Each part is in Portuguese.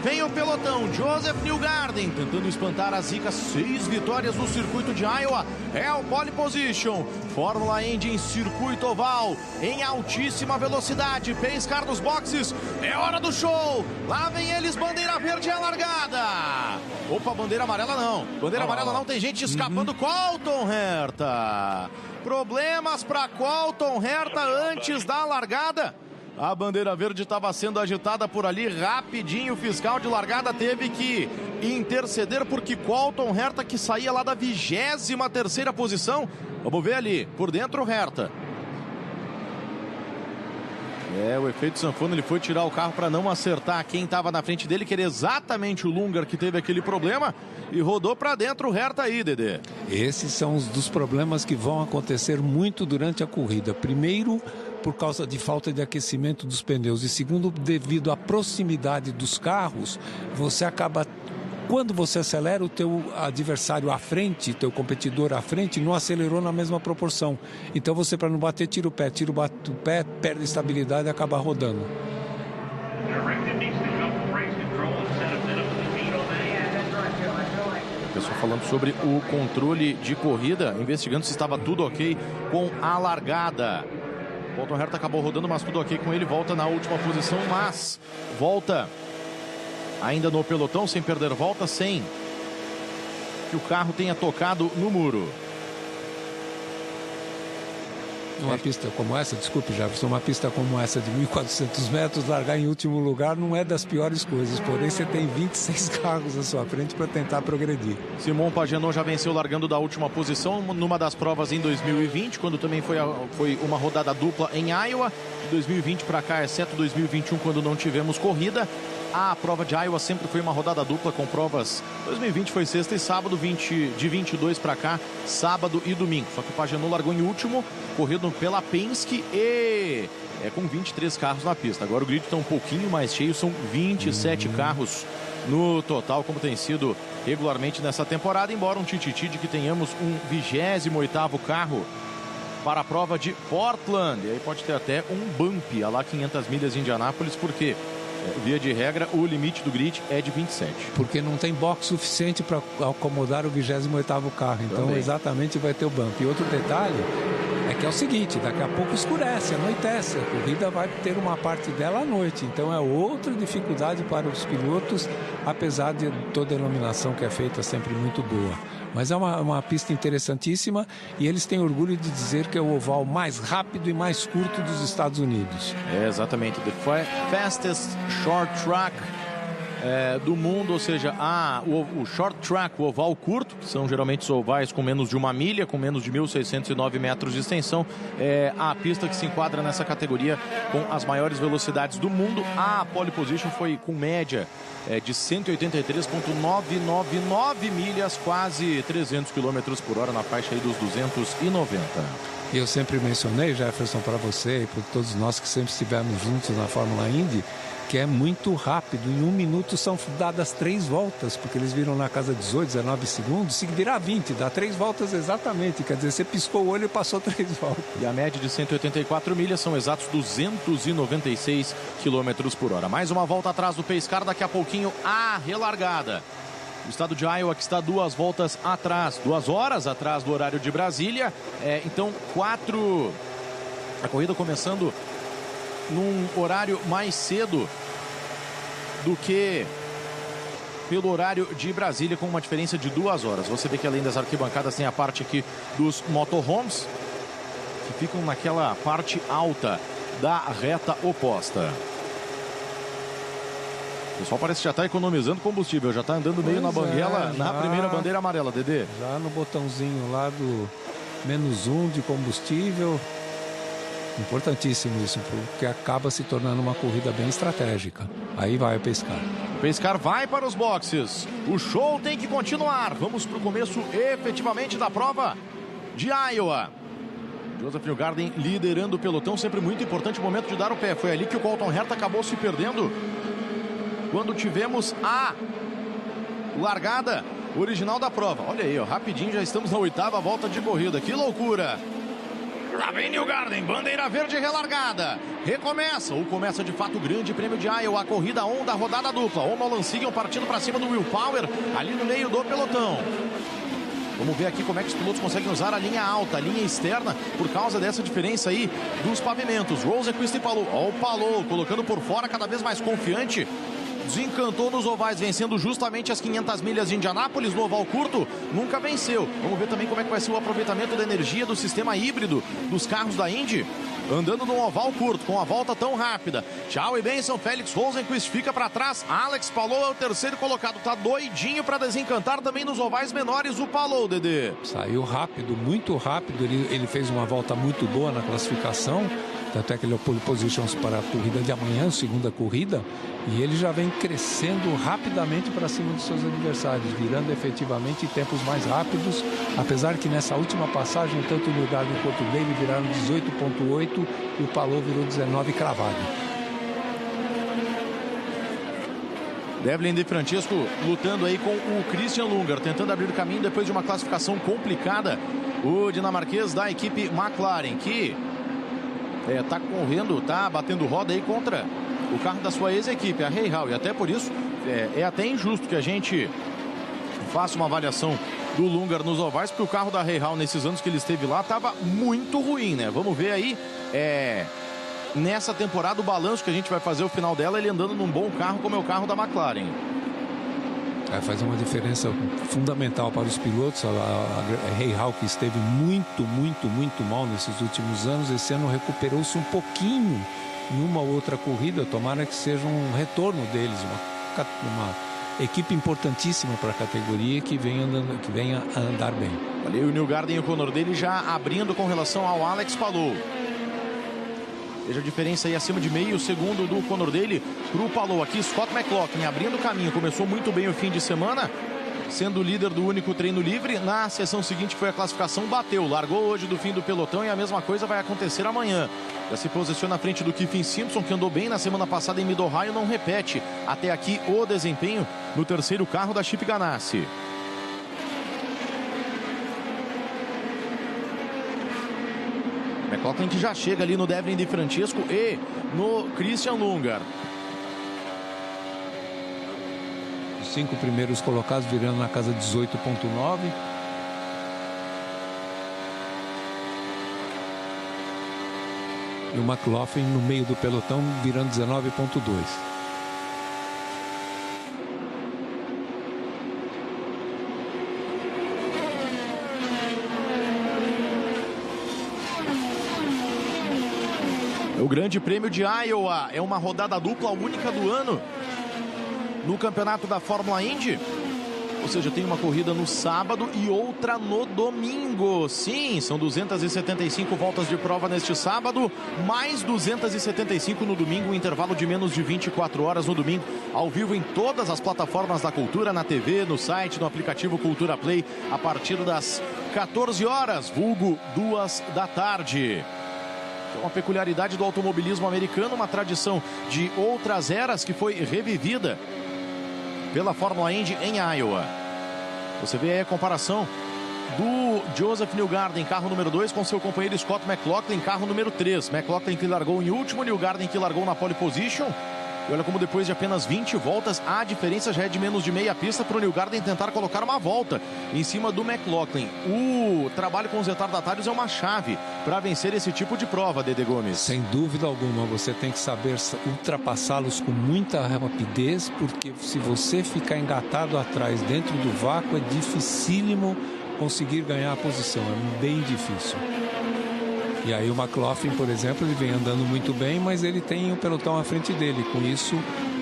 Vem o pelotão, Joseph Newgarden tentando espantar a zica. 6 vitórias no circuito de Iowa. É o pole position. Fórmula Indy em circuito oval, em altíssima velocidade. Pace car nos boxes. É hora do show. Lá vem eles, bandeira verde é a largada. Opa, bandeira amarela não. Bandeira amarela não, tem gente escapando. Colton Herta. Problemas para Colton Herta antes da largada. A bandeira verde estava sendo agitada por ali, rapidinho o fiscal de largada teve que interceder porque Colton Herta, que saía lá da 23ª posição, vamos ver ali, por dentro o Herta. O efeito sanfona, ele foi tirar o carro para não acertar quem estava na frente dele, que era exatamente o Lungar que teve aquele problema e rodou para dentro o Herta aí, Dedê. Esses são os dos problemas que vão acontecer muito durante a corrida. Primeiro, por causa de falta de aquecimento dos pneus, e segundo, devido à proximidade dos carros, você acaba, quando você acelera, o teu adversário à frente, teu competidor à frente, não acelerou na mesma proporção. Então você, para não bater, tira o pé, perde estabilidade e acaba rodando. Pessoal falando sobre o controle de corrida, investigando se estava tudo ok com a largada. Colton Herta acabou rodando, mas tudo ok com ele, volta na última posição, mas volta ainda no pelotão, sem perder volta, sem que o carro tenha tocado no muro. Numa pista como essa, desculpe, Jefferson, uma pista como essa de 1.400 metros, largar em último lugar não é das piores coisas, porém você tem 26 carros à sua frente para tentar progredir. Simon Pagenaud já venceu largando da última posição numa das provas em 2020, quando também foi uma rodada dupla em Iowa. De 2020 para cá, exceto 2021, quando não tivemos corrida. A prova de Iowa sempre foi uma rodada dupla com provas. 2020 foi sexta e sábado, de 22 para cá, sábado e domingo. Só que o Pagenaud largou em último, correndo pela Penske e com 23 carros na pista. Agora o grid está um pouquinho mais cheio, são 27 carros no total, como tem sido regularmente nessa temporada, embora um tititi de que tenhamos um 28º carro para a prova de Portland. E aí pode ter até um bump, a lá 500 milhas de Indianápolis, porque via de regra, o limite do grid é de 27. Porque não tem box suficiente para acomodar o 28º carro. Então, também, exatamente, vai ter o bump. E outro detalhe é que é o seguinte, daqui a pouco escurece, anoitece. A corrida vai ter uma parte dela à noite. Então, é outra dificuldade para os pilotos, apesar de toda a iluminação que é feita sempre muito boa. Mas é uma pista interessantíssima e eles têm orgulho de dizer que é o oval mais rápido e mais curto dos Estados Unidos. Exatamente, the fastest short track do mundo, ou seja, o short track, o oval curto, que são geralmente os ovais com menos de 1 milha, com menos de 1.609 metros de extensão, é a pista que se enquadra nessa categoria com as maiores velocidades do mundo. A pole position foi com média de 183,999 milhas, quase 300 km por hora, na faixa aí dos 290. E eu sempre mencionei, Jefferson, para você e para todos nós que sempre estivemos juntos na Fórmula Indy, que é muito rápido. Em 1 minuto são dadas 3 voltas, porque eles viram na casa 18, 19 segundos. Se virar 20, dá 3 voltas exatamente. Quer dizer, você piscou o olho e passou 3 voltas. E a média de 184 milhas são exatos 296 km por hora. Mais uma volta atrás do pace car, daqui a pouquinho a relargada. O estado de Iowa, que está 2 voltas atrás, 2 horas atrás do horário de Brasília. Então, a corrida começando num horário mais cedo do que pelo horário de Brasília, com uma diferença de 2 horas. Você vê que além das arquibancadas tem a parte aqui dos motorhomes, que ficam naquela parte alta da reta oposta. O pessoal parece que já está economizando combustível, já está andando meio na banguela, na primeira bandeira amarela, Dedê. Já no botãozinho lá do -1 de combustível. Importantíssimo isso, porque acaba se tornando uma corrida bem estratégica. Aí vai o pace car. O pace car vai para os boxes. O show tem que continuar. Vamos para o começo efetivamente da prova de Iowa. Joseph Newgarden liderando o pelotão, sempre muito importante o momento de dar o pé. Foi ali que o Colton Herta acabou se perdendo quando tivemos a largada original da prova. Olha aí, ó, rapidinho já estamos na 8ª volta de corrida. Que loucura! Lá vem Newgarden, bandeira verde relargada. Recomeça, ou começa de fato o grande prêmio de Iowa, a corrida Honda, rodada dupla. Honda Lansigan partindo para cima do Will Power, ali no meio do pelotão. Vamos ver aqui como é que os pilotos conseguem usar a linha alta, a linha externa, por causa dessa diferença aí dos pavimentos. Rosenqvist e Palou. Ó, o Palou colocando por fora, cada vez mais confiante. Desencantou nos ovais, vencendo justamente as 500 milhas de Indianápolis. No oval curto, nunca venceu. Vamos ver também como é que vai ser o aproveitamento da energia do sistema híbrido dos carros da Indy. Andando num oval curto, com a volta tão rápida. Tchau e benção, Félix Rosenqvist fica para trás. Alex Palou é o terceiro colocado. Tá doidinho para desencantar também nos ovais menores o Palou, Dedê. Saiu rápido, muito rápido. Ele fez uma volta muito boa na classificação. Tanto é que ele é o pole positions para a corrida de amanhã, segunda corrida. E ele já vem crescendo rapidamente para cima dos seus adversários, virando efetivamente tempos mais rápidos. Apesar que nessa última passagem, tanto o Newgarden quanto o Daly viraram 18,8 e o Palou virou 19 cravado. Devlin De Francesco lutando aí com o Christian Lundgaard, tentando abrir o caminho depois de uma classificação complicada. O dinamarquês da equipe McLaren, que tá correndo, tá batendo roda aí contra o carro da sua ex-equipe, a Rahal. E até por isso é até injusto que a gente faça uma avaliação do Lundgaard nos ovais, porque o carro da Rahal nesses anos que ele esteve lá estava muito ruim, né? Vamos ver aí nessa temporada o balanço que a gente vai fazer o final dela, ele andando num bom carro como é o carro da McLaren. Faz uma diferença fundamental para os pilotos. A Rahal, que esteve muito mal nesses últimos anos, esse ano recuperou-se um pouquinho em uma ou outra corrida. Tomara que seja um retorno deles, uma equipe importantíssima para a categoria que venha a andar bem. Olha aí o Newgarden e o Conor dele já abrindo com relação ao Alex Palou. Veja a diferença aí acima de meio segundo do Conor dele para o Palou. Aqui Scott McLaughlin abrindo o caminho. Começou muito bem o fim de semana, sendo o líder do único treino livre. Na sessão seguinte foi a classificação, bateu. Largou hoje do fim do pelotão e a mesma coisa vai acontecer amanhã. Já se posiciona à frente do Kyffin Simpson, que andou bem na semana passada em Mid-Ohio, não repete até aqui o desempenho no terceiro carro da Chip Ganassi. McLaughlin que já chega ali no Devlin De Francesco e no Christian Lundgaard. Os 5 primeiros colocados virando na casa 18,9. E o McLaughlin no meio do pelotão virando 19,2. O Grande Prêmio de Iowa é uma rodada dupla, única do ano no campeonato da Fórmula Indy. Ou seja, tem uma corrida no sábado e outra no domingo. Sim, são 275 voltas de prova neste sábado, mais 275 no domingo, um intervalo de menos de 24 horas no domingo, ao vivo em todas as plataformas da Cultura, na TV, no site, no aplicativo Cultura Play, a partir das 14 horas, vulgo 2 da tarde. É uma peculiaridade do automobilismo americano, uma tradição de outras eras que foi revivida pela Fórmula Indy em Iowa. Você vê aí a comparação do Joseph Newgarden, carro número 2, com seu companheiro Scott McLaughlin, carro número 3. McLaughlin que largou em último, Newgarden que largou na pole position. E olha como depois de apenas 20 voltas, a diferença já é de menos de meia pista para o Newgarden tentar colocar uma volta em cima do McLaughlin. O trabalho com os retardatários é uma chave para vencer esse tipo de prova, Dedê Gomes. Sem dúvida alguma, você tem que saber ultrapassá-los com muita rapidez, porque se você ficar engatado atrás dentro do vácuo, é dificílimo conseguir ganhar a posição, é bem difícil. E aí o McLaughlin, por exemplo, ele vem andando muito bem, mas ele tem o pelotão à frente dele. Com isso,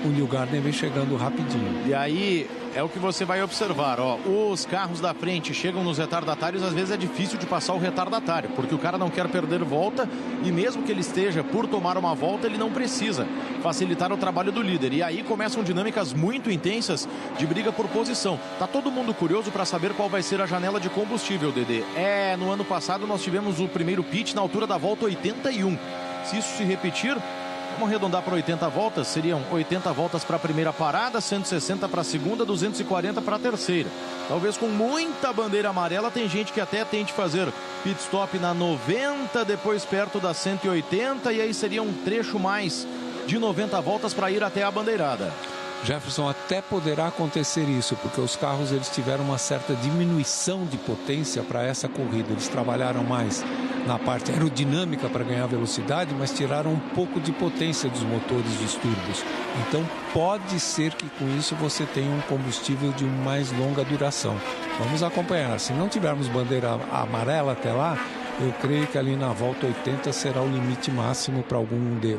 o Newgarden vem chegando rapidinho. E aí é o que você vai observar, ó. Os carros da frente chegam nos retardatários, às vezes é difícil de passar o retardatário, porque o cara não quer perder volta e mesmo que ele esteja por tomar uma volta, ele não precisa facilitar o trabalho do líder. E aí começam dinâmicas muito intensas de briga por posição. Tá todo mundo curioso para saber qual vai ser a janela de combustível, Dedê. No ano passado nós tivemos o primeiro pit na altura da volta 81. Se isso se repetir, Vamos arredondar para 80 voltas, seriam 80 voltas para a primeira parada, 160 para a segunda, 240 para a terceira. Talvez com muita bandeira amarela, tem gente que até tente fazer pit stop na 90, depois perto da 180, e aí seria um trecho mais de 90 voltas para ir até a bandeirada. Jefferson, até poderá acontecer isso, porque os carros eles tiveram uma certa diminuição de potência para essa corrida. Eles trabalharam mais na parte aerodinâmica para ganhar velocidade, mas tiraram um pouco de potência dos motores dos turbos. Então pode ser que com isso você tenha um combustível de mais longa duração. Vamos acompanhar. Se não tivermos bandeira amarela até lá, eu creio que ali na volta 80 será o limite máximo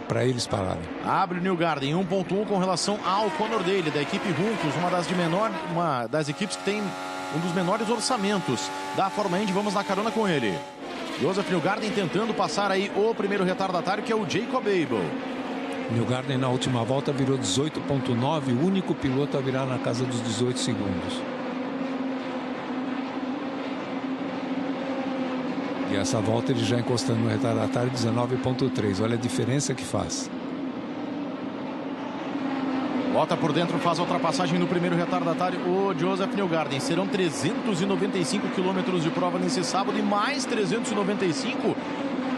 para eles pararem. Abre o Newgarden 1.1 com relação ao Conor Daly, da equipe Juncos, uma das equipes que tem um dos menores orçamentos da Fórmula Indy. Vamos na carona com ele. Joseph Newgarden tentando passar aí o primeiro retardatário, que é o Jacob Abel. Newgarden na última volta virou 18.9, o único piloto a virar na casa dos 18 segundos. E essa volta ele já encostando no retardatário 19.3. Olha a diferença que faz. Bota por dentro, faz a ultrapassagem no primeiro retardatário, o Joseph Newgarden. Serão 395 quilômetros de prova nesse sábado e mais 395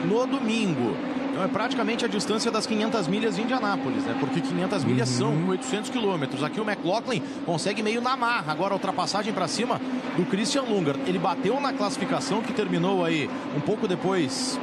no domingo. Então é praticamente a distância das 500 milhas de Indianápolis, né? Porque 500 milhas são 800 quilômetros. Aqui o McLaughlin consegue meio na marra. Agora a ultrapassagem para cima do Christian Lunger. Ele bateu na classificação, que terminou aí um pouco depois.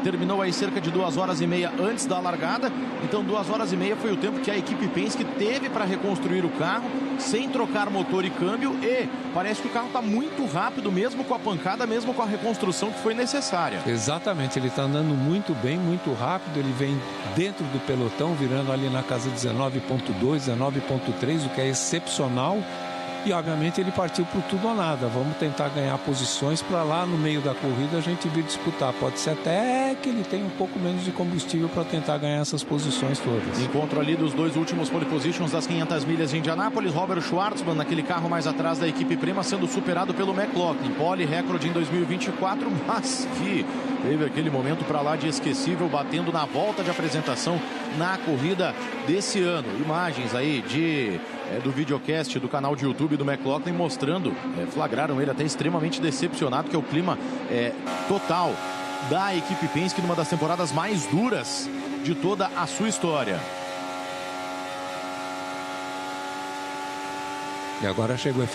Terminou aí cerca de 2 horas e meia antes da largada. Então 2 horas e meia foi o tempo que a equipe Penske teve para reconstruir o carro, sem trocar motor e câmbio. E parece que o carro está muito rápido, mesmo com a pancada, mesmo com a reconstrução que foi necessária. Exatamente, ele está andando muito bem, muito rápido. Ele vem dentro do pelotão, virando ali na casa 19.2, 19.3, o que é excepcional. E obviamente ele partiu por tudo ou nada. Vamos tentar ganhar posições para lá no meio da corrida a gente vir disputar. Pode ser até que ele tenha um pouco menos de combustível para tentar ganhar essas posições todas. Encontro ali dos dois últimos pole positions das 500 milhas de Indianápolis. Robert Schwartzman, naquele carro mais atrás da equipe Prema, sendo superado pelo McLaughlin. Pole recorde em 2024, mas que teve aquele momento para lá de esquecível, batendo na volta de apresentação na corrida desse ano. Imagens aí do videocast do canal de YouTube do McLaughlin mostrando, flagraram ele até extremamente decepcionado, que é o clima total da equipe Penske numa das temporadas mais duras de toda a sua história. E agora chegou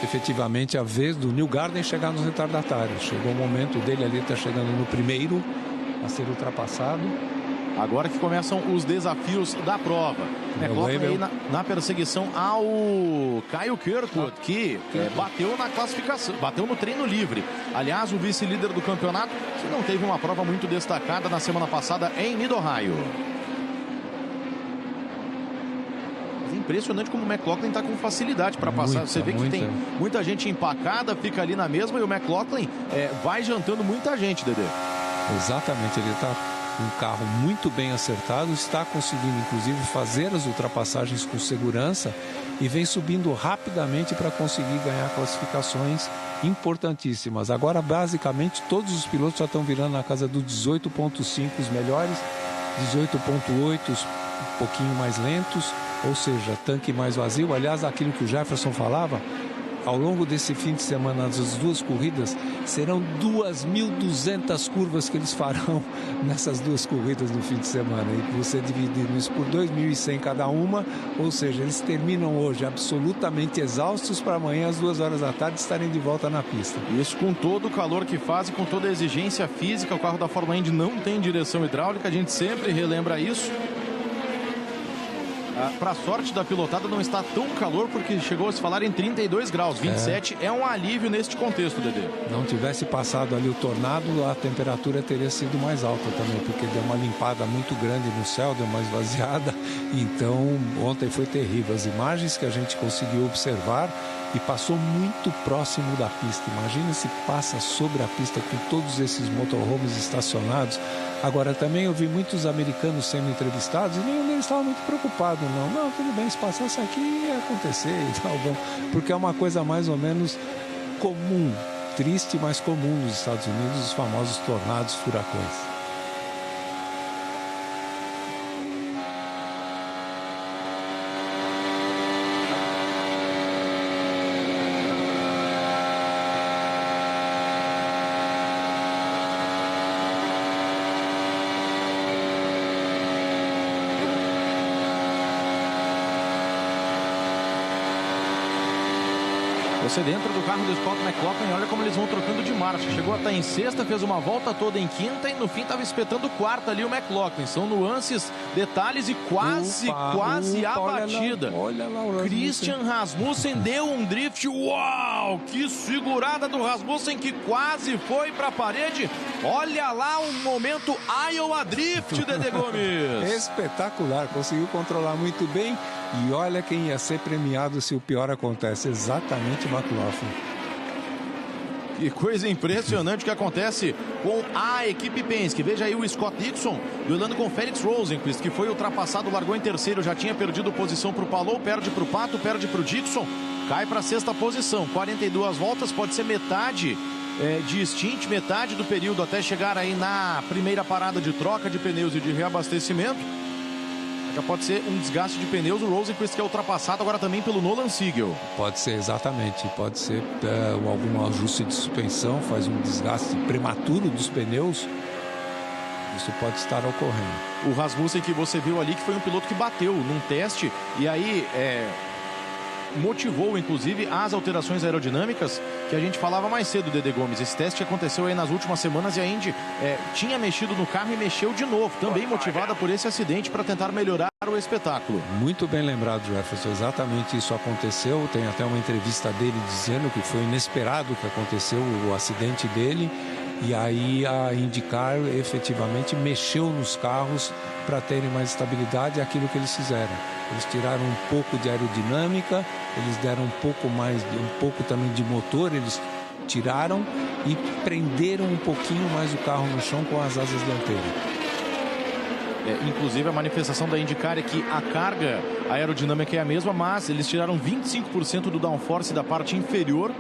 efetivamente a vez do Newgarden chegar nos retardatários. Chegou o momento dele ali, está chegando no primeiro a ser ultrapassado. Agora que começam os desafios da prova. McLaughlin aí na perseguição ao Kyle Kirkwood, que bateu na classificação, bateu no treino livre. Aliás, o vice-líder do campeonato, que não teve uma prova muito destacada na semana passada em Mid-Ohio. Impressionante como o McLaughlin está com facilidade para passar. Você vê que tem muita gente empacada, fica ali na mesma, e o McLaughlin vai jantando muita gente, Dedê. Exatamente, ele está um carro muito bem acertado, está conseguindo inclusive fazer as ultrapassagens com segurança e vem subindo rapidamente para conseguir ganhar classificações importantíssimas. Agora basicamente todos os pilotos já estão virando na casa do 18.5 os melhores, 18.8 um pouquinho mais lentos, ou seja, tanque mais vazio. Aliás, aquilo que o Jefferson falava, ao longo desse fim de semana, as duas corridas, serão 2.200 curvas que eles farão nessas duas corridas no fim de semana. E você dividindo isso por 2.100 cada uma, ou seja, eles terminam hoje absolutamente exaustos para amanhã, às 2 horas da tarde, estarem de volta na pista. Isso com todo o calor que faz e com toda a exigência física. O carro da Fórmula Indy não tem direção hidráulica, a gente sempre relembra isso. Para sorte da pilotada, não está tão calor, porque chegou a se falar em 32 graus. 27 é um alívio neste contexto, Dedê. Não tivesse passado ali o tornado, a temperatura teria sido mais alta também, porque deu uma limpada muito grande no céu, deu uma esvaziada. Então, ontem foi terrível. As imagens que a gente conseguiu observar, e passou muito próximo da pista. Imagina se passa sobre a pista com todos esses motorhomes estacionados. Agora, também eu vi muitos americanos sendo entrevistados e nenhum deles estava muito preocupado, não. Não, tudo bem, se passasse aqui ia acontecer e tal, bom. Porque é uma coisa mais ou menos comum, triste, mas comum nos Estados Unidos, os famosos tornados, furacões. Você dentro do carro do Scott McLaughlin, olha como eles vão trocando de marcha. Chegou a estar em sexta, fez uma volta toda em quinta e no fim estava espetando quarta ali o McLaughlin. São nuances, detalhes e quase a batida. Olha lá o Christian Rasmussen deu um drift. Uau! Que segurada do Rasmussen que quase foi para a parede. Olha lá o momento Iowa Drift, Dedê Gomes. Espetacular, conseguiu controlar muito bem. E olha quem ia ser premiado se o pior acontece. Exatamente o McLaughlin. Que coisa impressionante que acontece com a equipe Penske. Veja aí o Scott Dixon duelando com o Felix Rosenqvist, que foi ultrapassado, largou em terceiro, já tinha perdido posição para o Palou, perde para o Pato, perde para o Dixon, cai para a sexta posição. 42 voltas, pode ser metade de stint, metade do período até chegar aí na primeira parada de troca de pneus e de reabastecimento. Já pode ser um desgaste de pneus. O Rosenqvist que é ultrapassado agora também pelo Nolan Siegel. Pode ser, exatamente. Pode ser algum ajuste de suspensão, faz um desgaste prematuro dos pneus. Isso pode estar ocorrendo. O Rasmussen que você viu ali, que foi um piloto que bateu num teste e aí motivou inclusive as alterações aerodinâmicas que a gente falava mais cedo, Dedê Gomes. Esse teste aconteceu aí nas últimas semanas e a Indy tinha mexido no carro e mexeu de novo, também motivada por esse acidente para tentar melhorar o espetáculo. Muito bem lembrado, Jefferson, exatamente isso aconteceu. Tem até uma entrevista dele dizendo que foi inesperado que aconteceu o acidente dele. E aí a IndyCar efetivamente mexeu nos carros para terem mais estabilidade, aquilo que eles fizeram. Eles tiraram um pouco de aerodinâmica, eles deram um pouco também de motor, eles tiraram e prenderam um pouquinho mais o carro no chão com as asas dianteiras. Inclusive a manifestação da IndyCar é que a carga aerodinâmica é a mesma, mas eles tiraram 25% do downforce da parte inferior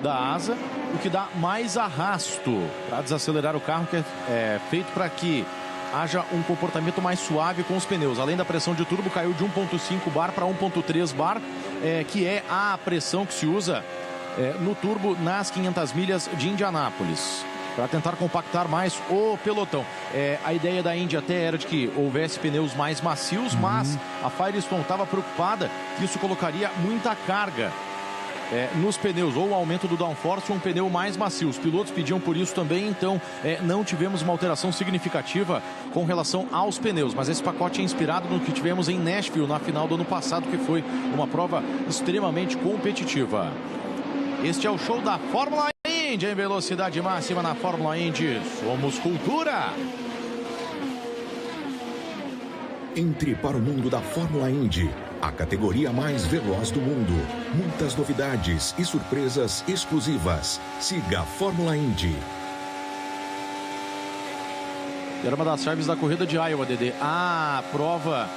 da asa, o que dá mais arrasto para desacelerar o carro, que é feito para que haja um comportamento mais suave com os pneus. Além da pressão de turbo, caiu de 1.5 bar para 1.3 bar, que é a pressão que se usa no turbo nas 500 milhas de Indianápolis, para tentar compactar mais o pelotão. A ideia da Indy até era de que houvesse pneus mais macios, mas a Firestone estava preocupada que isso colocaria muita carga nos pneus, ou o aumento do downforce, um pneu mais macio. Os pilotos pediam por isso também, então não tivemos uma alteração significativa com relação aos pneus, mas esse pacote é inspirado no que tivemos em Nashville na final do ano passado, que foi uma prova extremamente competitiva. Este é o show da Fórmula Indy, em velocidade máxima na Fórmula Indy. Somos cultura! Entre para o mundo da Fórmula Indy, a categoria mais veloz do mundo. Muitas novidades e surpresas exclusivas. Siga a Fórmula Indy. Era uma das chaves da corrida de Iowa, Dedê. A prova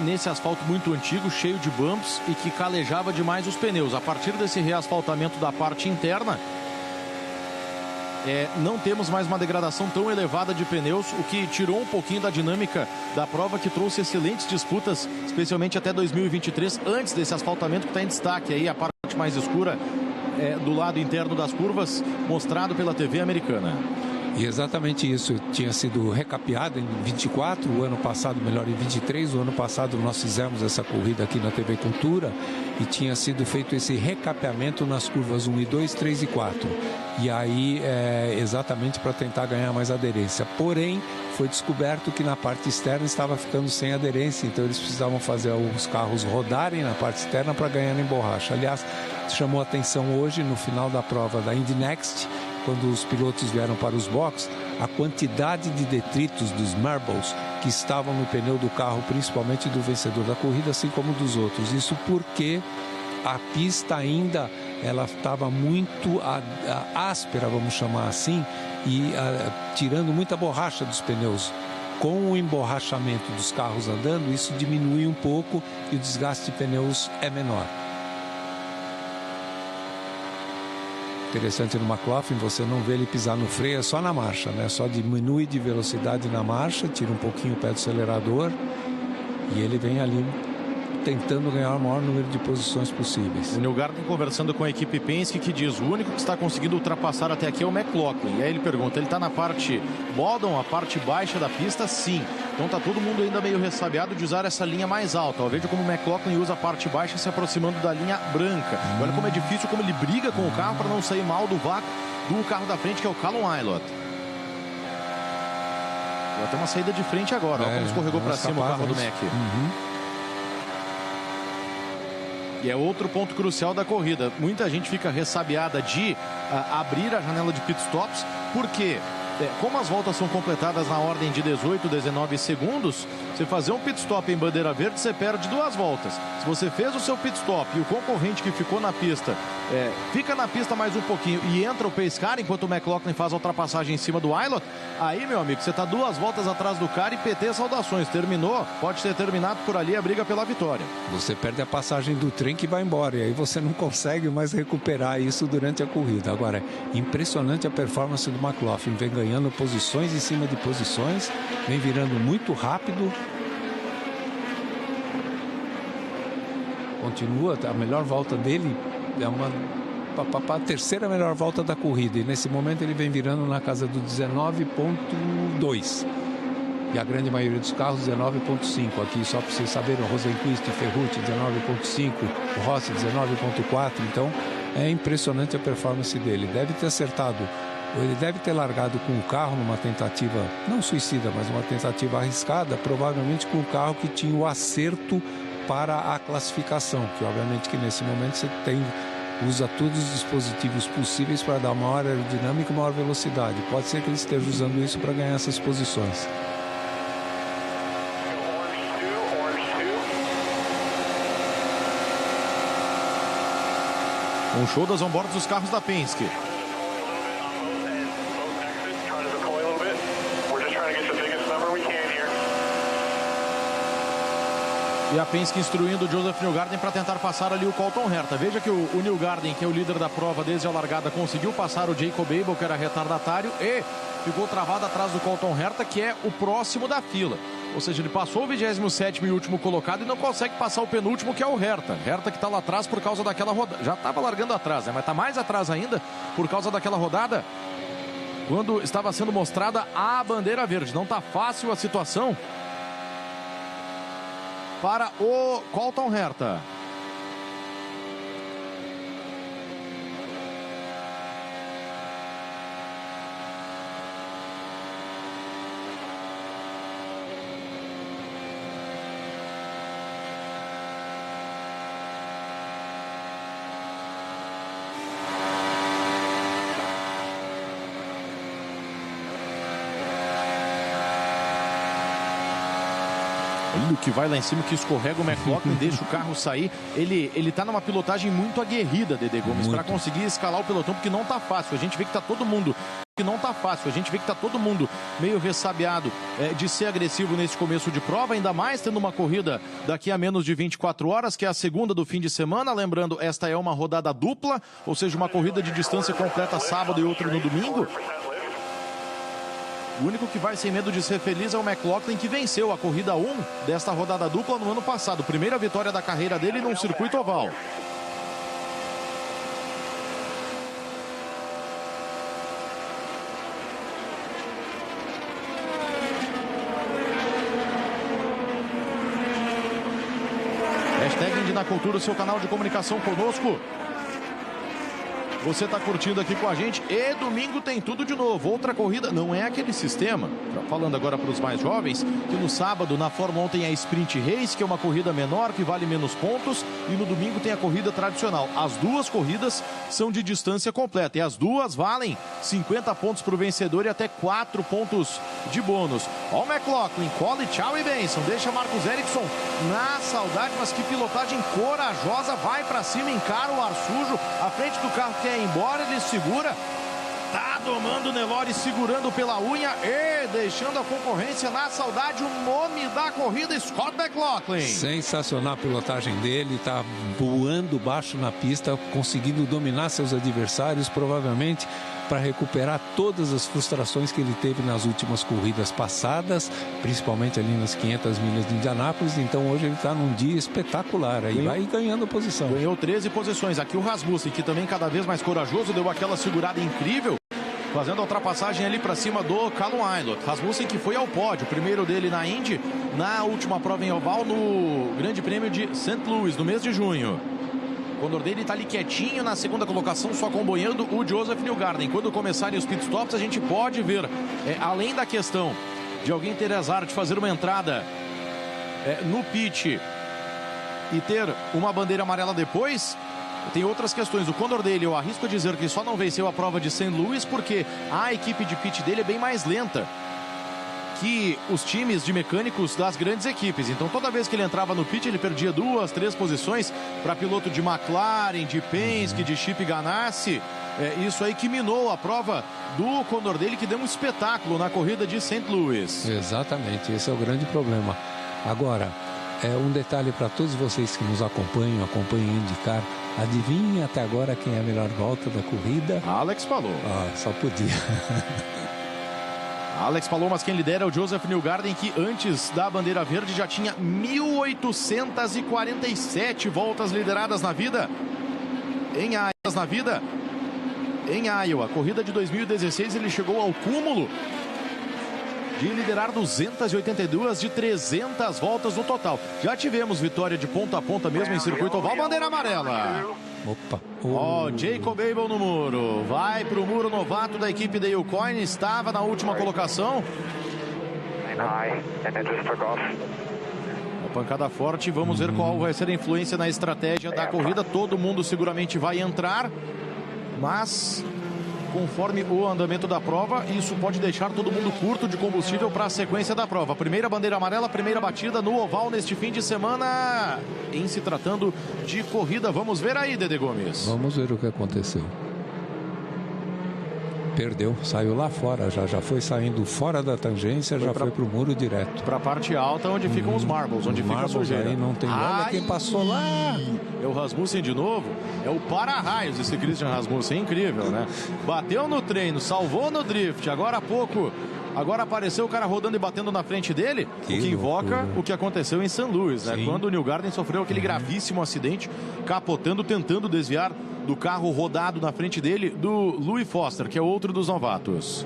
nesse asfalto muito antigo, cheio de bumps e que calejava demais os pneus. A partir desse reasfaltamento da parte interna, não temos mais uma degradação tão elevada de pneus, o que tirou um pouquinho da dinâmica da prova, que trouxe excelentes disputas, especialmente até 2023, antes desse asfaltamento que está em destaque aí, a parte mais escura do lado interno das curvas, mostrado pela TV americana. E exatamente isso tinha sido recapeado em 24, o ano passado, melhor, em 23. O ano passado nós fizemos essa corrida aqui na TV Cultura e tinha sido feito esse recapeamento nas curvas 1 e 2, 3 e 4. E aí, exatamente para tentar ganhar mais aderência. Porém, foi descoberto que na parte externa estava ficando sem aderência, então eles precisavam fazer os carros rodarem na parte externa para ganhar em borracha. Aliás, chamou a atenção hoje, no final da prova da Indy Next, quando os pilotos vieram para os boxes, a quantidade de detritos dos marbles que estavam no pneu do carro, principalmente do vencedor da corrida, assim como dos outros. Isso porque a pista ainda ela estava muito áspera, vamos chamar assim, e tirando muita borracha dos pneus. Com o emborrachamento dos carros andando, isso diminui um pouco e o desgaste de pneus é menor. Interessante no McLaughlin, você não vê ele pisar no freio, é só na marcha, né? Só diminui de velocidade na marcha, tira um pouquinho o pé do acelerador e ele vem ali tentando ganhar o maior número de posições possíveis. O Newgarden conversando com a equipe Penske, que diz: o único que está conseguindo ultrapassar até aqui é o McLaughlin. E aí ele pergunta, ele está na parte bottom, a parte baixa da pista? Sim. Então está todo mundo ainda meio ressabiado de usar essa linha mais alta. Ó, veja como o McLaughlin usa a parte baixa se aproximando da linha branca. Olha como é difícil, como ele briga com o carro para não sair mal do vácuo do carro da frente, que é o Callum Ilott. Vai ter uma saída de frente agora. Olha como escorregou para cima o carro do Mac. E é outro ponto crucial da corrida. Muita gente fica ressabiada de abrir a janela de pitstops, porque como as voltas são completadas na ordem de 18, 19 segundos, você fazer um pitstop em bandeira verde, você perde 2 voltas. Se você fez o seu pitstop e o concorrente que ficou na pista fica na pista mais um pouquinho e entra o pace car enquanto o McLaughlin faz a ultrapassagem em cima do Ilott, aí, meu amigo, você está 2 voltas atrás do cara e PT saudações. Terminou, pode ter terminado por ali a briga pela vitória. Você perde a passagem do trem que vai embora e aí você não consegue mais recuperar isso durante a corrida. Agora, impressionante a performance do McLaughlin, vem ganhando posições em cima de posições, vem virando muito rápido. Continua, a melhor volta dele é a terceira melhor volta da corrida, e nesse momento ele vem virando na casa do 19.2 e a grande maioria dos carros 19.5. Aqui só para vocês saberem, o Rosenquist, Ferrucci 19.5, o Rossi 19.4. Então é impressionante a performance dele. Deve ter acertado, ele deve ter largado com o carro numa tentativa não suicida, mas uma tentativa arriscada, provavelmente com o carro que tinha o acerto para a classificação, que obviamente que nesse momento você usa todos os dispositivos possíveis para dar maior aerodinâmica e maior velocidade. Pode ser que ele esteja usando isso para ganhar essas posições. Um show das onboards dos carros da Penske. E a Penske instruindo o Joseph Newgarden para tentar passar ali o Colton Herta. Veja que o Newgarden, que é o líder da prova desde a largada, conseguiu passar o Jacob Abel, que era retardatário, e ficou travado atrás do Colton Herta, que é o próximo da fila. Ou seja, ele passou o 27º e último colocado e não consegue passar o penúltimo, que é o Herta. Herta que está lá atrás por causa daquela rodada. Já estava largando atrás, né? Mas está mais atrás ainda por causa daquela rodada quando estava sendo mostrada a bandeira verde. Não está fácil a situação para o Colton Herta. O que vai lá em cima, que escorrega o McLaughlin, deixa o carro sair. Ele tá numa pilotagem muito aguerrida, Dedê Gomes, para conseguir escalar o pelotão, porque não tá fácil. A gente vê que tá todo mundo meio ressabiado de ser agressivo nesse começo de prova, ainda mais tendo uma corrida daqui a menos de 24 horas, que é a segunda do fim de semana. Lembrando, esta é uma rodada dupla, ou seja, uma corrida de distância completa sábado e outra no domingo. O único que vai sem medo de ser feliz é o McLaughlin, que venceu a corrida 1 desta rodada dupla no ano passado. Primeira vitória da carreira dele num circuito oval. Hashtag Indy na Cultura, o seu canal de comunicação conosco. Você está curtindo aqui com a gente, e domingo tem tudo de novo. Outra corrida, não é aquele sistema, falando agora para os mais jovens, que no sábado na Fórmula 1 tem a Sprint Race, que é uma corrida menor, que vale menos pontos, e no domingo tem a corrida tradicional. As duas corridas são de distância completa, e as duas valem 50 pontos para o vencedor e até 4 pontos de bônus. Ó o McLaughlin, Cole, tchau e benção. Deixa Marcus Ericsson na saudade, mas que pilotagem corajosa, vai para cima, encara o ar sujo, à frente do carro que quer ir embora, ele segura, tá domando o Nelore, segurando pela unha e deixando a concorrência na saudade. O nome da corrida, Scott McLaughlin. Sensacional a pilotagem dele, tá voando baixo na pista, conseguindo dominar seus adversários. Provavelmente para recuperar todas as frustrações que ele teve nas últimas corridas passadas, principalmente ali nas 500 milhas de Indianápolis. Então hoje ele está num dia espetacular, aí vai ganhando posição. Ganhou 13 posições. Aqui o Rasmussen, que também cada vez mais corajoso, deu aquela segurada incrível, fazendo a ultrapassagem ali para cima do Callum Ilott. Rasmussen, que foi ao pódio, o primeiro dele na Indy, na última prova em oval no Grande Prêmio de St. Louis, no mês de junho. O Condor dele está ali quietinho na segunda colocação, só acompanhando o Joseph Newgarden. Quando começarem os pitstops, a gente pode ver, além da questão de alguém ter azar de fazer uma entrada no pit e ter uma bandeira amarela depois, tem outras questões. O Condor dele, eu arrisco a dizer que só não venceu a prova de St. Louis porque a equipe de pit dele é bem mais lenta que os times de mecânicos das grandes equipes. Então toda vez que ele entrava no pit, ele perdia 2, 3 posições para piloto de McLaren, de Penske, de Chip Ganassi. Isso aí que minou a prova do Condor dele, que deu um espetáculo na corrida de St. Louis. Exatamente, esse é o grande problema. Agora, um detalhe para todos vocês que nos acompanham IndyCar. Adivinha até agora quem é a melhor volta da corrida? Alex Palou. Só podia. Alex Palou, mas quem lidera é o Joseph Newgarden, que antes da bandeira verde já tinha 1.847 voltas lideradas na vida. Em Iowa, corrida de 2016, ele chegou ao cúmulo de liderar 282 de 300 voltas no total. Já tivemos vitória de ponta a ponta mesmo em circuito oval. Bandeira amarela. Opa. Jacob Abel no muro. Vai para o muro, novato da equipe da Yukon. Estava na última colocação. Uma pancada forte. Vamos ver qual vai ser a influência na estratégia da corrida. Todo mundo seguramente vai entrar, mas conforme o andamento da prova, isso pode deixar todo mundo curto de combustível para a sequência da prova. Primeira bandeira amarela, primeira batida no oval neste fim de semana, em se tratando de corrida. Vamos ver aí, Dede Gomes. Vamos ver o que aconteceu. Perdeu, saiu lá fora, já foi saindo fora da tangência, já foi para o muro direto. Para a parte alta, onde ficam os marbles, onde fica a sujeira. Aí não tem olha quem passou lá. É o Rasmussen de novo. É o para-raios esse Christian Rasmussen, incrível, né? Bateu no treino, salvou no drift, agora há pouco. Agora apareceu o cara rodando e batendo na frente dele, o que invoca o que aconteceu em St. Louis, né? Quando o Newgarden sofreu aquele gravíssimo acidente, capotando, tentando desviar do carro rodado na frente dele, do Louis Foster, que é outro dos novatos.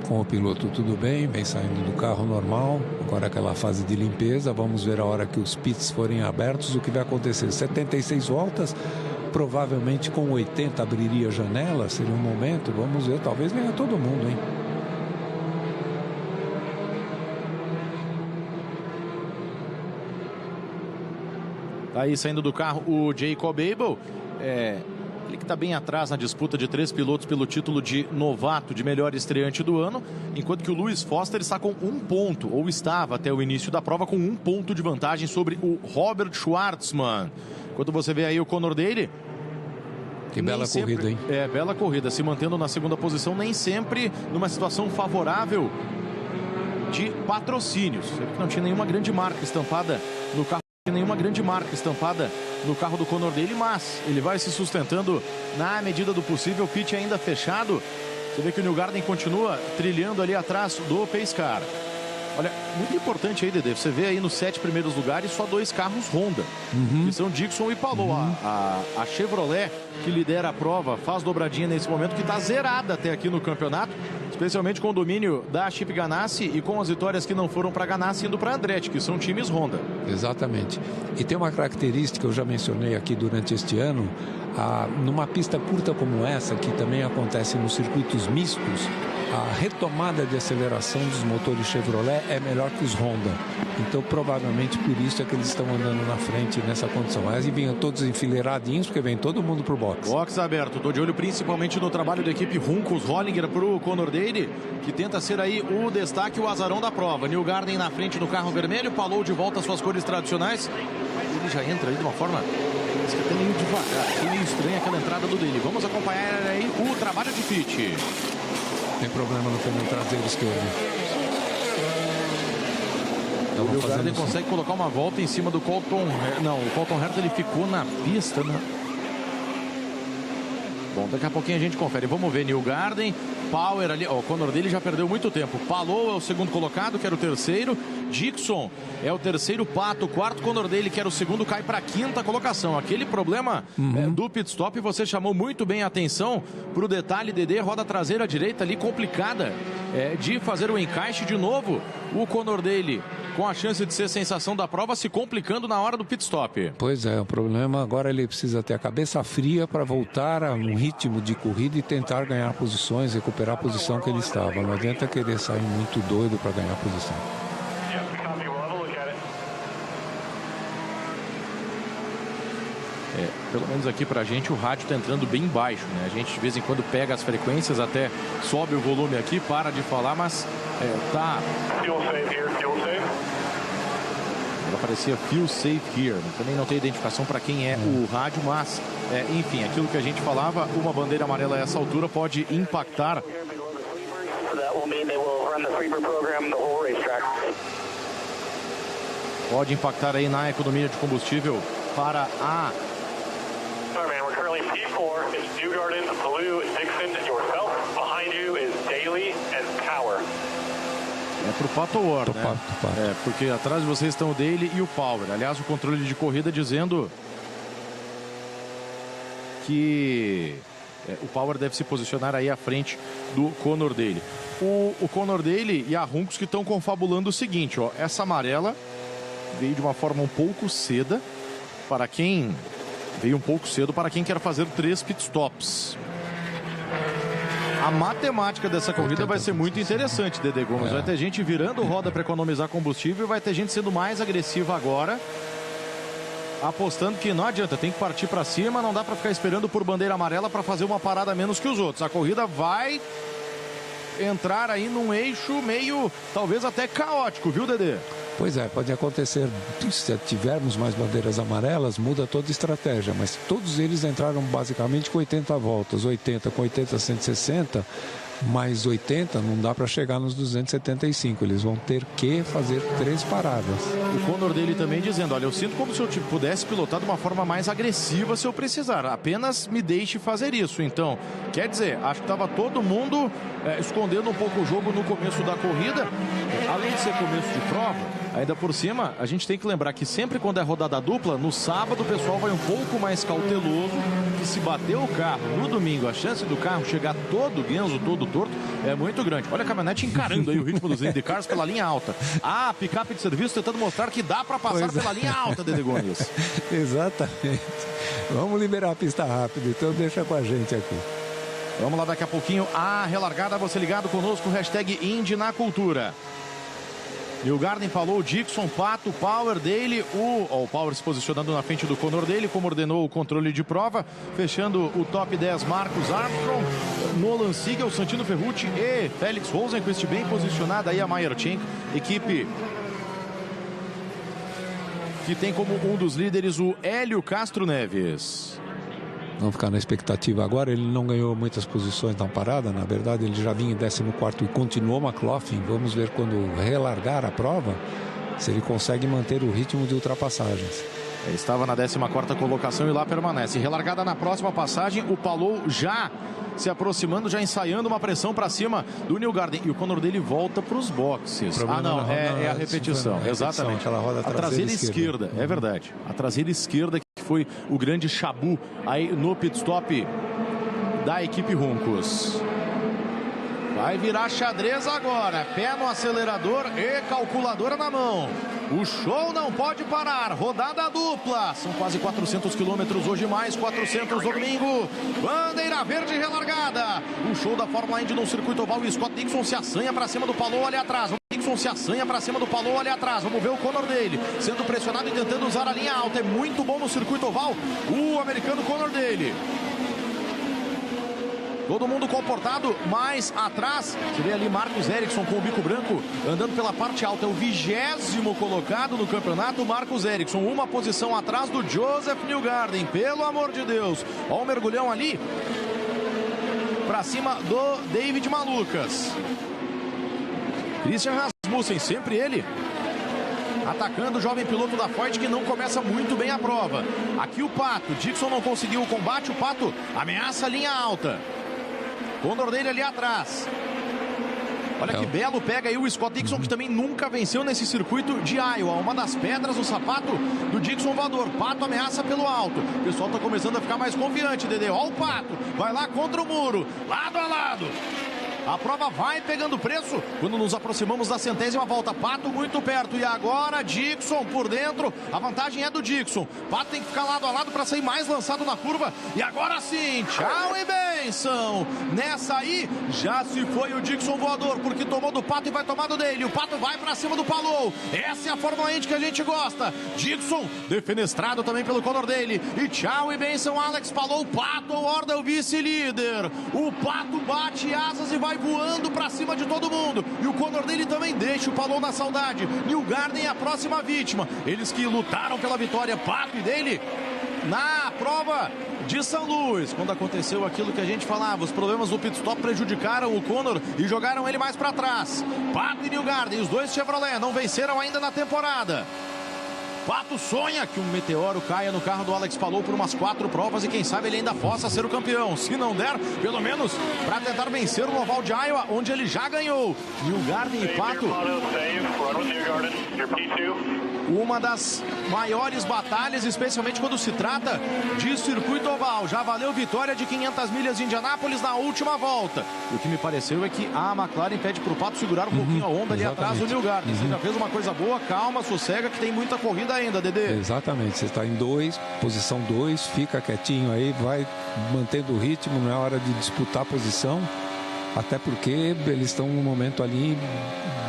Com o piloto tudo bem, vem saindo do carro normal. Agora aquela fase de limpeza, vamos ver a hora que os pits forem abertos, o que vai acontecer. 76 voltas, provavelmente com 80 abriria a janela, seria um momento, vamos ver, talvez venha todo mundo, hein? Aí saindo do carro o Jacob Abel, ele que está bem atrás na disputa de 3 pilotos pelo título de novato de melhor estreante do ano, enquanto que o Louis Foster está com 1 ponto, ou estava até o início da prova com 1 ponto de vantagem sobre o Robert Schwartzman. Enquanto você vê aí o Condor dele, que bela corrida, hein? Bela corrida, se mantendo na segunda posição, nem sempre numa situação favorável de patrocínios. Ele não tinha nenhuma grande marca estampada no carro. No carro do Condor dele, mas ele vai se sustentando na medida do possível. Pit ainda fechado. Você vê que o Newgarden continua trilhando ali atrás do Pace Car. Olha, muito importante aí, Dede, você vê aí nos 7 primeiros lugares só 2 carros Honda, que são Dixon e Palou. A Chevrolet, que lidera a prova, faz dobradinha nesse momento, que está zerada até aqui no campeonato, especialmente com o domínio da Chip Ganassi e com as vitórias que não foram para Ganassi indo para Andretti, que são times Honda. Exatamente. E tem uma característica, eu já mencionei aqui durante este ano, numa pista curta como essa, que também acontece nos circuitos mistos, a retomada de aceleração dos motores Chevrolet é melhor que os Honda. Então, provavelmente, por isso é que eles estão andando na frente nessa condição. Mas vinham todos enfileiradinhos, porque vem todo mundo pro box. Box aberto. Estou de olho principalmente no trabalho da equipe Juncos Hollinger pro Condor dele, que tenta ser aí o destaque, o azarão da prova. Newgarden na frente no carro vermelho, Palou de volta às suas cores tradicionais. Ele já entra aí de uma forma até meio devagar, meio estranha aquela entrada do dele. Vamos acompanhar aí o trabalho de pit. Tem problema no pneu traseiro esquerdo. O Newgarden consegue colocar uma volta em cima do Colton. Não, o Colton Herta ele ficou na pista, né? Bom, daqui a pouquinho a gente confere. Vamos ver, Newgarden, Power ali. O Conor Daly já perdeu muito tempo. Palou é o segundo colocado, que era o terceiro. Dixon é o terceiro, Pato, o quarto. Conor Daly, que era o segundo, cai para a quinta colocação. Aquele problema do pit stop, você chamou muito bem a atenção para o detalhe, Dedê, roda traseira direita ali complicada de fazer o encaixe de novo. O Conor Daly, com a chance de ser sensação da prova, se complicando na hora do pit stop. Pois é, o problema agora ele precisa ter a cabeça fria para voltar a um ritmo de corrida e tentar ganhar posições, recuperar a posição que ele estava. Não adianta querer sair muito doido para ganhar posição. Pelo menos aqui pra gente o rádio tá entrando bem baixo, né? A gente de vez em quando pega as frequências, até sobe o volume aqui, para de falar, mas tá... Fuel save here, fuel save. Ela parecia Feel Safe Here. Também não tem identificação para quem é o rádio, mas, enfim, aquilo que a gente falava, uma bandeira amarela a essa altura pode impactar. Pode impactar aí na economia de combustível para a... Sorry, man, we're currently P4. It's Newgarden, Blue, Dixon, yourself. Behind you is Daly and Power. É pro Pato Ward, né? Porque atrás de vocês estão o Daly e o Power. Aliás, o controle de corrida dizendo que o Power deve se posicionar aí à frente do Conor Daly. O Conor Daly e a Juncos que estão confabulando o seguinte, ó. Essa amarela veio de uma forma um pouco cedo para quem... Veio um pouco cedo para quem quer fazer 3 pitstops. A matemática dessa corrida vai ser muito interessante, Dedê Gomes. Vai ter gente virando roda para economizar combustível e vai ter gente sendo mais agressiva agora, apostando que não adianta, tem que partir para cima, não dá para ficar esperando por bandeira amarela para fazer uma parada menos que os outros. A corrida vai entrar aí num eixo meio, talvez até caótico, viu, Dedê? Pois é, pode acontecer, se tivermos mais bandeiras amarelas, muda toda a estratégia, mas todos eles entraram basicamente com 80 voltas, 80 com 80, 160, mais 80 não dá para chegar nos 275, eles vão ter que fazer 3 paradas. O Conor Daly também dizendo, olha, eu sinto como se eu pudesse pilotar de uma forma mais agressiva se eu precisar, apenas me deixe fazer isso. Então, quer dizer, acho que estava todo mundo escondendo um pouco o jogo no começo da corrida, além de ser começo de prova. Ainda por cima, a gente tem que lembrar que sempre quando é rodada dupla, no sábado o pessoal vai um pouco mais cauteloso, que se bater o carro no domingo, a chance do carro chegar todo guenzo, todo torto, é muito grande. Olha a caminhonete encarando aí o ritmo dos Indy Cars pela linha alta. A picape de serviço tentando mostrar que dá para passar pela linha alta, Dedê Gomes. Exatamente. Vamos liberar a pista rápida, então deixa com a gente aqui. Vamos lá daqui a pouquinho, a relargada, você ligado conosco, hashtag Indy na Cultura. Newgarden falou, Dixon, Pato, Power, Daly, o Power se posicionando na frente do Conor Daly, como ordenou o controle de prova, fechando o top 10, Marcus Armstrong, Nolan Siegel, Santino Ferrucci e Félix Rosenqvist, bem posicionada aí a Mayer-Tschenk, equipe que tem como um dos líderes o Hélio Castro Neves. Vamos ficar na expectativa agora, ele não ganhou muitas posições na parada, na verdade ele já vinha em 14º e continuou McLaughlin. Vamos ver quando relargar a prova, se ele consegue manter o ritmo de ultrapassagens. Ele estava na 14ª colocação e lá permanece. Relargada na próxima passagem, o Palou já se aproximando, já ensaiando uma pressão para cima do Newgarden. E o Conor Daly volta para os boxes. É a repetição. Exatamente. A traseira esquerda, é verdade. A traseira esquerda que foi o grande chabu aí no pit stop da equipe Juncos. Vai virar xadrez agora. Pé no acelerador e calculadora na mão. O show não pode parar. Rodada dupla. São quase 400 quilômetros hoje, mais 400 no domingo. Bandeira verde relargada. O show da Fórmula Indy no circuito oval. E Scott Dixon se assanha para cima do Palou ali atrás. Dixon se assanha para cima do Palou ali atrás. Vamos ver o Conor Daly sendo pressionado e tentando usar a linha alta. É muito bom no circuito oval o americano Conor Daly. Todo mundo comportado, mais atrás, você vê ali Marcus Ericsson com o bico branco, andando pela parte alta, é o 20º colocado no campeonato, Marcus Ericsson, uma posição atrás do Joseph Newgarden, pelo amor de Deus, olha o mergulhão ali, pra cima do David Malukas. Christian Rasmussen, sempre ele, atacando o jovem piloto da Ford, que não começa muito bem a prova. Aqui o Pato, Dixon não conseguiu o combate, o Pato ameaça a linha alta. Condor dele ali atrás. Olha que belo pega aí o Scott Dixon, que também nunca venceu nesse circuito de Iowa. Uma das pedras, o sapato do Dixon voador. Pato ameaça pelo alto. O pessoal tá começando a ficar mais confiante, Dedê. Olha o Pato, vai lá contra o muro, lado a lado. A prova vai pegando preço quando nos aproximamos da 100ª volta. Pato muito perto. E agora Dixon por dentro. A vantagem é do Dixon. Pato tem que ficar lado a lado para sair mais lançado na curva. E agora sim, tchau e benção. Nessa aí, já se foi o Dixon voador, porque tomou do Pato e vai tomar do dele. O Pato vai para cima do Palou. Essa é a Fórmula Indy que a gente gosta. Dixon defenestrado também pelo Condor dele. E tchau e benção, Alex Palou. Pato Wardell, vice-líder. O Pato bate asas e vai voando pra cima de todo mundo. E o Condor dele também deixa o Palou na saudade. Newgarden é a próxima vítima. Eles que lutaram pela vitória, Pato e dele, na prova de São Luís, quando aconteceu aquilo que a gente falava, os problemas do pit stop prejudicaram o Condor e jogaram ele mais pra trás. Pato e Newgarden, os dois Chevrolet, não venceram ainda na temporada. Pato sonha que um meteoro caia no carro do Alex Palou por umas 4 provas e quem sabe ele ainda possa ser o campeão. Se não der, pelo menos para tentar vencer o oval de Iowa, onde ele já ganhou. Newgarden e Pato, uma das maiores batalhas, especialmente quando se trata de circuito oval. Já valeu vitória de 500 milhas de Indianápolis na última volta. O que me pareceu é que a McLaren pede para o Pato segurar um pouquinho a onda ali atrás do Newgarden. Você já fez uma coisa boa, calma, sossega, que tem muita corrida ainda, Dedê. Exatamente, você está em 2, posição 2, fica quietinho aí, vai mantendo o ritmo, não é hora de disputar a posição, até porque eles estão num momento ali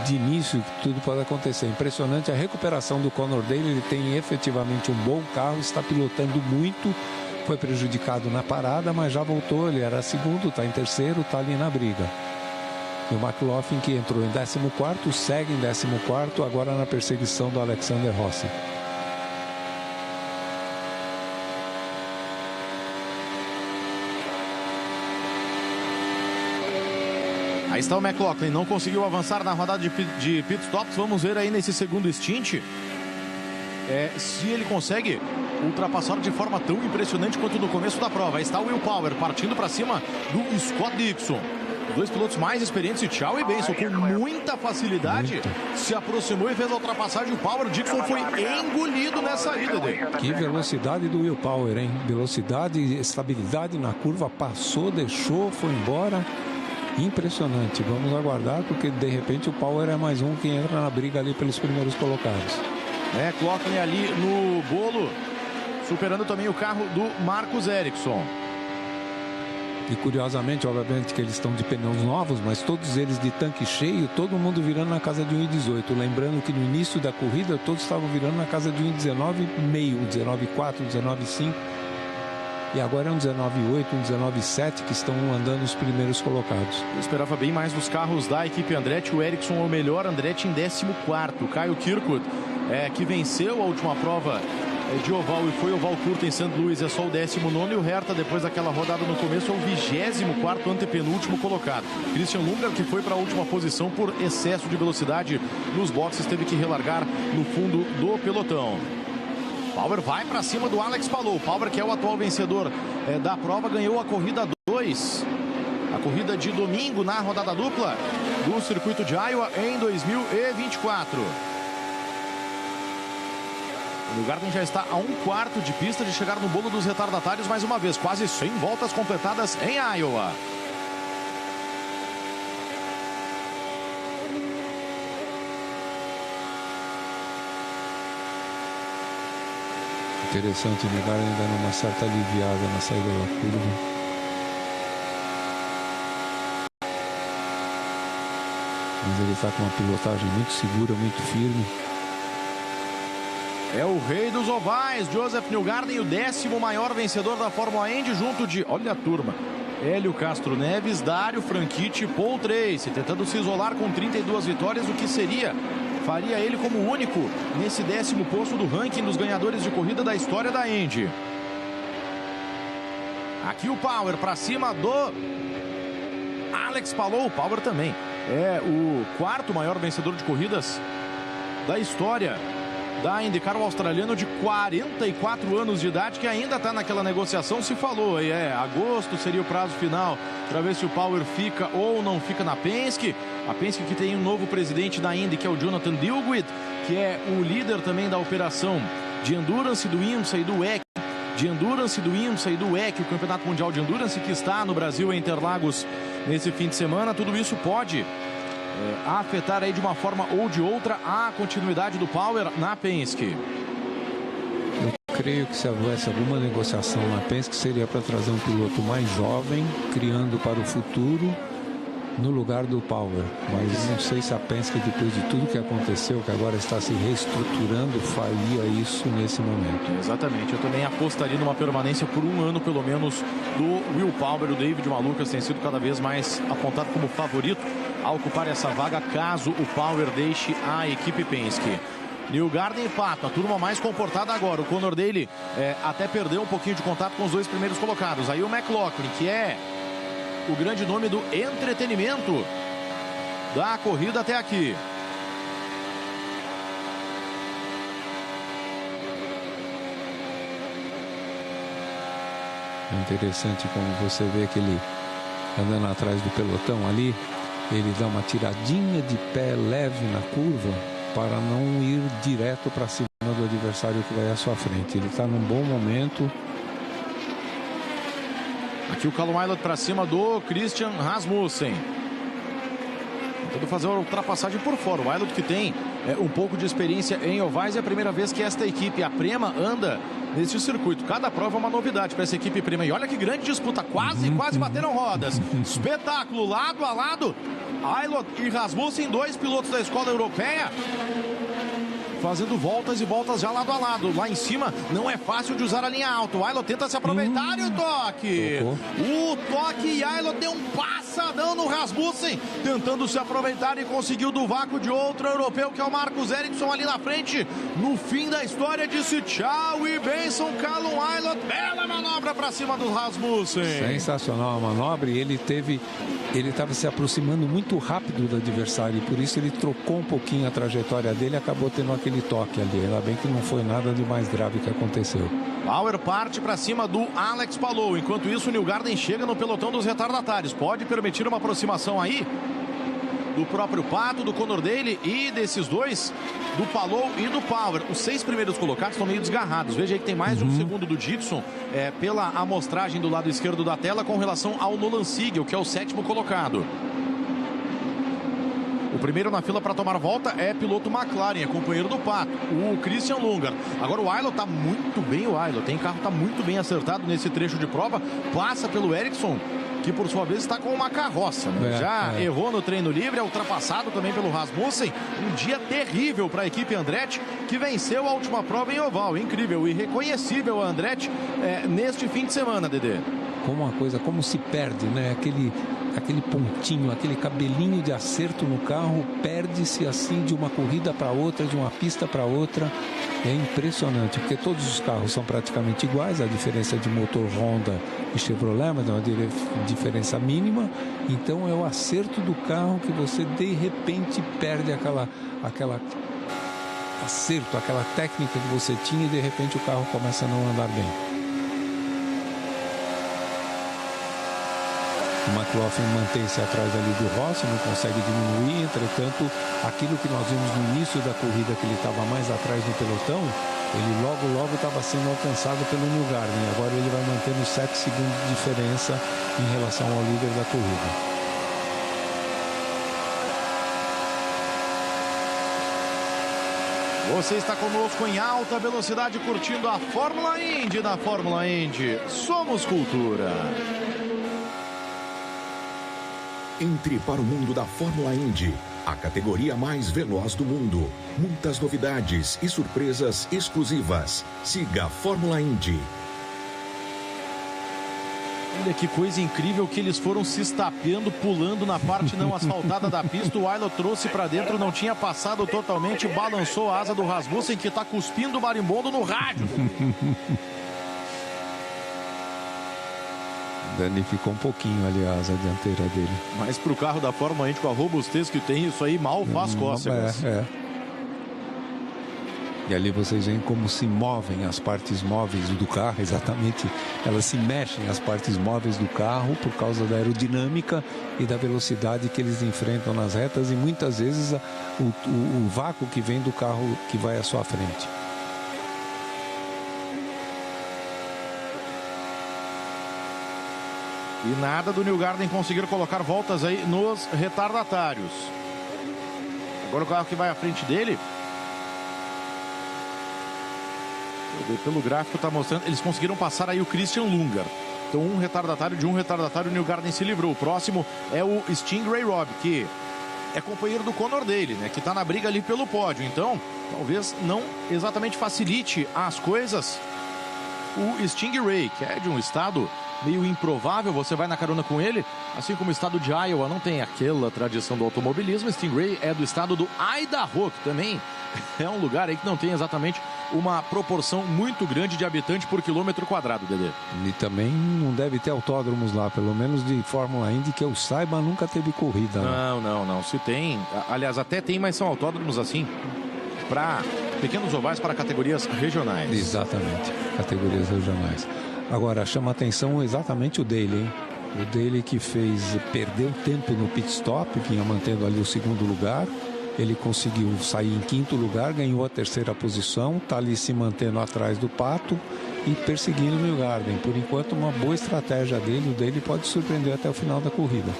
de início, que tudo pode acontecer. Impressionante a recuperação do Condor dele, ele tem efetivamente um bom carro, está pilotando muito, foi prejudicado na parada, mas já voltou, ele era segundo, está em terceiro, está ali na briga. E o McLaughlin, que entrou em 14º, segue em 14º, agora na perseguição do Alexander Rossi. Aí está o McLaughlin, não conseguiu avançar na rodada de pit stops. Vamos ver aí nesse segundo stint se ele consegue ultrapassar de forma tão impressionante quanto no começo da prova. Aí está o Will Power partindo para cima do Scott Dixon. Dois pilotos mais experientes, e tchau e benção, com muita facilidade, se aproximou e fez a ultrapassagem. O Power Dixon foi engolido nessa ida dele. Que velocidade do Will Power, hein? Velocidade, estabilidade na curva, passou, deixou, foi embora. Impressionante, vamos aguardar, porque de repente o Power é mais um que entra na briga ali pelos primeiros colocados. Coloquem ali no bolo, superando também o carro do Marcus Ericsson. E curiosamente, obviamente que eles estão de pneus novos, mas todos eles de tanque cheio, todo mundo virando na casa de 1,18. Lembrando que no início da corrida todos estavam virando na casa de 1,19,5, 1,19,4, 1,19,5. E agora é um 19,8, um 19,7 que estão andando os primeiros colocados. Eu esperava bem mais dos carros da equipe Andretti. O Ericsson é o melhor, Andretti em 14º. Kyle Kirkwood, que venceu a última prova de oval e foi oval curto em St. Louis, é só o 19º. E o Herta, depois daquela rodada no começo, é o 24º antepenúltimo colocado. Christian Lundgaard, que foi para a última posição por excesso de velocidade nos boxes, teve que relargar no fundo do pelotão. Power vai para cima do Alex Palou. Power, que é o atual vencedor da prova, ganhou a corrida 2. A corrida de domingo na rodada dupla do circuito de Iowa em 2024. O Newgarden já está a 1/4 de pista de chegar no bolo dos retardatários mais uma vez. Quase 100 voltas completadas em Iowa. Interessante, o Newgarden ainda numa certa aliviada na saída da curva. Mas ele está com uma pilotagem muito segura, muito firme. É o rei dos ovais, Joseph Newgarden, o 10º maior vencedor da Fórmula Indy, junto de, olha a turma, Hélio Castro Neves, Dário Franchitti, Paul Tracy, tentando se isolar com 32 vitórias, o que faria ele como o único nesse 10º posto do ranking dos ganhadores de corrida da história da Indy. Aqui o Power para cima do Alex Palou. O Power também é o 4º maior vencedor de corridas da história da IndyCar, o australiano de 44 anos de idade, que ainda está naquela negociação. Se falou aí, agosto seria o prazo final para ver se o Power fica ou não fica na Penske. A Penske que tem um novo presidente da Indy, que é o Jonathan Dilguid, que é o líder também da operação de Endurance do IMSA e do WEC, o Campeonato Mundial de Endurance, que está no Brasil, em Interlagos, nesse fim de semana. Tudo isso pode afetar aí de uma forma ou de outra a continuidade do Power na Penske. Eu creio que se houvesse alguma negociação na Penske, seria para trazer um piloto mais jovem, criando para o futuro, no lugar do Power. Mas não sei se a Penske, depois de tudo que aconteceu, que agora está se reestruturando, faria isso nesse momento. Exatamente, eu também apostaria numa permanência por um ano, pelo menos, do Will Power. O David Malukas tem sido cada vez mais apontado como favorito a ocupar essa vaga, caso o Power deixe a equipe Penske. Newgarden e Pato, a turma mais comportada agora. O Conor Daly até perdeu um pouquinho de contato com os dois primeiros colocados. Aí o McLaughlin, que é o grande nome do entretenimento da corrida até aqui. É interessante como você vê que ele andando atrás do pelotão ali, ele dá uma tiradinha de pé leve na curva para não ir direto para cima do adversário que vai à sua frente. Ele está num bom momento. Aqui o Callum Ilott para cima do Christian Rasmussen. Tentando fazer uma ultrapassagem por fora. O Ilott, que tem um pouco de experiência em ovais, é a primeira vez que esta equipe, a Prema, anda neste circuito. Cada prova é uma novidade para essa equipe Prema. E olha que grande disputa, quase bateram rodas. Espetáculo, lado a lado. Ilott e Rasmussen, dois pilotos da escola europeia, fazendo voltas e voltas já lado a lado. Lá em cima não é fácil de usar a linha alta. O Ilott tenta se aproveitar e o toque. O toque, e Ilott deu um passadão no Rasmussen, tentando se aproveitar, e conseguiu do vácuo de outro europeu, que é o Marcus Ericsson, ali na frente. No fim da história, disse tchau e benção, Callum Ilott. Bela manobra para cima do Rasmussen. Sensacional a manobra, e ele estava se aproximando muito rápido do adversário, e por isso ele trocou um pouquinho a trajetória dele e acabou tendo aquele toque ali. Ainda bem que não foi nada de mais grave que aconteceu. Power parte para cima do Alex Palou. Enquanto isso, o Newgarden chega no pelotão dos retardatários. Pode permitir uma aproximação aí do próprio Pato, do Conor Daly e desses dois, do Palou e do Power. Os 6 primeiros colocados estão meio desgarrados. Veja aí que tem mais de um segundo do Dixon pela amostragem do lado esquerdo da tela com relação ao Nolan Siegel, que é o 7º colocado. O primeiro na fila para tomar volta é piloto McLaren, é companheiro do Pato, o Christian Lundgaard. Agora o Ilott está muito bem, o carro está muito bem acertado nesse trecho de prova, passa pelo Ericsson, que por sua vez está com uma carroça, né? Errou no treino livre, é ultrapassado também pelo Rasmussen. Um dia terrível para a equipe Andretti, que venceu a última prova em oval. Incrível e reconhecível a Andretti neste fim de semana, Dedê. Como se perde, né? Aquele pontinho, aquele cabelinho de acerto no carro, perde-se assim de uma corrida para outra, de uma pista para outra. É impressionante, porque todos os carros são praticamente iguais, a diferença de motor Honda e Chevrolet, mas é uma diferença mínima. Então é o acerto do carro que você de repente perde aquela acerto, aquela técnica que você tinha, e de repente o carro começa a não andar bem. O McLaughlin mantém-se atrás ali do Rossi, não consegue diminuir. Entretanto, aquilo que nós vimos no início da corrida, que ele estava mais atrás no pelotão, ele logo estava sendo alcançado pelo Newgarden. Agora ele vai mantendo 7 segundos de diferença em relação ao líder da corrida. Você está conosco em alta velocidade, curtindo a Fórmula Indy da Fórmula Indy. Somos cultura. Entre para o mundo da Fórmula Indy, a categoria mais veloz do mundo. Muitas novidades e surpresas exclusivas. Siga a Fórmula Indy. Olha que coisa incrível que eles foram se estapeando, pulando na parte não asfaltada da pista. O Ilott trouxe para dentro, não tinha passado totalmente, balançou a asa do Rasmussen, que está cuspindo o marimbondo no rádio. Danificou um pouquinho ali a asa dianteira dele. Mas para o carro da Fórmula Indy, com a robustez que tem, isso aí mal faz cócegas. E ali vocês veem como se movem as partes móveis do carro, exatamente, elas se mexem as partes móveis do carro por causa da aerodinâmica e da velocidade que eles enfrentam nas retas e muitas vezes o vácuo que vem do carro que vai à sua frente. E nada do Newgarden conseguir colocar voltas aí nos retardatários. Agora o carro que vai à frente dele, pelo gráfico está mostrando, eles conseguiram passar aí o Christian Lundgaard. Então um retardatário, o Newgarden se livrou. O próximo é o Stingray Robb, que é companheiro do Conor Daly, né? Que está na briga ali pelo pódio. Então, talvez não exatamente facilite as coisas. O Stingray, que é de um estado meio improvável, você vai na carona com ele, assim como o estado de Iowa não tem aquela tradição do automobilismo. Stingray é do estado do Idaho, que também é um lugar aí que não tem exatamente uma proporção muito grande de habitante por quilômetro quadrado, Dedê. E também não deve ter autódromos lá, pelo menos de Fórmula Indy, que eu saiba, nunca teve corrida. Não. Se tem, aliás, até tem, mas são autódromos assim, para pequenos ovais para categorias regionais. Exatamente, categorias regionais. Agora, chama atenção exatamente o Daly, hein? O Daly que perdeu tempo no pit stop, vinha mantendo ali o segundo lugar. Ele conseguiu sair em quinto lugar, ganhou a terceira posição, está ali se mantendo atrás do Pato e perseguindo o Newgarden. Por enquanto, uma boa estratégia dele, o Daly pode surpreender até o final da corrida.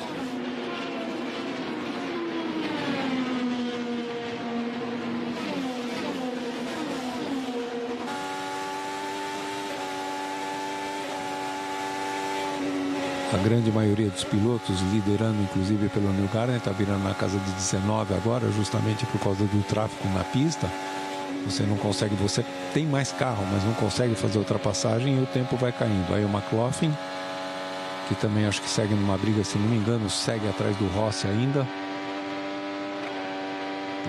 A grande maioria dos pilotos, liderando inclusive pelo Newgarden, está virando na casa de 19 agora, justamente por causa do tráfego na pista. Você tem mais carro, mas não consegue fazer ultrapassagem e o tempo vai caindo. Aí o McLaughlin, que também acho que segue numa briga, se não me engano, segue atrás do Rossi ainda.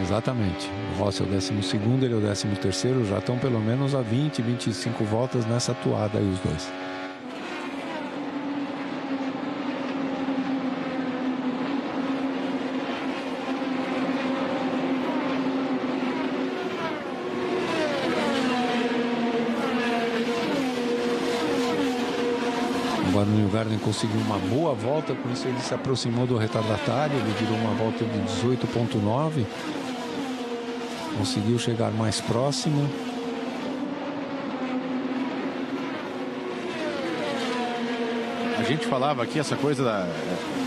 Exatamente, o Rossi é o 12º, ele é o 13º, já estão pelo menos a 20, 25 voltas nessa toada aí os dois. Agora o Newgarden conseguiu uma boa volta, com isso ele se aproximou do retardatário, ele virou uma volta de 18,9, conseguiu chegar mais próximo. A gente falava aqui essa coisa,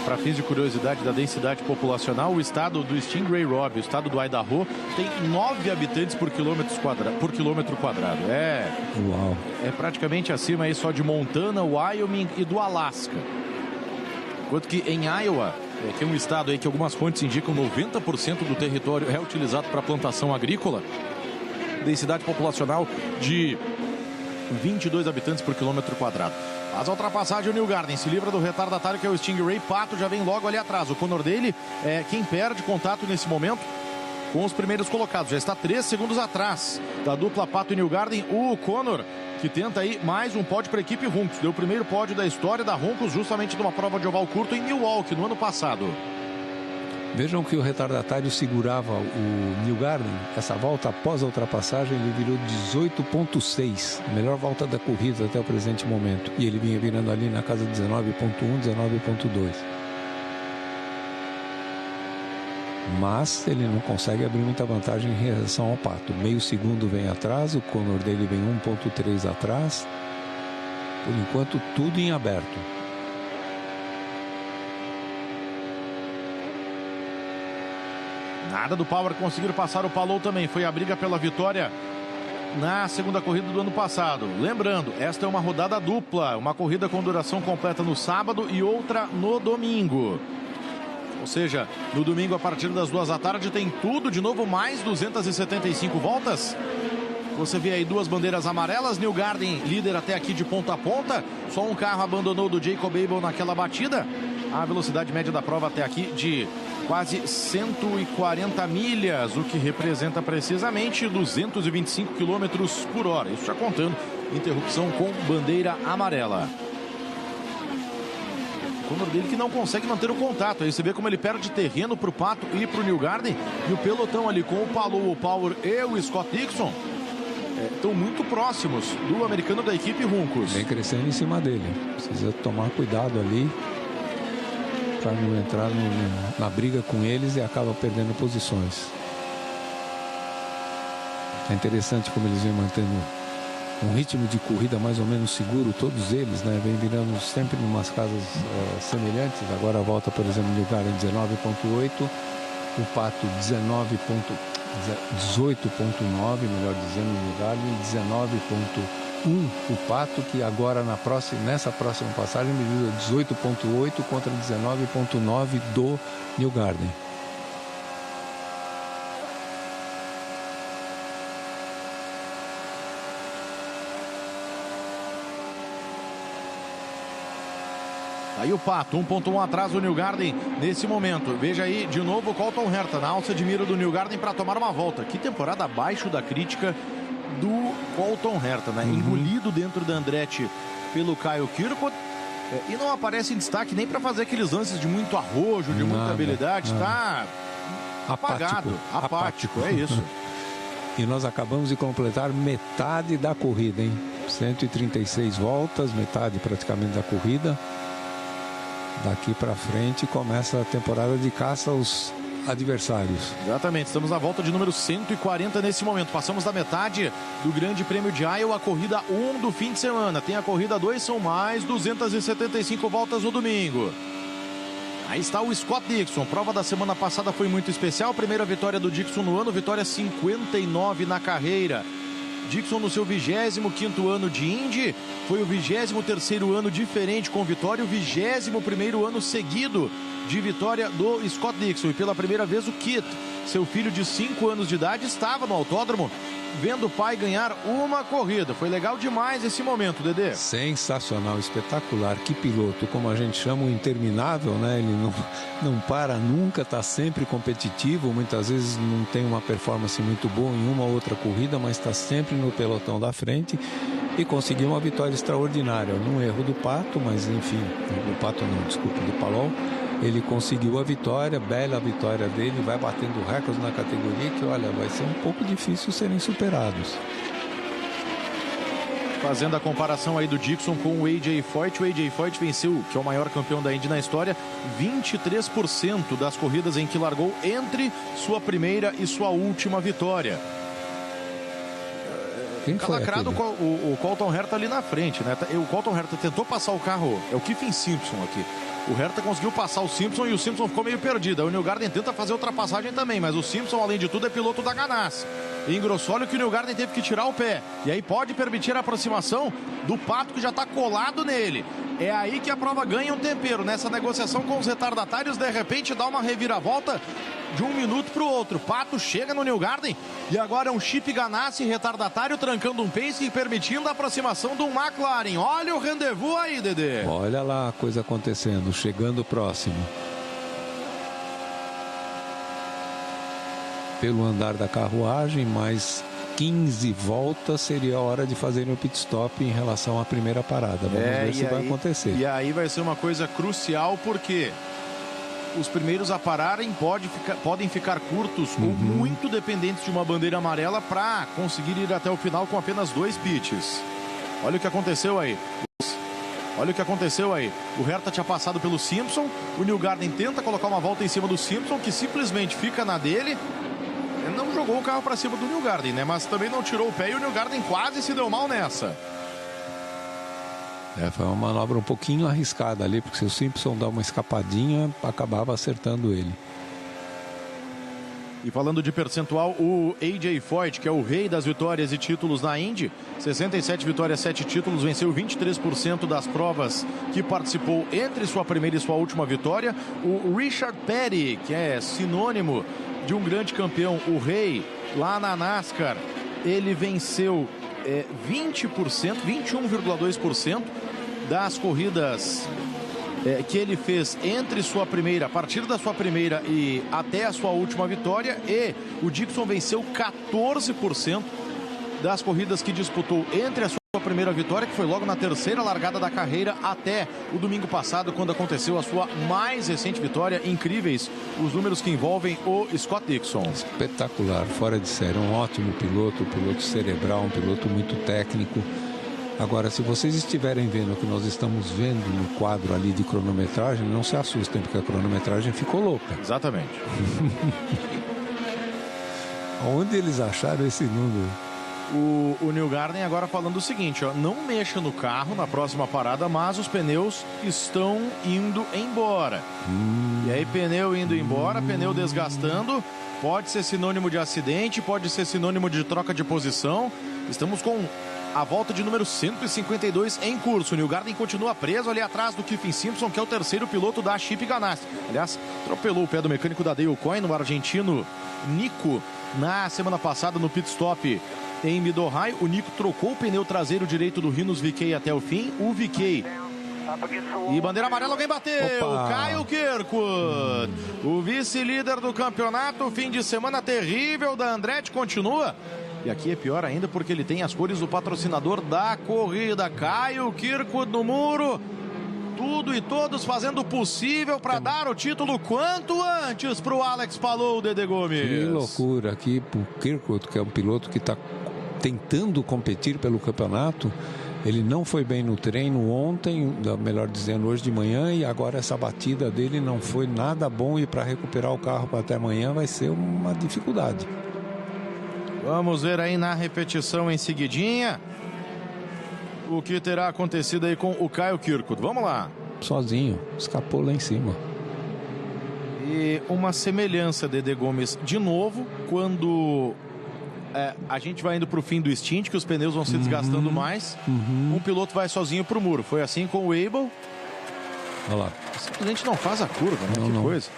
para fins de curiosidade, da densidade populacional. O estado do Stingray Robb, o estado do Idaho, tem 9 habitantes por quilômetro quadrado. Uau. É praticamente acima aí só de Montana, Wyoming e do Alasca. Enquanto que em Iowa, que é um estado aí que algumas fontes indicam 90% do território é utilizado para plantação agrícola, densidade populacional de 22 habitantes por quilômetro quadrado. Faz a ultrapassagem, o Newgarden se livra do retardatário, que é o Stingray. Pato já vem logo ali atrás. O Conor Daly é quem perde contato nesse momento com os primeiros colocados. Já está 3 segundos atrás da dupla Pato e Newgarden. O Conor, que tenta aí mais um pódio para a equipe Juncos. Deu o primeiro pódio da história da Juncos, justamente numa prova de oval curto em Milwaukee, no ano passado. Vejam que o retardatário segurava o Newgarden. Essa volta, após a ultrapassagem, ele virou 18,6. A melhor volta da corrida até o presente momento. E ele vinha virando ali na casa de 19,1, 19,2. Mas ele não consegue abrir muita vantagem em relação ao Pato. Meio segundo vem atrás, o Conor dele vem 1,3 atrás. Por enquanto, tudo em aberto. Nada do Power conseguir passar o Palou também. Foi a briga pela vitória na segunda corrida do ano passado. Lembrando, esta é uma rodada dupla. Uma corrida com duração completa no sábado e outra no domingo. Ou seja, no domingo a partir das 2 da tarde tem tudo de novo, mais 275 voltas. Você vê aí 2 bandeiras amarelas. Newgarden líder até aqui de ponta a ponta. Só um carro abandonou do Jacob Abel naquela batida. A velocidade média da prova até aqui de quase 140 milhas, o que representa precisamente 225 km por hora. Isso já contando interrupção com bandeira amarela. O Conor dele que não consegue manter o contato. Aí você vê como ele perde terreno para o Pato e para o Newgarden. E o pelotão ali com o Palou, o Power e o Scott Dixon estão muito próximos do americano da equipe Juncos. Vem crescendo em cima dele. Precisa tomar cuidado ali para não entrar na briga com eles e acaba perdendo posições. É interessante como eles vêm mantendo um ritmo de corrida mais ou menos seguro, todos eles, né? Vem virando sempre em umas casas semelhantes. Agora volta, por exemplo, no lugar em 19.8, o Pato 18.9, melhor dizendo, no lugar em 19.1, o Pato, que agora nessa próxima passagem mediu 18.8 contra 19.9 do Newgarden. Aí o Pato, 1.1 atrás do Newgarden nesse momento. Veja aí de novo o Colton Herta na alça de mira do Newgarden para tomar uma volta. Que temporada abaixo da crítica do Colton Herta, né? Engolido dentro da Andretti pelo Kyle Kirkwood. E não aparece em destaque nem para fazer aqueles lances de muito arrojo, de muita habilidade. Está apagado, apático, é isso. E nós acabamos de completar metade da corrida, hein? 136 voltas, metade praticamente da corrida. Daqui para frente começa a temporada de caça aos adversários. Exatamente, estamos na volta de número 140 nesse momento. Passamos da metade do Grande Prêmio de Iowa, a corrida 1 do fim de semana. Tem a corrida 2, são mais 275 voltas no domingo. Aí está o Scott Dixon. Prova da semana passada foi muito especial. Primeira vitória do Dixon no ano, vitória 59 na carreira. Dixon no seu 25º ano de Indy, foi o 23º ano diferente com vitória, o 21º ano seguido de vitória do Scott Dixon. E pela primeira vez o Kit, seu filho de 5 anos de idade, estava no autódromo vendo o pai ganhar uma corrida. Foi legal demais esse momento, Dedê. Sensacional, espetacular. Que piloto, como a gente chama, o interminável, né? Ele não para nunca, está sempre competitivo. Muitas vezes não tem uma performance muito boa em uma ou outra corrida, mas está sempre no pelotão da frente e conseguiu uma vitória extraordinária. Num erro do Pato, mas enfim, do Pato não, desculpa, do Palol. Ele conseguiu a vitória, bela vitória dele, vai batendo recordes na categoria que, olha, vai ser um pouco difícil serem superados. Fazendo a comparação aí do Dixon com o AJ Foyt, o AJ Foyt venceu, que é o maior campeão da Indy na história, 23% das corridas em que largou entre sua primeira e sua última vitória. Quem foi lacrado o Colton Herta ali na frente, né? O Colton Herta tentou passar o carro, é o Kiffin Simpson aqui. O Herta conseguiu passar o Simpson e o Simpson ficou meio perdido. O Newgarden tenta fazer ultrapassagem também, mas o Simpson, além de tudo, é piloto da Ganassi. E engrossou, olha que o Newgarden teve que tirar o pé. E aí pode permitir a aproximação do Pato, que já está colado nele. É aí que a prova ganha um tempero. Nessa negociação com os retardatários, de repente dá uma reviravolta de um minuto para o outro. Pato chega no Newgarden e agora é um Chip Ganassi retardatário trancando um pace e permitindo a aproximação do McLaren. Olha o rendezvous aí, Dedê. Olha lá a coisa acontecendo, chegando próximo. Pelo andar da carruagem, mais 15 voltas seria a hora de fazerem o pit stop em relação à primeira parada. Vamos ver se vai acontecer. E aí vai ser uma coisa crucial, porque os primeiros a pararem podem ficar curtos ou muito dependentes de uma bandeira amarela para conseguir ir até o final com apenas 2 pits. Olha o que aconteceu aí. Olha o que aconteceu aí. O Herta tinha passado pelo Simpson. O Newgarden tenta colocar uma volta em cima do Simpson, que simplesmente fica na dele. Ele não jogou o carro para cima do Newgarden, né? Mas também não tirou o pé e o Newgarden quase se deu mal nessa. Foi uma manobra um pouquinho arriscada ali, porque se o Simpson dá uma escapadinha, acabava acertando ele. E falando de percentual, o AJ Foyt, que é o rei das vitórias e títulos na Indy, 67 vitórias, 7 títulos, venceu 23% das provas que participou entre sua primeira e sua última vitória. O Richard Petty, que é sinônimo de um grande campeão, o rei, lá na NASCAR, ele venceu 20%, 21,2% das corridas que ele fez entre sua primeira, a partir da sua primeira e até a sua última vitória. E o Dixon venceu 14% das corridas que disputou entre a sua A primeira vitória, que foi logo na terceira largada da carreira, até o domingo passado, quando aconteceu a sua mais recente vitória. Incríveis os números que envolvem o Scott Dixon. Espetacular, fora de série, um ótimo piloto, um piloto cerebral, um piloto muito técnico. Agora, se vocês estiverem vendo o que nós estamos vendo no quadro ali de cronometragem, não se assustem, porque a cronometragem ficou louca. Exatamente. Onde eles acharam esse número? O Newgarden agora falando o seguinte, ó, não mexa no carro na próxima parada, mas os pneus estão indo embora. E aí pneu indo embora, pneu desgastando, pode ser sinônimo de acidente, pode ser sinônimo de troca de posição. Estamos com a volta de número 152 em curso. O Newgarden continua preso ali atrás do Kyffin Simpson, que é o terceiro piloto da Chip Ganassi. Aliás, atropelou o pé do mecânico da Dale Coyne, no argentino Nico, na semana passada no pit stop em Mid-Ohio. O Nico trocou o pneu traseiro direito do Rinus VeeKay até o fim. O VeeKay. E bandeira amarela, alguém bateu. Opa. Kyle Kirkwood, o vice-líder do campeonato. Fim de semana terrível da Andretti continua. E aqui é pior ainda porque ele tem as cores do patrocinador da corrida. Kyle Kirkwood no muro. Tudo e todos fazendo o possível para dar o título quanto antes para o Alex Palou, Dede Gomes. Que loucura aqui para o Kirkwood, que é um piloto que está tentando competir pelo campeonato. Ele não foi bem no treino ontem, melhor dizendo, hoje de manhã, e agora essa batida dele não foi nada bom, e para recuperar o carro para até amanhã vai ser uma dificuldade. Vamos ver aí na repetição em seguidinha o que terá acontecido aí com o Kyle Kirkwood. Vamos lá. Sozinho, escapou lá em cima. E uma semelhança, Dede Gomes, de novo, quando a gente vai indo para o fim do stint, que os pneus vão se desgastando mais, um piloto vai sozinho para o muro. Foi assim com o Abel. Olha lá. Simplesmente não faz a curva, né? Não. Coisa.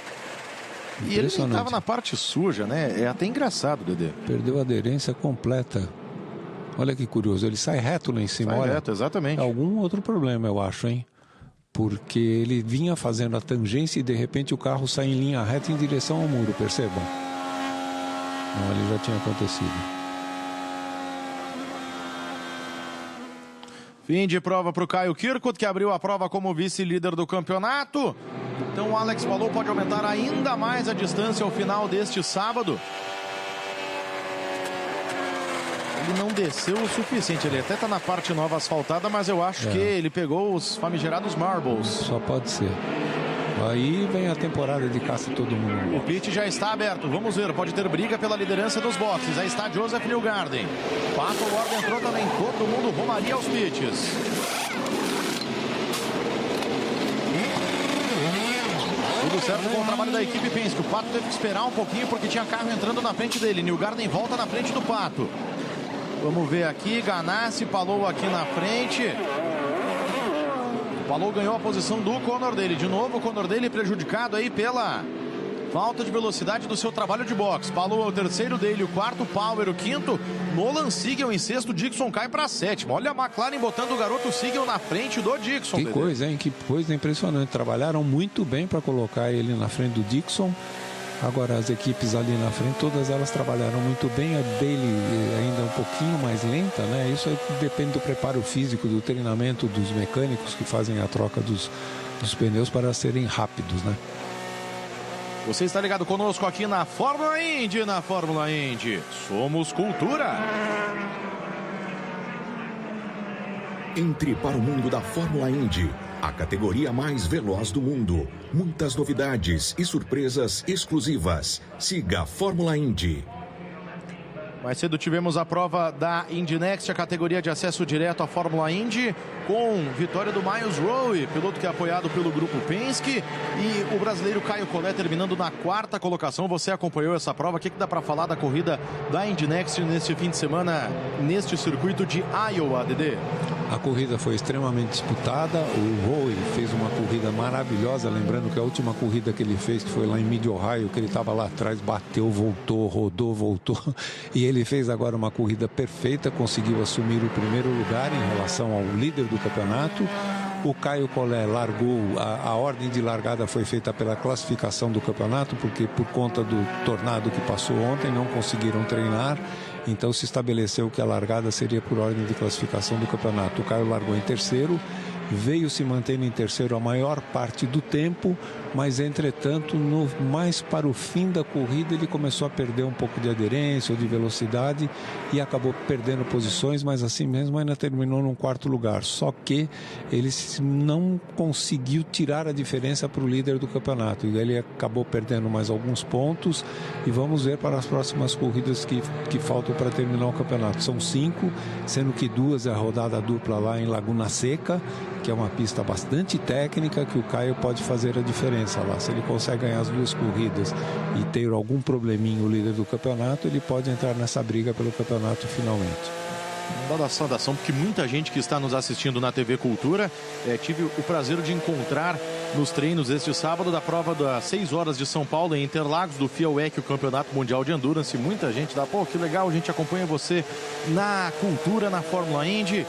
E ele estava na parte suja, né? É até engraçado, Dede. Perdeu a aderência completa. Olha que curioso, ele sai reto lá em cima. Sai olha, reto, exatamente. Algum outro problema, eu acho, hein? Porque ele vinha fazendo a tangência e de repente o carro sai em linha reta em direção ao muro, percebam? Não, ele já tinha acontecido. Fim de prova para o Kyle Kirkwood, que abriu a prova como vice-líder do campeonato. Então o Alex Palou pode aumentar ainda mais a distância ao final deste sábado. Ele não desceu o suficiente, ele até está na parte nova asfaltada, mas eu acho que ele pegou os famigerados marbles. Só pode ser. Aí vem a temporada de caça todo mundo. O pit já está aberto, vamos ver, pode ter briga pela liderança dos boxes. Aí está Joseph Newgarden. Pato Ward entrou também, todo mundo romaria aos pits. Tudo certo com o trabalho da equipe Penske. O Pato teve que esperar um pouquinho porque tinha carro entrando na frente dele. Newgarden volta na frente do Pato. Vamos ver aqui, Ganassi, Palou aqui na frente. O Palou ganhou a posição do Conor Daly. De novo o Conor Daly prejudicado aí pela falta de velocidade do seu trabalho de boxe. Palou é o terceiro, Daly o quarto, Power o quinto, Nolan Sigel em sexto, Dixon cai para sétimo. Olha a McLaren botando o garoto Sigel na frente do Dixon. Que coisa, hein? Que coisa impressionante. Trabalharam muito bem para colocar ele na frente do Dixon. Agora as equipes ali na frente, todas elas trabalharam muito bem. A Daly ainda um pouquinho mais lenta, né? Isso aí depende do preparo físico, do treinamento dos mecânicos que fazem a troca dos pneus para serem rápidos, né? Você está ligado conosco aqui na Fórmula Indy, Somos cultura. Entre para o mundo da Fórmula Indy, a categoria mais veloz do mundo. Muitas novidades e surpresas exclusivas. Siga a Fórmula Indy. Mais cedo tivemos a prova da Indy Next, a categoria de acesso direto à Fórmula Indy, com vitória do Miles Rowe, piloto que é apoiado pelo grupo Penske, e o brasileiro Caio Collet terminando na quarta colocação. Você acompanhou essa prova? O que dá para falar da corrida da Indy Next neste fim de semana, neste circuito de Iowa, Dedê? A corrida foi extremamente disputada. O Rowe fez uma corrida maravilhosa, lembrando que a última corrida que ele fez, que foi lá em Mid-Ohio, que ele estava lá atrás, bateu, voltou, rodou, voltou, e ele fez agora uma corrida perfeita, conseguiu assumir o primeiro lugar em relação ao líder do campeonato. O Caio Collet largou, a ordem de largada foi feita pela classificação do campeonato, porque por conta do tornado que passou ontem não conseguiram treinar. Então se estabeleceu que a largada seria por ordem de classificação do campeonato. O Caio largou em terceiro, veio se mantendo em terceiro a maior parte do tempo, mas entretanto, mais para o fim da corrida, ele começou a perder um pouco de aderência ou de velocidade e acabou perdendo posições, mas assim mesmo ainda terminou num quarto lugar. Só que ele não conseguiu tirar a diferença para o líder do campeonato e ele acabou perdendo mais alguns pontos e vamos ver para as próximas corridas que faltam para terminar o campeonato. São 5, sendo que 2 é a rodada dupla lá em Laguna Seca, que é uma pista bastante técnica, que o Caio pode fazer a diferença lá. Se ele consegue ganhar as 2 corridas e ter algum probleminha o líder do campeonato, ele pode entrar nessa briga pelo campeonato finalmente. Dada a saudação, porque muita gente que está nos assistindo na TV Cultura, tive o prazer de encontrar nos treinos este sábado da prova das 6 horas de São Paulo em Interlagos, do FIA-WEC, o Campeonato Mundial de Endurance. Muita gente dá, pô, que legal, a gente acompanha você na Cultura, na Fórmula Indy.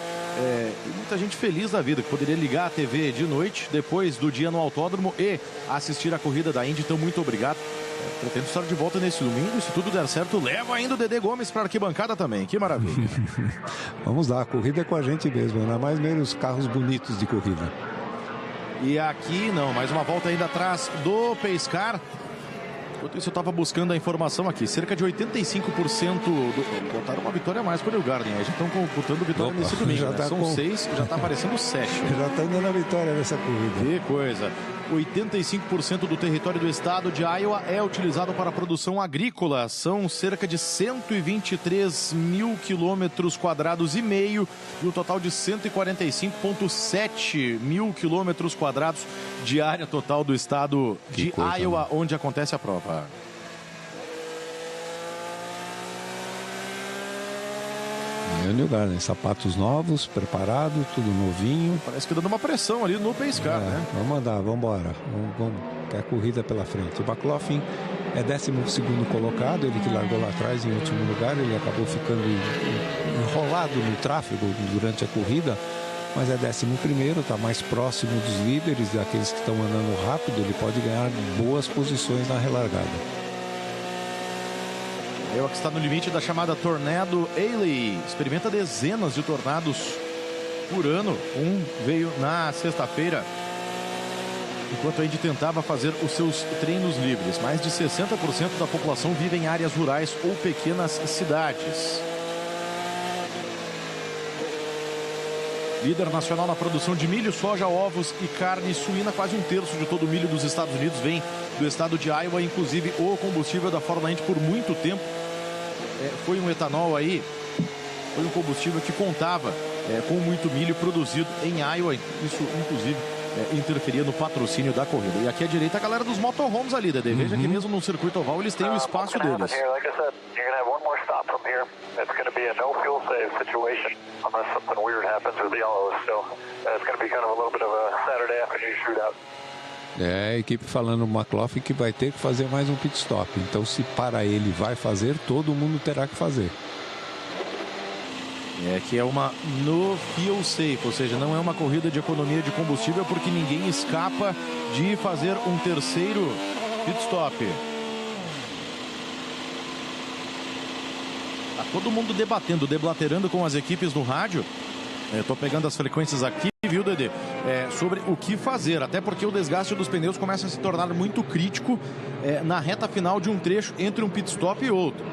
Muita gente feliz da vida, que poderia ligar a TV de noite, depois do dia no autódromo e assistir a corrida da Indy. Então, muito obrigado. Pretendo estar de volta nesse domingo. Se tudo der certo, leva ainda o Dedê Gomes para a arquibancada também. Que maravilha. Vamos lá, a corrida é com a gente mesmo, ainda mais menos carros bonitos de corrida. E aqui, não, mais uma volta ainda atrás do Pace-Car. Enquanto isso, eu estava buscando a informação aqui. Cerca de 85% botaram uma vitória a mais para o Newgarden. Já estão computando vitória nesse domingo. Já tá. São 6, já está aparecendo 7. Já está dando a vitória nessa corrida. Que coisa. 85% do território do estado de Iowa é utilizado para a produção agrícola. São cerca de 123 mil quilômetros quadrados e meio e um total de 145,7 mil quilômetros quadrados de área total do estado de Iowa, onde acontece a prova. É o Newgarden, sapatos novos, preparado, tudo novinho. Parece que dando uma pressão ali no Pace-Car, né? Vamos andar, vamos embora. Vamos, que é a corrida pela frente. O McLaughlin é 12º colocado, ele que largou lá atrás em último lugar, ele acabou ficando enrolado no tráfego durante a corrida, mas é 11º, está mais próximo dos líderes, daqueles que estão andando rápido, ele pode ganhar boas posições na relargada. Que está no limite da chamada Tornado Alley. Experimenta dezenas de tornados por ano. Um veio na sexta-feira, enquanto a Indy tentava fazer os seus treinos livres. Mais de 60% da população vive em áreas rurais ou pequenas cidades. Líder nacional na produção de milho, soja, ovos e carne suína. Quase 1/3 de todo o milho dos Estados Unidos vem do estado de Iowa. Inclusive o combustível da Fórmula Indy por muito tempo foi um etanol aí, foi um combustível que contava com muito milho produzido em Iowa. Isso, inclusive, interferia no patrocínio da corrida. E aqui à direita a galera dos motorhomes ali, Dedê. Veja que mesmo no circuito oval eles têm o espaço deles. É a equipe falando o McLaughlin que vai ter que fazer mais um pit stop. Então, se para ele vai fazer, todo mundo terá que fazer. Que é uma no fuel safe, ou seja, não é uma corrida de economia de combustível, porque ninguém escapa de fazer um terceiro pit stop. Tá todo mundo deblaterando com as equipes no rádio. Estou pegando as frequências aqui, viu, Dedê? Sobre o que fazer, até porque o desgaste dos pneus começa a se tornar muito crítico na reta final de um trecho entre um pit stop e outro.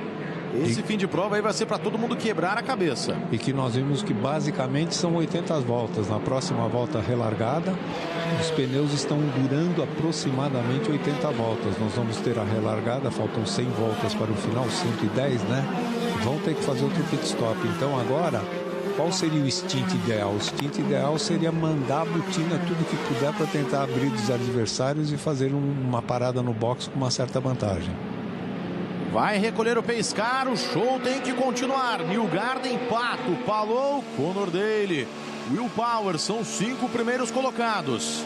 Esse fim de prova aí vai ser para todo mundo quebrar a cabeça. E que nós vimos que basicamente são 80 voltas. Na próxima volta relargada, os pneus estão durando aproximadamente 80 voltas. Nós vamos ter a relargada, faltam 100 voltas para o final, 110, né? Vão ter que fazer outro pit stop. Então agora, qual seria o stint ideal? O stint ideal seria mandar a botina tudo que puder para tentar abrir dos adversários e fazer uma parada no box com uma certa vantagem. Vai recolher o Pace-Car, o show tem que continuar. Newgarden, Pato, Palou, Conor Daly, Will Power são os 5 primeiros colocados.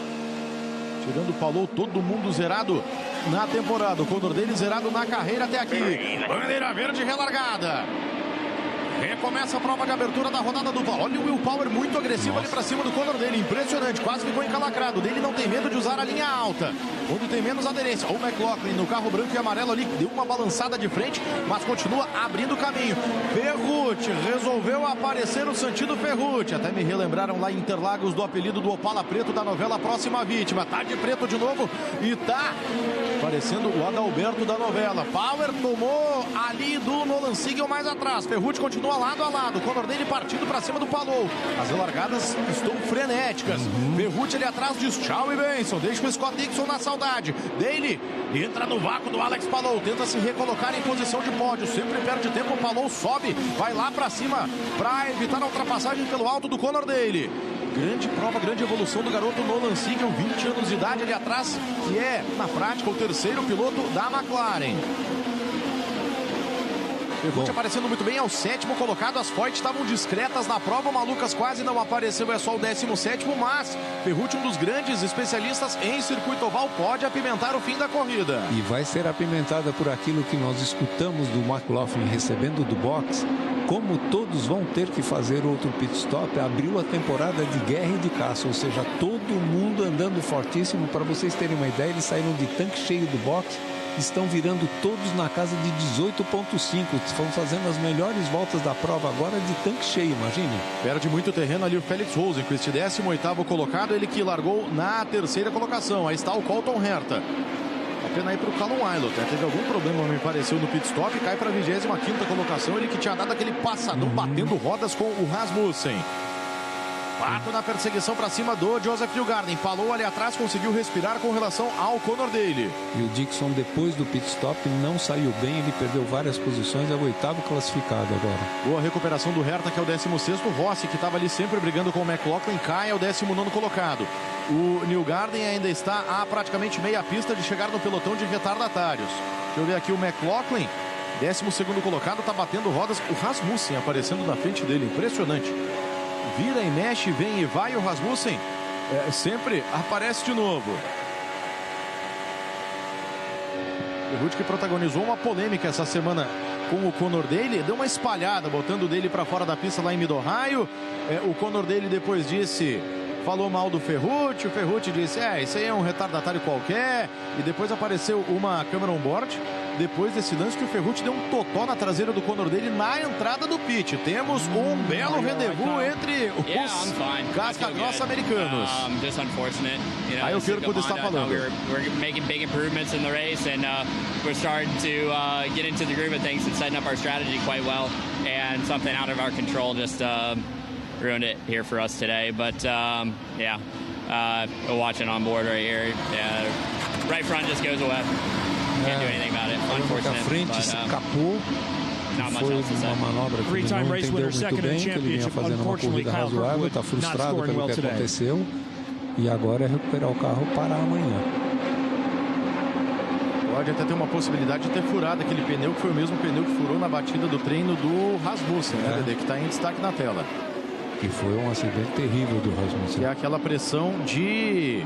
Tirando o Palou, todo mundo zerado na temporada. O Conor Daly zerado na carreira até aqui. Bandeira verde relargada. Recomeça a prova de abertura da rodada dupla. Olha o Will Power muito agressivo ali pra cima do Conor dele. Impressionante, quase ficou encalacrado. Dele não tem medo de usar a linha alta, onde tem menos aderência. O McLaughlin no carro branco e amarelo ali, deu uma balançada de frente, mas continua abrindo o caminho. Ferrucci resolveu aparecer no sentido Ferrucci. Até me relembraram lá em Interlagos do apelido do Opala Preto da novela Próxima Vítima. Tá de preto de novo e tá parecendo o Adalberto da novela. Power tomou ali do Nolan Siegel mais atrás. Ferrucci continua lado a lado. O Conor dele partindo pra cima do Palou. As largadas estão frenéticas. Ferrucci ali atrás diz tchau e Benson. Deixa o Scott Dixon na saudade. Dele entra no vácuo do Alex Palou. Tenta se recolocar em posição de pódio. Sempre perde tempo. O Palou sobe. Vai lá pra cima pra evitar a ultrapassagem pelo alto do Conor dele. Grande prova, grande evolução do garoto Nolan Siegel, 20 anos de idade ali atrás, que é, na prática, o terceiro piloto da McLaren. Ferrucci aparecendo muito bem, é o sétimo colocado. As Foyt estavam discretas na prova. O Malucas quase não apareceu, é só o 17º, mas Ferrucci, um dos grandes especialistas em circuito oval, pode apimentar o fim da corrida. E vai ser apimentada por aquilo que nós escutamos do McLaughlin recebendo do box. Como todos vão ter que fazer outro pit stop, abriu a temporada de guerra e de caça, ou seja, todo mundo andando fortíssimo. Para vocês terem uma ideia, eles saíram de tanque cheio do box, estão virando todos na casa de 18,5. Estão fazendo as melhores voltas da prova agora de tanque cheio, imagine. Perde muito terreno ali o Felix Rosenqvist, 18º colocado, ele que largou na terceira colocação. Aí está o Colton Herta. A pena aí para o Callum Ilott, teve algum problema, me pareceu, no pit stop, cai para a 25ª colocação, ele que tinha dado aquele passadão batendo rodas com o Rasmussen. Pato na perseguição para cima do Joseph Newgarden, falou ali atrás, conseguiu respirar com relação ao Conor dele. E o Dixon, depois do pit stop, não saiu bem, ele perdeu várias posições, é o 8º classificado agora. Boa recuperação do Herta, que é o 16º, Rossi, que estava ali sempre brigando com o McLaughlin, cai ao 19º colocado. O Newgarden ainda está a praticamente meia pista de chegar no pelotão de retardatários. Deixa eu ver aqui o McLaughlin, 12º colocado, está batendo rodas. O Rasmussen aparecendo na frente dele, impressionante. Vira e mexe, vem e vai, o Rasmussen sempre aparece de novo. Ferrucci, que protagonizou uma polêmica essa semana com o Conor dele, deu uma espalhada, botando o dele para fora da pista lá em Mid-Ohio. O Conor dele depois disse, falou mal do Ferrucci, o Ferrucci disse, isso aí é um retardatário qualquer, e depois apareceu uma câmera on-board, depois desse lance, que o Ferrucci deu um totó na traseira do Conor dele na entrada do pit. Temos um belo rendezvous entre os casca-grossa americanos. Aí o Kirkwood está falando. We're making big improvements in the race, and we're starting to get into the groove of things and setting up our strategy quite well, and something out of our control just ruined it here for us today. But we're watching on board right here. Right front just goes away. Can't do anything about it. Unfortunate. A frente escapou. Foi uma manobra que ele não entendeu muito bem, que ele vinha fazendo uma corrida razoável, está frustrado pelo que aconteceu. E agora é recuperar o carro para amanhã. Pode até ter uma possibilidade de ter furado aquele pneu, que foi o mesmo pneu que furou na batida do treino do Rasmussen, né, Dedê, que está em destaque na tela. Que foi um acidente terrível do Rasmussen. E é aquela pressão de...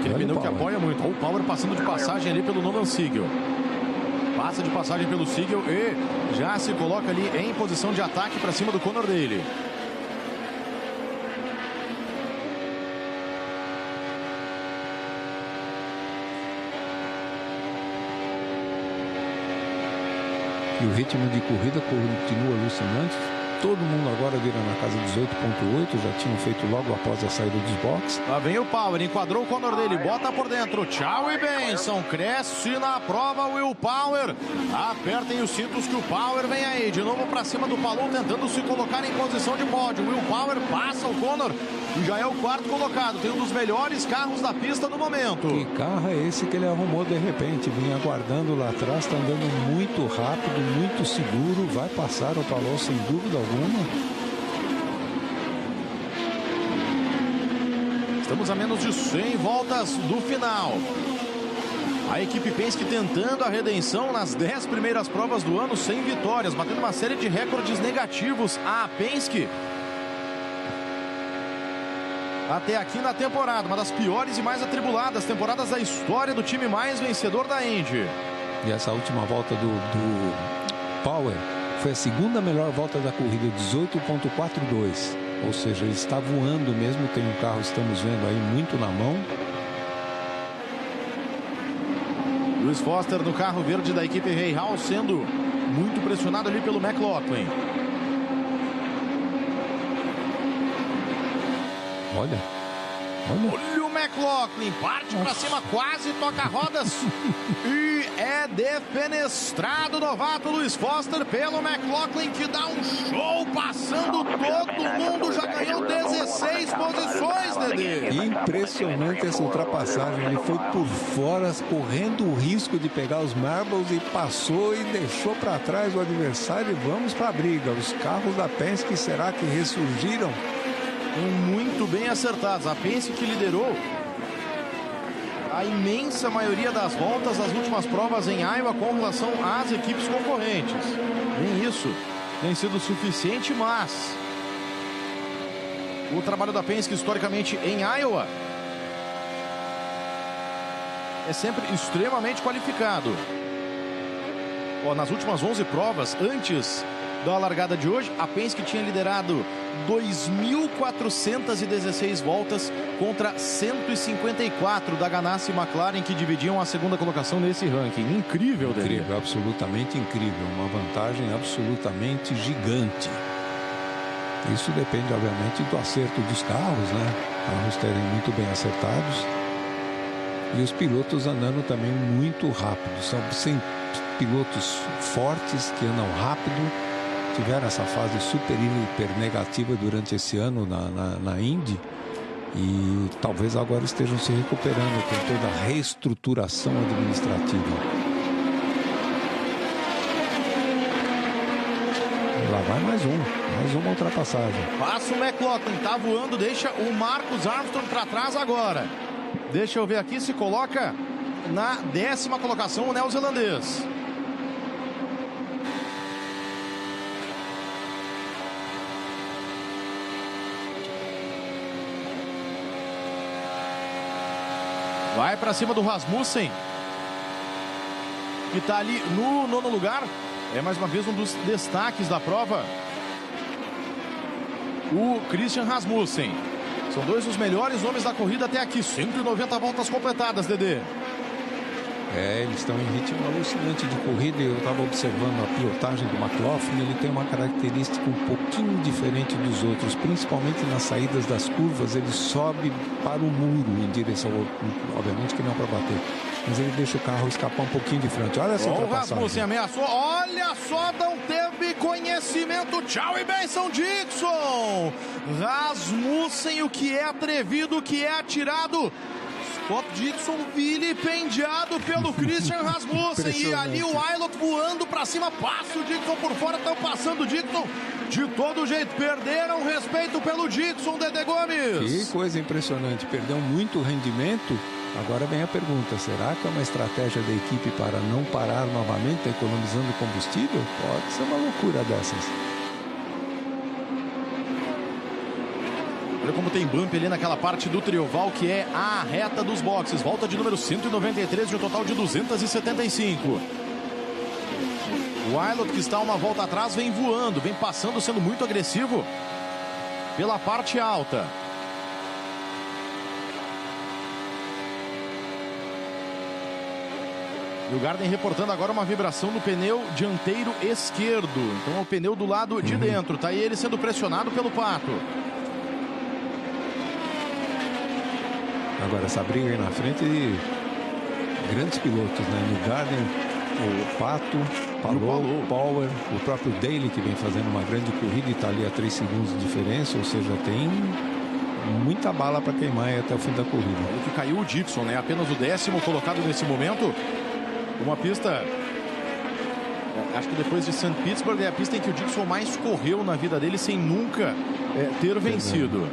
aquele pneu que apoia muito. Olha o Power passando de passagem ali pelo Nolan Siegel. Passa de passagem pelo Siegel e já se coloca ali em posição de ataque para cima do Conor dele. E o ritmo de corrida continua alucinante. Todo mundo agora vira na casa 18,8, já tinham feito logo após a saída dos boxes. Lá vem o Power, enquadrou o Conor dele, bota por dentro, tchau e benção, cresce na prova o Will Power. Apertem os cintos que o Power vem aí, de novo pra cima do Palou, tentando se colocar em posição de pódio. Will Power passa o Conor e já é o 4º colocado, tem um dos melhores carros da pista no momento. Que carro é esse que ele arrumou de repente? Vinha aguardando lá atrás, está andando muito rápido, muito seguro, vai passar o Palou sem dúvida alguma. Estamos a menos de 100 voltas do final. A equipe Penske tentando a redenção nas 10 primeiras provas do ano sem vitórias, batendo uma série de recordes negativos. A Penske até aqui na temporada, uma das piores e mais atribuladas temporadas da história do time mais vencedor da Indy. E essa última volta do Power Foi a segunda melhor volta da corrida, 18.42. Ou seja, ele está voando mesmo. Tem um carro, estamos vendo aí, muito na mão. Lewis Foster no carro verde da equipe Rahal, sendo muito pressionado ali pelo McLaughlin. Olha o McLaughlin, parte para cima, quase toca rodas e é defenestrado o novato Lewis Foster pelo McLaughlin, que dá um show passando todo mundo, já ganhou 16 posições, Dedê. Impressionante essa ultrapassagem, ele foi por fora, correndo o risco de pegar os marbles e passou e deixou para trás o adversário e vamos para a briga. Os carros da Penske, será que ressurgiram? Muito bem acertados. A Penske que liderou a imensa maioria das voltas das últimas provas em Iowa com relação às equipes concorrentes. Nem isso tem sido suficiente, mas o trabalho da Penske historicamente em Iowa é sempre extremamente qualificado. Nas últimas 11 provas, antes da largada de hoje, a Penske tinha liderado 2.416 voltas contra 154 da Ganassi e McLaren, que dividiam a segunda colocação nesse ranking. Incrível, incrível, absolutamente incrível. Uma vantagem absolutamente gigante. Isso depende, obviamente, do acerto dos carros, né? Carros terem muito bem acertados. E os pilotos andando também muito rápido. São pilotos fortes que andam rápido. Tiveram essa fase super hiper negativa durante esse ano na Indy e talvez agora estejam se recuperando com toda a reestruturação administrativa. E lá vai mais uma ultrapassagem. Passa o McLaughlin, tá voando, deixa o Marcus Armstrong para trás agora. Deixa eu ver aqui, se coloca na 10ª colocação o neozelandês. Vai para cima do Rasmussen, que está ali no 9º lugar. É mais uma vez um dos destaques da prova, o Christian Rasmussen. São dois dos melhores homens da corrida até aqui. 190 voltas completadas, Dedê. Eles estão em ritmo alucinante de corrida. Eu estava observando a pilotagem do McLaughlin. Ele tem uma característica um pouquinho diferente dos outros, principalmente nas saídas das curvas. Ele sobe para o muro em direção ao... Obviamente que não para bater, mas ele deixa o carro escapar um pouquinho de frente. Olha essa ultrapassagem. O Rasmussen ameaçou. Olha só, não teve conhecimento. Tchau e benção, Dixon. Rasmussen, o que é atrevido, o que é atirado. Scott Dixon vilipendiado pelo Christian Rasmussen. E ali o Aylot voando pra cima, passa o Dixon por fora, estão passando o Dixon de todo jeito. Perderam o respeito pelo Dixon, Dedê Gomes. Que coisa impressionante, perdeu muito rendimento. Agora vem a pergunta, será que é uma estratégia da equipe para não parar novamente, economizando combustível? Pode ser uma loucura dessas. Olha como tem bump ali naquela parte do trioval, que é a reta dos boxes. Volta de número 193 de um total de 275. O Aylot, que está uma volta atrás, vem voando, vem passando, sendo muito agressivo pela parte alta. E o Garden reportando agora uma vibração no pneu dianteiro esquerdo. Então é o pneu do lado de dentro. Tá aí ele sendo pressionado pelo Pato. Agora essa briga aí na frente de grandes pilotos, né? No Garden, o Pato, Palou, Power, o próprio Daly, que vem fazendo uma grande corrida e está ali a 3 segundos de diferença, ou seja, tem muita bala para queimar aí até o fim da corrida. Olha que caiu o Dixon, né? Apenas o 10º colocado nesse momento. Uma pista, acho que depois de St. Petersburg, é a pista em que o Dixon mais correu na vida dele sem nunca ter vencido.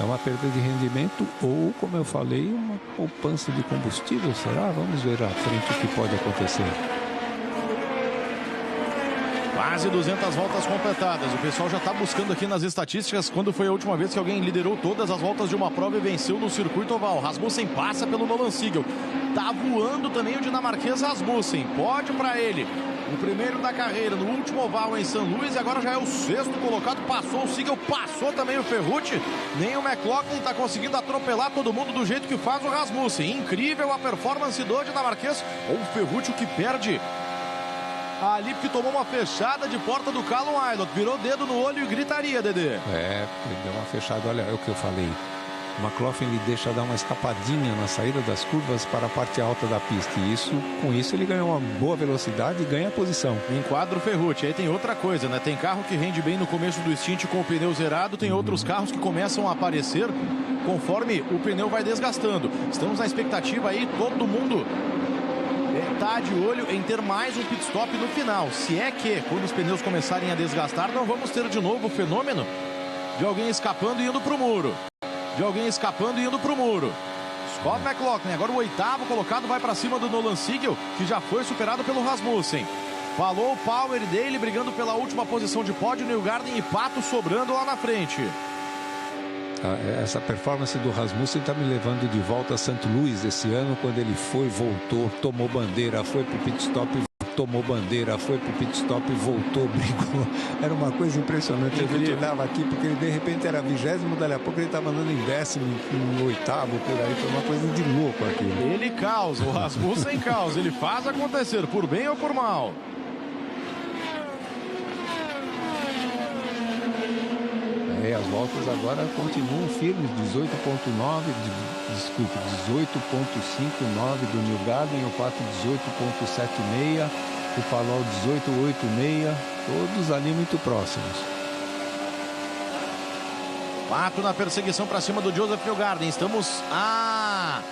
É uma perda de rendimento ou, como eu falei, uma poupança de combustível, será? Vamos ver à frente o que pode acontecer. Quase 200 voltas completadas. O pessoal já está buscando aqui nas estatísticas quando foi a última vez que alguém liderou todas as voltas de uma prova e venceu no circuito oval. Rasmussen passa pelo Nolan Siegel. Tá voando também o dinamarquês Rasmussen. Pódio para ele. O primeiro da carreira no último oval em São Luís, e agora já é o 6º colocado. Passou o Sigel, passou também o Ferrucci. Nem o McLaughlin está conseguindo atropelar todo mundo do jeito que faz o Rasmussen. Incrível a performance do dinamarquês. Ou o Ferrucci, que perde ali porque tomou uma fechada de porta do Callum Ilott. Virou dedo no olho e gritaria, Dedê. Ele deu uma fechada, olha, é o que eu falei. O McLaughlin ele deixa dar uma escapadinha na saída das curvas para a parte alta da pista. E com isso ele ganha uma boa velocidade e ganha a posição. Enquadra o Ferrucci. Aí tem outra coisa, né? Tem carro que rende bem no começo do stint com o pneu zerado. Tem outros carros que começam a aparecer conforme o pneu vai desgastando. Estamos na expectativa aí, todo mundo está de olho em ter mais um pit stop no final. Se é que, quando os pneus começarem a desgastar, não vamos ter de novo o fenômeno de alguém escapando e indo para o muro. Scott McLaughlin, agora o 8º colocado, vai para cima do Nolan Sigel, que já foi superado pelo Rasmussen. Falou o power dele, brigando pela última posição de pódio. Newgarden e Pato sobrando lá na frente. Essa performance do Rasmussen está me levando de volta a St. Louis esse ano, quando ele foi, voltou, tomou bandeira, foi para o pit stop, tomou bandeira, foi pro pit stop, voltou, brigou. Era uma coisa impressionante. A gente olhava aqui, porque ele de repente era 20º, dali a pouco ele estava andando em 10º, em 8º, por aí. Foi uma coisa de louco aqui. Ele causa, o Rasmussen causa, ele faz acontecer, por bem ou por mal. As voltas agora continuam firmes, 18.59 do Newgarden, o Pato 18.76, o Palou 18.86, todos ali muito próximos. Pato na perseguição para cima do Joseph Newgarden. Estamos a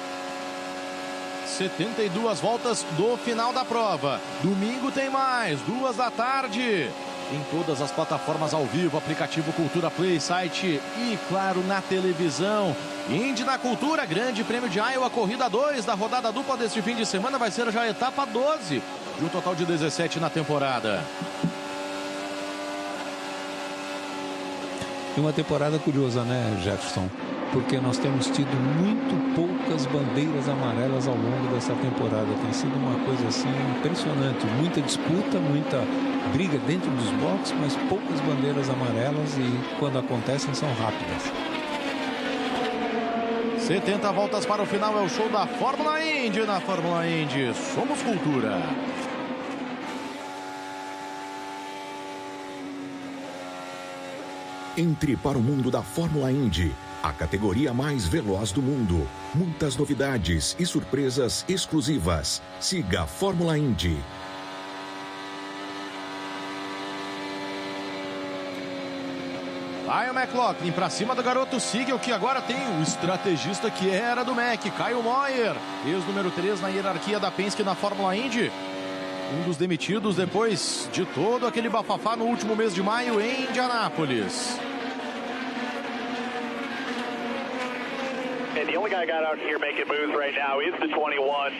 72 voltas do final da prova. Domingo tem mais, 2 da tarde. Em todas as plataformas ao vivo, aplicativo Cultura Play, site e, claro, na televisão. Indy na Cultura, Grande Prêmio de Iowa, corrida 2 da rodada dupla deste fim de semana. Vai ser já a etapa 12, de um total de 17 na temporada. E uma temporada curiosa, né, Jefferson? Porque nós temos tido muito poucas bandeiras amarelas ao longo dessa temporada. Tem sido uma coisa assim impressionante. Muita disputa, muita briga dentro dos boxes, mas poucas bandeiras amarelas, e quando acontecem são rápidas. 70 voltas para o final, é o show da Fórmula Indy. Na Fórmula Indy, somos cultura. Entre para o mundo da Fórmula Indy, a categoria mais veloz do mundo. Muitas novidades e surpresas exclusivas. Siga a Fórmula Indy. Vai o McLaughlin para cima do garoto Sigel, que agora tem o estrategista que era do Mac, Kyle Moyer, ex-número 3 na hierarquia da Penske na Fórmula Indy. Um dos demitidos depois de todo aquele bafafá no último mês de maio em Indianápolis. And the only guy got out here making moves right now is the 21.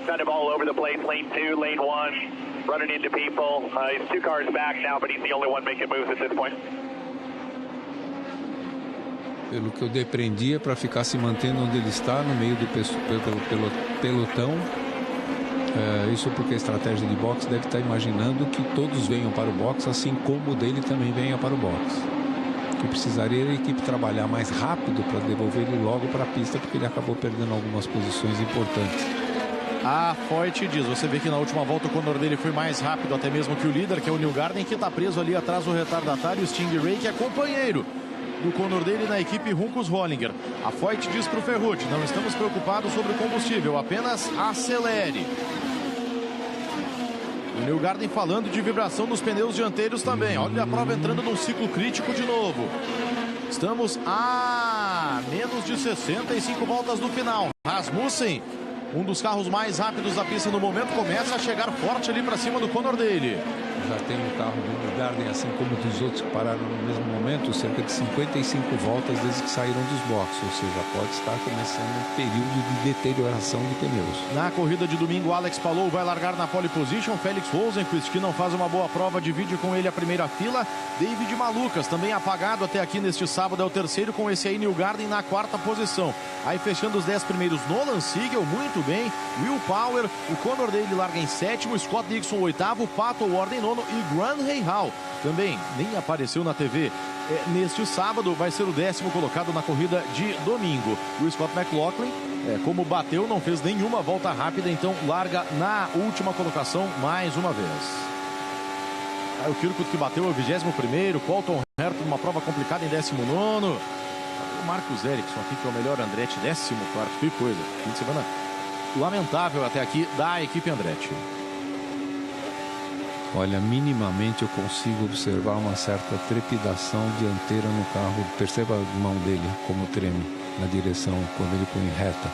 Kind of all over the place, lane 2, lane 1, running into people. He's 2 cars back now, but he's the only one making moves at this point. Pelo que eu depreendi, é para ficar se mantendo onde ele está, no meio do pelotão. Isso porque a estratégia de boxe deve estar imaginando que todos venham para o boxe, assim como o dele também venha para o boxe. Que precisaria a equipe trabalhar mais rápido para devolver ele logo para a pista, porque ele acabou perdendo algumas posições importantes. A Foyt diz, você vê que na última volta o Conor dele foi mais rápido até mesmo que o líder, que é o Newgarden, que está preso ali atrás do retardatário, o Stingray, que é companheiro do Conor dele na equipe Juncos Hollinger. A Foyt diz para o Ferrucci, não estamos preocupados sobre o combustível, apenas acelere. O Newgarden falando de vibração nos pneus dianteiros também. Olha a prova entrando num ciclo crítico de novo. Estamos a menos de 65 voltas do final. Rasmussen, um dos carros mais rápidos da pista no momento, começa a chegar forte ali para cima do Conor dele. Já tem o carro do Newgarden, assim como dos outros que pararam no mesmo momento, cerca de 55 voltas desde que saíram dos boxes, ou seja, pode estar começando um período de deterioração de pneus. Na corrida de domingo, Alex Palou vai largar na pole position. Felix Rosenqvist, que não faz uma boa prova, divide com ele a primeira fila. David Malucas, também apagado até aqui neste sábado, é o terceiro, com esse aí Newgarden na 4ª posição. Aí fechando os 10 primeiros, Nolan Siegel, muito bem. Will Power, o Conor Daly larga em 7º, Scott Dixon 8º, Pato Ward em 9º e Grant Rahal também nem apareceu na TV. Neste sábado vai ser o 10º colocado na corrida de domingo. O Scott McLaughlin, como bateu, não fez nenhuma volta rápida, então larga na última colocação mais uma vez. Aí o Kirkwood que bateu é o 21º, Colton Herta numa prova complicada em 19º. O Marcus Ericsson aqui, que é o melhor Andretti, 14º, que coisa. Fim de semana lamentável até aqui da equipe Andretti. Olha, minimamente eu consigo observar uma certa trepidação dianteira no carro. Perceba a mão dele como treme na direção quando ele põe reta.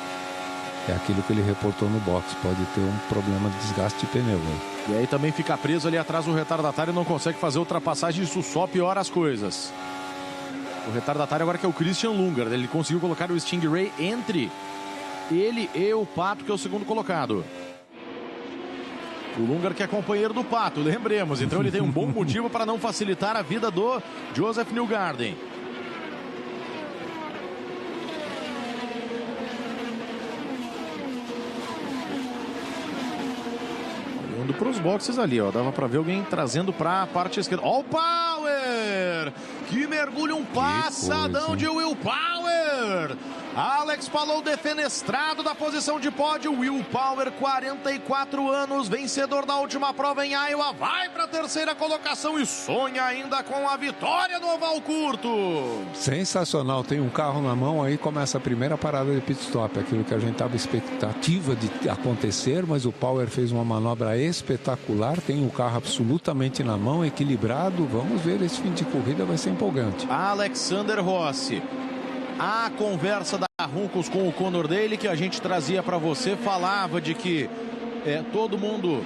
É aquilo que ele reportou no box. Pode ter um problema de desgaste de pneu. E aí também fica preso ali atrás do retardatário e não consegue fazer ultrapassagem. Isso só piora as coisas. O retardatário agora que é o Christian Lundgaard. Ele conseguiu colocar o Stingray entre ele e o Pato, que é o segundo colocado. O Lundgaard que é companheiro do Pato, lembremos. Então ele tem um bom motivo para não facilitar a vida do Joseph Newgarden. Olhando para os boxes ali, ó. Dava para ver alguém trazendo para a parte esquerda. Ó o Power! Que mergulho, um passadão de Will Power! Alex Palou defenestrado da posição de pódio. Will Power, 44 anos, vencedor da última prova em Iowa, vai para a terceira colocação e sonha ainda com a vitória no oval curto. Sensacional, tem um carro na mão, aí começa a primeira parada de pit stop, aquilo que a gente estava expectativa de acontecer, mas o Power fez uma manobra espetacular, tem o carro absolutamente na mão, equilibrado. Vamos ver, esse fim de corrida vai ser empolgante. Alexander Rossi. A conversa da Runcos com o Conor Daly que a gente trazia para você falava de que todo mundo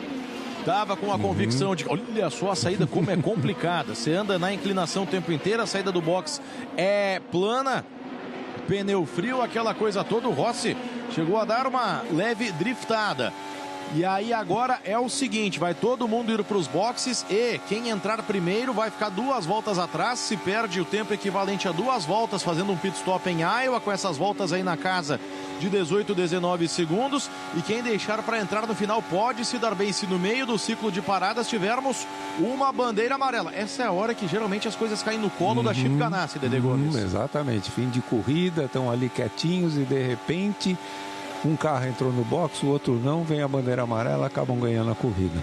dava com a convicção de que, olha só a saída como é complicada. Você anda na inclinação o tempo inteiro, a saída do box é plana, pneu frio, aquela coisa toda. O Rossi chegou a dar uma leve driftada. E aí agora é o seguinte, vai todo mundo ir para os boxes e quem entrar primeiro vai ficar 2 voltas atrás, se perde o tempo equivalente a 2 voltas fazendo um pit stop em Iowa, com essas voltas aí na casa de 18, 19 segundos, e quem deixar para entrar no final pode se dar bem se no meio do ciclo de paradas tivermos uma bandeira amarela. Essa é a hora que geralmente as coisas caem no colo da Chip Ganassi, Dedê Gomes. Exatamente, fim de corrida, estão ali quietinhos e de repente um carro entrou no box, o outro não, vem a bandeira amarela, acabam ganhando a corrida.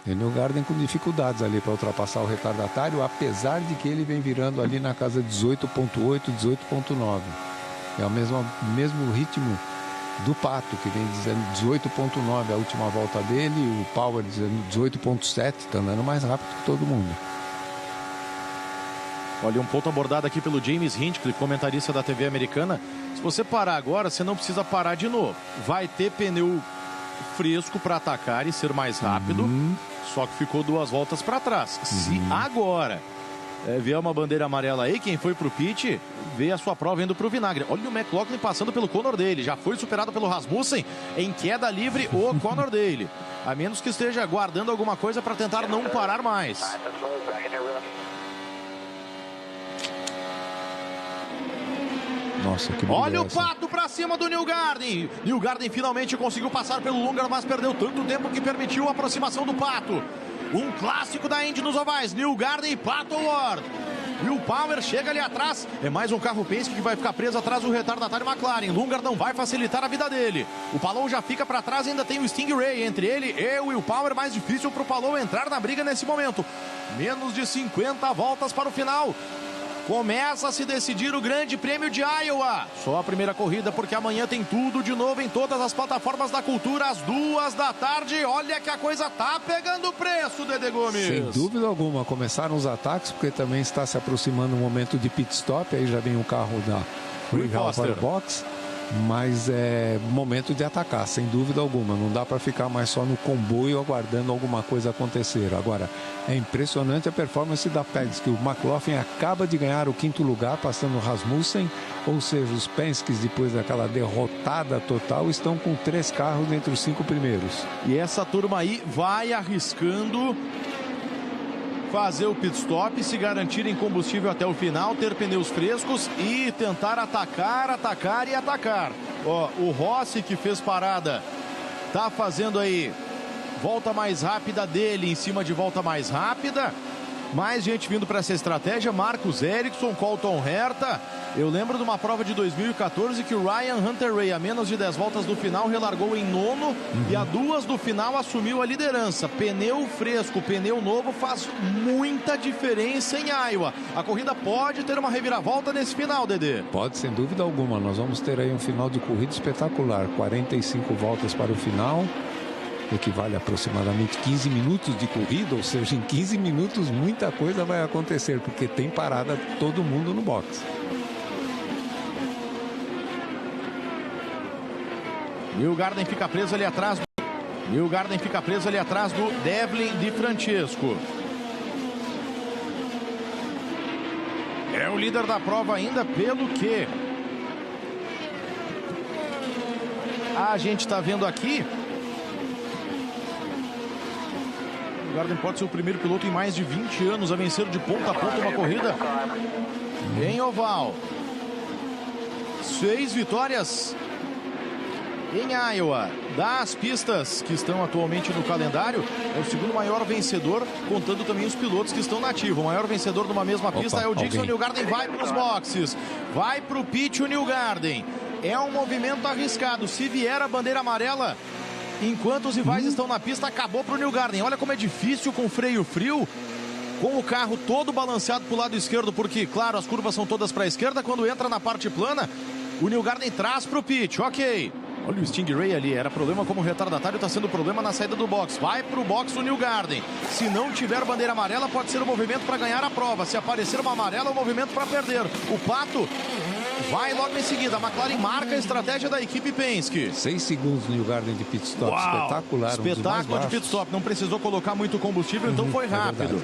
E Newgarden com dificuldades ali para ultrapassar o retardatário, apesar de que ele vem virando ali na casa 18.8, 18.9. É o mesmo ritmo do Pato, que vem dizendo 18.9 a última volta dele, o Power dizendo 18.7, está andando mais rápido que todo mundo. Olha, um ponto abordado aqui pelo James Hinchcliffe, comentarista da TV americana. Se você parar agora, você não precisa parar de novo. Vai ter pneu fresco para atacar e ser mais rápido, só que ficou 2 voltas para trás. Se agora vier uma bandeira amarela aí, quem foi pro pit, vê a sua prova indo pro vinagre. Olha o McLaughlin passando pelo Conor Daly, já foi superado pelo Rasmussen, em queda livre o Conor Daly. A menos que esteja guardando alguma coisa para tentar não parar mais. Nossa, que olha o Pato pra cima do Newgarden. Newgarden finalmente conseguiu passar pelo Lundgaard, mas perdeu tanto tempo que permitiu a aproximação do Pato. Um clássico da Indy nos ovais, Newgarden e Pato Ward. Will Power chega ali atrás, é mais um carro Penske que vai ficar preso atrás do retardatário McLaren. Lundgaard não vai facilitar a vida dele. O Palou já fica para trás, ainda tem o Stingray entre ele e o Will Power. Mais difícil para o Palou entrar na briga nesse momento. Menos de 50 voltas para o final. Começa a se decidir o Grande Prêmio de Iowa. Só a primeira corrida, porque amanhã tem tudo de novo em todas as plataformas da cultura, às 2 da tarde. Olha que a coisa tá pegando preço, Dedê Gomes. Sem dúvida alguma. Começaram os ataques, porque também está se aproximando o momento de pit stop. Aí já vem o carro da Rahal para o box. Mas é momento de atacar, sem dúvida alguma. Não dá para ficar mais só no comboio aguardando alguma coisa acontecer. Agora, é impressionante a performance da Penske. O McLaughlin acaba de ganhar o 5º lugar, passando o Rasmussen. Ou seja, os Penskes, depois daquela derrotada total, estão com 3 carros entre os 5 primeiros. E essa turma aí vai arriscando fazer o pit stop, se garantir em combustível até o final, ter pneus frescos e tentar atacar, atacar e atacar. Ó, o Rossi, que fez parada, tá fazendo aí volta mais rápida dele em cima de volta mais rápida. Mais gente vindo para essa estratégia, Marcus Ericsson, Colton Herta. Eu lembro de uma prova de 2014 que o Ryan Hunter-Reay, a menos de 10 voltas do final, relargou em nono e a 2 do final assumiu a liderança. Pneu fresco, pneu novo faz muita diferença em Iowa. A corrida pode ter uma reviravolta nesse final, Dedê. Pode, sem dúvida alguma. Nós vamos ter aí um final de corrida espetacular. 45 voltas para o final. Equivale a aproximadamente 15 minutos de corrida, ou seja, em 15 minutos muita coisa vai acontecer, porque tem parada todo mundo no box. Newgarden fica preso ali atrás. Newgarden fica preso ali atrás do Devlin Di Francesco. É o líder da prova ainda, pelo que a gente está vendo aqui. Newgarden pode ser o primeiro piloto em mais de 20 anos a vencer de ponta a ponta uma corrida em oval. 6 vitórias em Iowa. Das pistas que estão atualmente no calendário, é o segundo maior vencedor, contando também os pilotos que estão na ativa. O maior vencedor de uma mesma pista é o Dixon. Newgarden vai para os boxes, vai para o pit o Newgarden. É um movimento arriscado. Se vier a bandeira amarela, enquanto os rivais estão na pista, acabou para o Newgarden. Olha como é difícil com freio frio, com o carro todo balanceado para o lado esquerdo, porque, claro, as curvas são todas para a esquerda. Quando entra na parte plana, o Newgarden traz para o pit. Ok. Olha o Stingray ali, era problema como retardatário, está sendo problema na saída do box. Vai para o box o Newgarden. Se não tiver bandeira amarela, pode ser um movimento para ganhar a prova. Se aparecer uma amarela, é um movimento para perder. O Pato vai logo em seguida. A McLaren marca a estratégia da equipe Penske. 6 segundos no Newgarden de pit stop. Uau, espetacular. Espetáculo de pit stop. Não precisou colocar muito combustível, então foi rápido.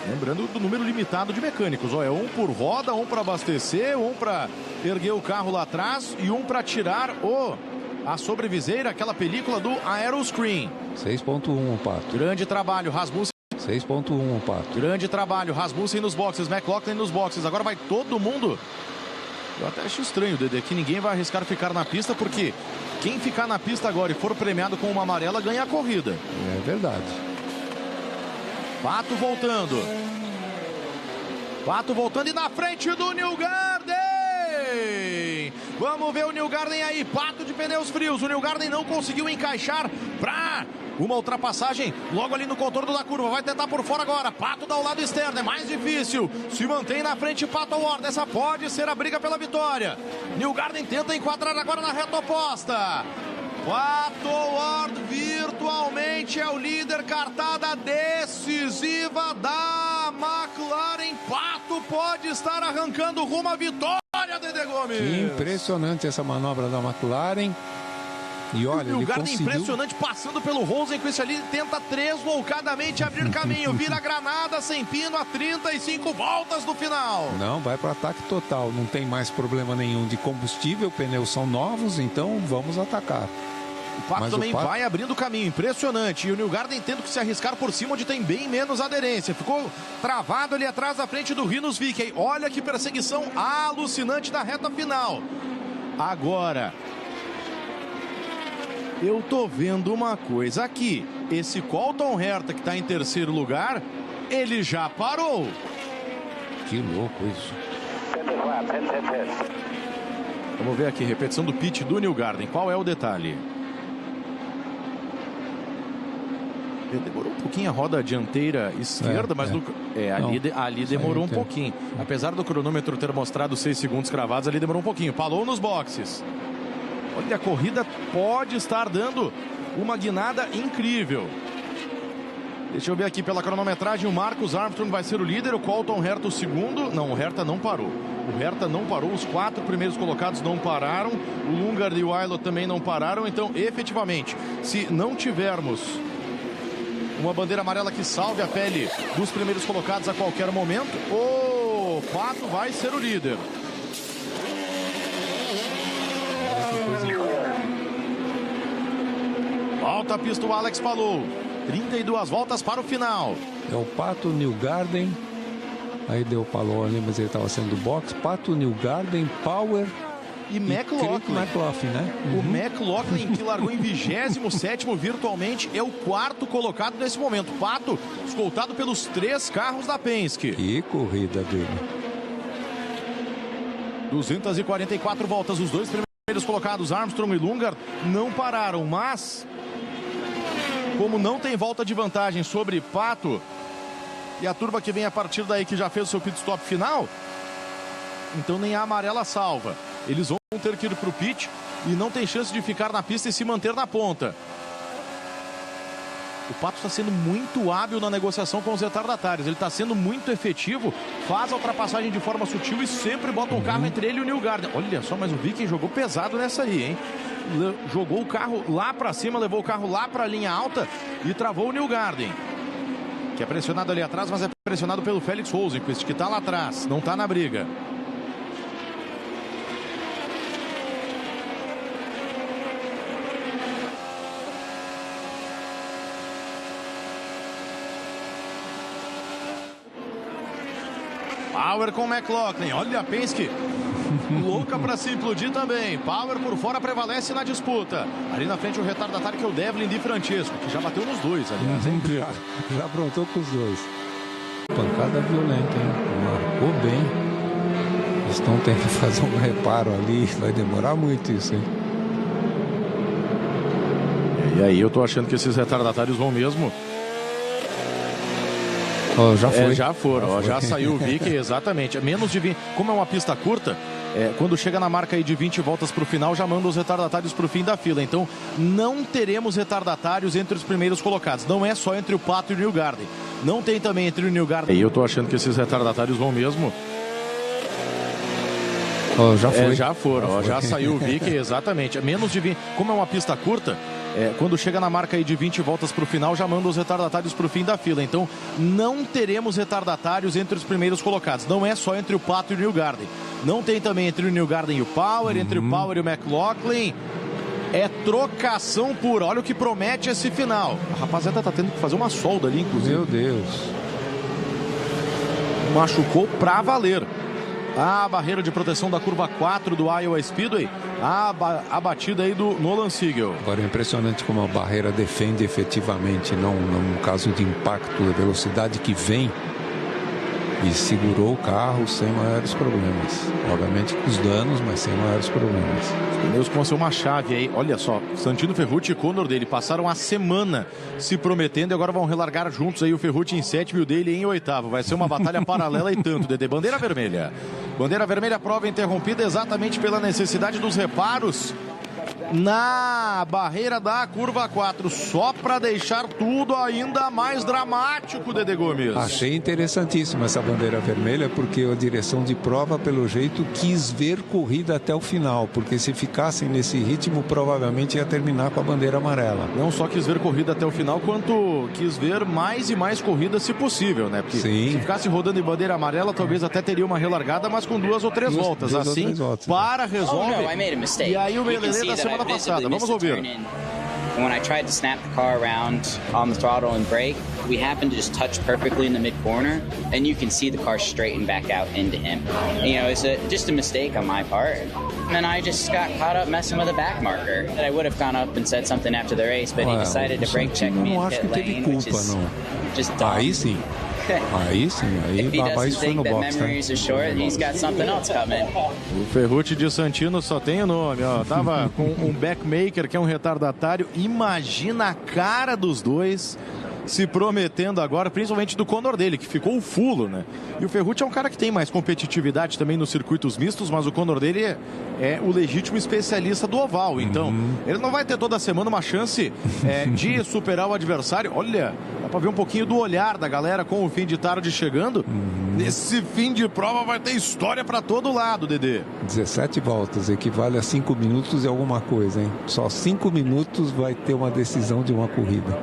Lembrando do número limitado de mecânicos. Ó, é um por roda, um para abastecer, um para erguer o carro lá atrás e um para tirar a sobreviseira, aquela película do Aeroscreen. 6.1, Pato. Grande trabalho, Rasmussen. 6.1, Pato. Grande trabalho, Rasmussen nos boxes, McLaughlin nos boxes. Agora vai todo mundo. Eu até acho estranho, Dedê, que ninguém vai arriscar ficar na pista, porque quem ficar na pista agora e for premiado com uma amarela ganha a corrida. É verdade. Pato voltando. Pato voltando e na frente do Newgarden. Vamos ver o Newgarden aí. Pato de pneus frios. O Newgarden não conseguiu encaixar para uma ultrapassagem logo ali no contorno da curva. Vai tentar por fora agora. Pato dá o lado externo. É mais difícil. Se mantém na frente Pato Ward. Essa pode ser a briga pela vitória. Newgarden tenta enquadrar agora na reta oposta. Pato Ward virtualmente é o líder, cartada decisiva da McLaren. Pato pode estar arrancando rumo à vitória, Dedê Gomes. Que impressionante essa manobra da McLaren. E olha, ele conseguiu... impressionante, passando pelo Rosenqvist ali, tenta tresloucadamente abrir caminho, vira granada sem pino a 35 voltas do final. Não, vai para ataque total, não tem mais problema nenhum de combustível, pneus são novos, então vamos atacar. O Pato também vai abrindo caminho, impressionante. E o Newgarden tendo que se arriscar por cima, onde tem bem menos aderência. Ficou travado ali atrás da frente do Rinus VeeKay. Olha que perseguição alucinante na reta final. Agora, eu tô vendo uma coisa aqui. Esse Colton Herta, que está em terceiro lugar, ele já parou. Que louco isso. Vamos ver aqui, repetição do pit do Newgarden. Qual é o detalhe? Demorou um pouquinho a roda dianteira esquerda, mas ali demorou um pouquinho. Apesar do cronômetro ter mostrado 6 segundos cravados, ali demorou um pouquinho. Parou nos boxes. Olha, a corrida pode estar dando uma guinada incrível. Deixa eu ver aqui pela cronometragem. O Marcus Armstrong vai ser o líder, o Colton Herta o segundo. Não, o Herta não parou. O Herta não parou, os 4 primeiros colocados não pararam. O Lundgaard e o Ailot também não pararam. Então, efetivamente, se não tivermos uma bandeira amarela que salve a pele dos primeiros colocados a qualquer momento, o Pato vai ser o líder. Volta a pista o Alex Palou. 32 voltas para o final. É o Pato Newgarden. Aí deu Palou ali, mas ele estava sendo box. Pato Newgarden, Power e McLaughlin. McLaughlin, né? O McLaughlin, que largou em 27º virtualmente, é o 4º colocado nesse momento. Pato, escoltado pelos 3 carros da Penske. Que corrida dele. 244 voltas, os 2 primeiros colocados, Armstrong e Lundgaard, não pararam, mas como não tem volta de vantagem sobre Pato e a turma que vem a partir daí que já fez o seu pit stop final, então nem a amarela salva. Eles vão ter que ir para o pit e não tem chance de ficar na pista e se manter na ponta. O Pato está sendo muito hábil na negociação com os retardatários. Ele está sendo muito efetivo, faz a ultrapassagem de forma sutil e sempre bota um carro entre ele e o Newgarden. Olha só, mas o Viking jogou pesado nessa aí, hein? Jogou o carro lá para cima, levou o carro lá para a linha alta e travou o Newgarden, que é pressionado ali atrás, mas é pressionado pelo Felix Rosenqvist, que está lá atrás, não está na briga. Power com McLaughlin, olha a Penske louca para se implodir também. Power por fora prevalece na disputa. Ali na frente o retardatário, que é o Devlin Di Francesco, que já bateu nos 2, aliás. Já aprontou com os 2. Pancada violenta, hein? Marcou bem. Eles estão tendo que fazer um reparo ali. Vai demorar muito isso, hein? E aí eu tô achando que esses retardatários vão mesmo. Oh, já foi. Já foram, já saiu o Vicky, exatamente. Menos de 20. Como é uma pista curta, quando chega na marca aí de 20 voltas para o final, já manda os retardatários para o fim da fila. Então não teremos retardatários entre os primeiros colocados. Não é só entre o Pato e o Newgarden. Não tem também entre o Newgarden. E eu tô achando que esses retardatários vão mesmo. Oh, já foi. Já foram, já saiu o Vicky, exatamente. Menos de 20. Como é uma pista curta, quando chega na marca aí de 20 voltas para o final, já manda os retardatários para o fim da fila. Então não teremos retardatários entre os primeiros colocados. Não é só entre o Pato e o Newgarden. Não tem também entre o Newgarden e o Power, entre o Power e o McLaughlin. É trocação pura. Olha o que promete esse final. A rapaziada tá tendo que fazer uma solda ali, inclusive. Meu Deus. Machucou pra valer. A barreira de proteção da curva 4 do Iowa Speedway. A batida aí do Nolan Siegel. Agora é impressionante como a barreira defende efetivamente, não no caso de impacto, a velocidade que vem, e segurou o carro sem maiores problemas. Obviamente com os danos, mas sem maiores problemas. Os pneus vão ser uma chave aí. Olha só, Santino Ferrucci e Conor dele passaram a semana se prometendo e agora vão relargar juntos aí, o Ferrucci em 7º e o dele em 8º. Vai ser uma batalha paralela e tanto, Dedê. Bandeira vermelha. Bandeira vermelha, prova interrompida exatamente pela necessidade dos reparos na barreira da curva 4, só para deixar tudo ainda mais dramático, Dedê Gomes. Achei interessantíssima essa bandeira vermelha, porque a direção de prova, pelo jeito, quis ver corrida até o final, porque se ficassem nesse ritmo, provavelmente ia terminar com a bandeira amarela. Não só quis ver corrida até o final, quanto quis ver mais e mais corridas, se possível, né? Porque se ficasse rodando em bandeira amarela, talvez até teria uma relargada, mas com 2 ou 3 voltas. Assim, para, resolve. E aí o Melelê da semana passada. Vamos ouvir. And when I tried to snap the car around on the throttle and brake, we happened to just touch perfectly in the mid-corner, and you can see the car straighten back out into him. You know, it's just a mistake on my part. And I just got caught up messing with a back marker. And I would have gone up and said something after the race, but he decided to brake check me in pit lane, which is just dumb. Aí sim. Aí sim, aí vai foi no box, né? O Ferrucci de Santino só tem o nome, ó. Tava com um backmaker, que é um retardatário. Imagina a cara dos dois se prometendo agora, principalmente do Conor dele, que ficou o fulo, né? E o Ferrucci é um cara que tem mais competitividade também nos circuitos mistos, mas o Conor dele é o legítimo especialista do oval. Então, ele não vai ter toda semana uma chance de superar o adversário. Olha, dá pra ver um pouquinho do olhar da galera com o fim de tarde chegando. Nesse fim de prova vai ter história pra todo lado, Dedê. 17 voltas, equivale a 5 minutos e alguma coisa, hein? Só 5 minutos vai ter uma decisão de uma corrida.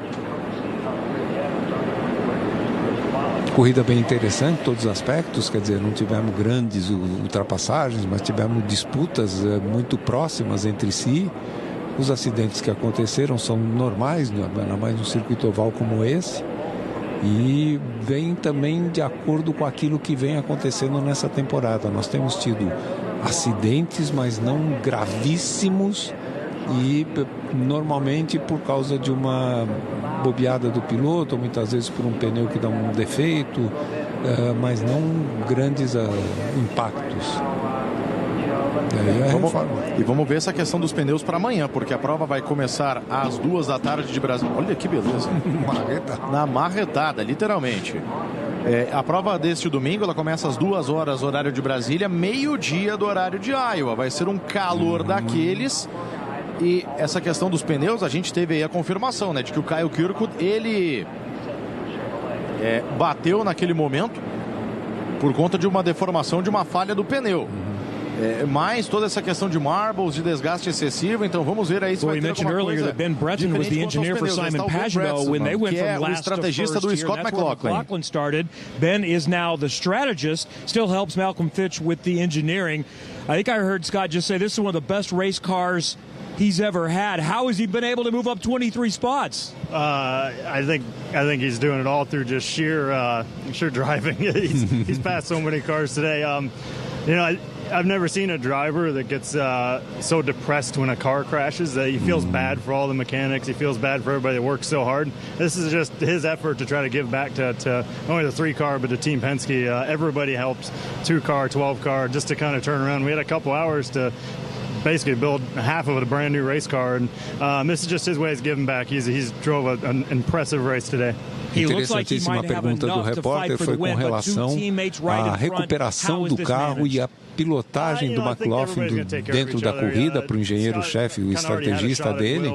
Corrida bem interessante em todos os aspectos, quer dizer, não tivemos grandes ultrapassagens, mas tivemos disputas muito próximas entre si. Os acidentes que aconteceram são normais, ainda mais num circuito oval como esse. e vem também de acordo com aquilo que vem acontecendo nessa temporada. Nós temos tido acidentes, mas não gravíssimos, e normalmente por causa de uma bobeada do piloto, ou muitas vezes por um pneu que dá um defeito, mas não grandes impactos. E vamos ver essa questão dos pneus para amanhã, porque a prova vai começar às 2 da tarde de Brasília. Olha que beleza. Na marretada, literalmente. A prova deste domingo, ela começa às 2 horas, horário de Brasília, meio-dia do horário de Iowa. Vai ser um calor daqueles. E essa questão dos pneus, a gente teve aí a confirmação, né, de que o Kyle Kirkwood, ele bateu naquele momento por conta de uma deformação, de uma falha do pneu. Mais toda essa questão de marbles, de desgaste excessivo, então vamos ver aí se vai ter alguma coisa Ben Breton was the engineer for Simon Pagenaud when they went from last to first here. That's where McLaughlin started. Ben is now the strategist, still helps Malcolm Fitch with the engineering. I think I heard Scott just say this is one of the best race cars he's ever had. How has he been able to move up 23 spots? I think he's doing it all through just sheer driving. he's passed so many cars today. I've never seen a driver that gets so depressed when a car crashes that he feels bad for all the mechanics. He feels bad for everybody that works so hard. This is just his effort to try to give back to not only the 3-car, but to Team Penske. Everybody helps, 2-car, 12-car, just to kind of turn around. We had a couple hours to basically build half of a brand new race car, and this is just his way of giving back. He's drove an impressive race today. Interessantíssima pergunta do repórter foi com relação à recuperação do carro e a pilotagem do McLaughlin dentro da corrida para o engenheiro-chefe, o estrategista dele,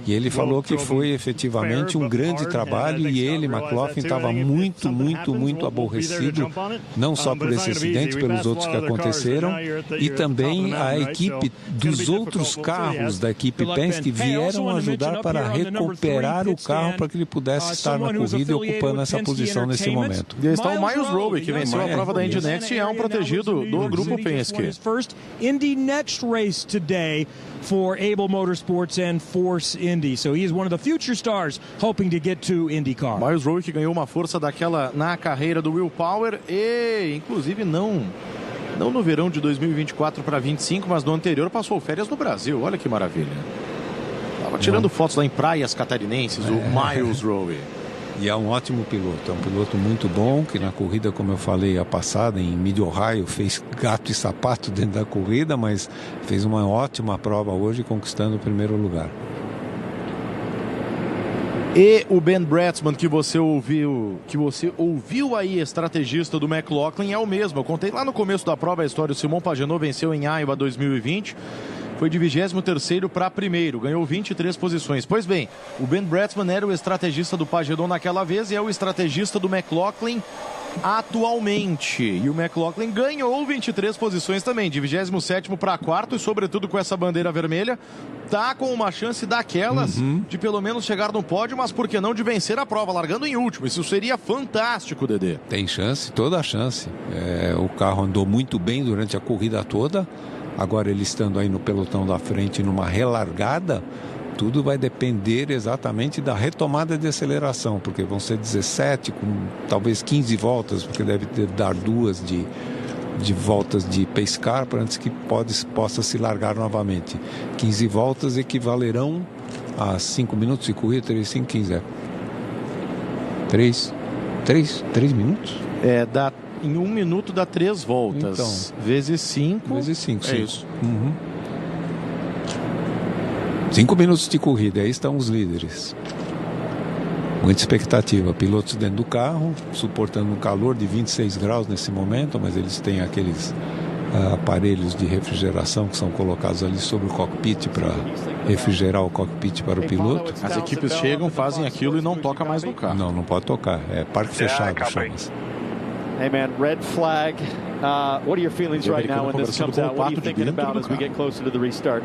e ele falou que foi efetivamente um grande trabalho, e ele, McLaughlin, estava muito aborrecido, não só por esse acidente, pelos outros que aconteceram, e também a equipe dos outros carros da equipe Penske vieram ajudar para recuperar o carro para que ele pudesse estar na corrida e ocupando essa posição nesse momento. E está o Miles Rowe, que venceu a prova da Indy Next e é um protegido do grupo Penske. First Indy Next race today for Able Motorsports and Force Indy. So he is one of the future stars hoping to get to IndyCar. Miles Rowe, que ganhou uma força daquela na carreira do Will Power e inclusive não no verão de 2024 para 25, mas no anterior passou férias no Brasil. Olha que maravilha. Estava tirando fotos lá em praias catarinenses, o Miles Rowe. E é um ótimo piloto, é um piloto muito bom, que na corrida, como eu falei, a passada em Mid-Ohio, fez gato e sapato dentro da corrida, mas fez uma ótima prova hoje, conquistando o primeiro lugar. E o Ben Bretzman, que você ouviu aí, estrategista do McLaughlin, é o mesmo. Eu contei lá no começo da prova a história. O Simon Pagenaud venceu em Iowa 2020. Foi de 23º para primeiro, ganhou 23 posições. Pois bem, o Ben Bretzman era o estrategista do Pagenaud naquela vez e é o estrategista do McLaughlin atualmente. E o McLaughlin ganhou 23 posições também, de 27º para 4º, e sobretudo com essa bandeira vermelha, tá com uma chance daquelas de pelo menos chegar no pódio, mas por que não de vencer a prova, largando em último. Isso seria fantástico, Dedê. Tem chance, toda a chance. O carro andou muito bem durante a corrida toda. Agora ele estando aí no pelotão da frente numa relargada, tudo vai depender exatamente da retomada de aceleração, porque vão ser 17 com talvez 15 voltas, porque deve dar 2 de voltas de pace car para antes que possa se largar novamente. 15 voltas equivalerão a 5 minutos de corrida, 3, 5, 15. 3 minutos? Em 1 minuto dá 3 voltas. Então, vezes 5. Vezes 5, é isso. 5 minutos de corrida, aí estão os líderes. Muita expectativa. Pilotos dentro do carro, suportando um calor de 26 graus nesse momento, mas eles têm aqueles aparelhos de refrigeração que são colocados ali sobre o cockpit para refrigerar o cockpit para o piloto. As equipes chegam, fazem aquilo e não toca mais no carro. Não pode tocar. É parque fechado, chama-se. Hey man, red flag. What are your feelings right now when this comes out? What are you thinking about as we get closer to the restart?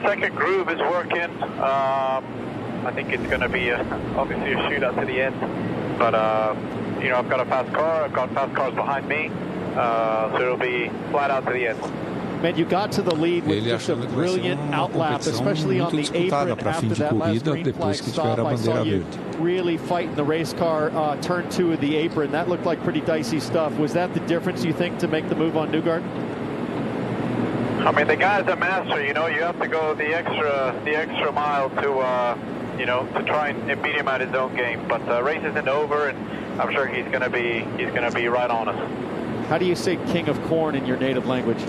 Second groove is working. I think it's going to be obviously a shootout to the end. But I've got a fast car. I've got fast cars behind me. So it'll be flat out to the end. Man, you got to the lead with just a brilliant outlap, especially on the apron after that last green flag stop. I saw you really fighting the race car turn 2 of the apron. That looked like pretty dicey stuff. Was that the difference, you think, to make the move on Newgarden? I mean, the guy's a master. You know, you have to go the extra mile to to try and beat him at his own game. But the race isn't over, and I'm sure he's gonna be right on us. How do you say "King of Corn" in your native language?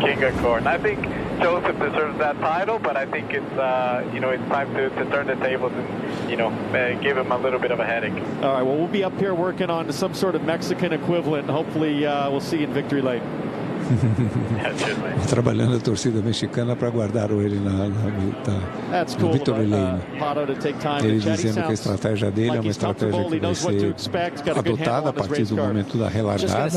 King of Corn. I think Joseph deserves that title, but I think it's it's time to turn the tables and give him a little bit of a headache. All right. Well, we'll be up here working on some sort of Mexican equivalent, and hopefully we'll see you in victory lane. Trabalhando a torcida mexicana para guardar ele na Victory Lane. Ele dizendo que a estratégia dele é uma estratégia que vai ser adotada a partir do momento da relargada.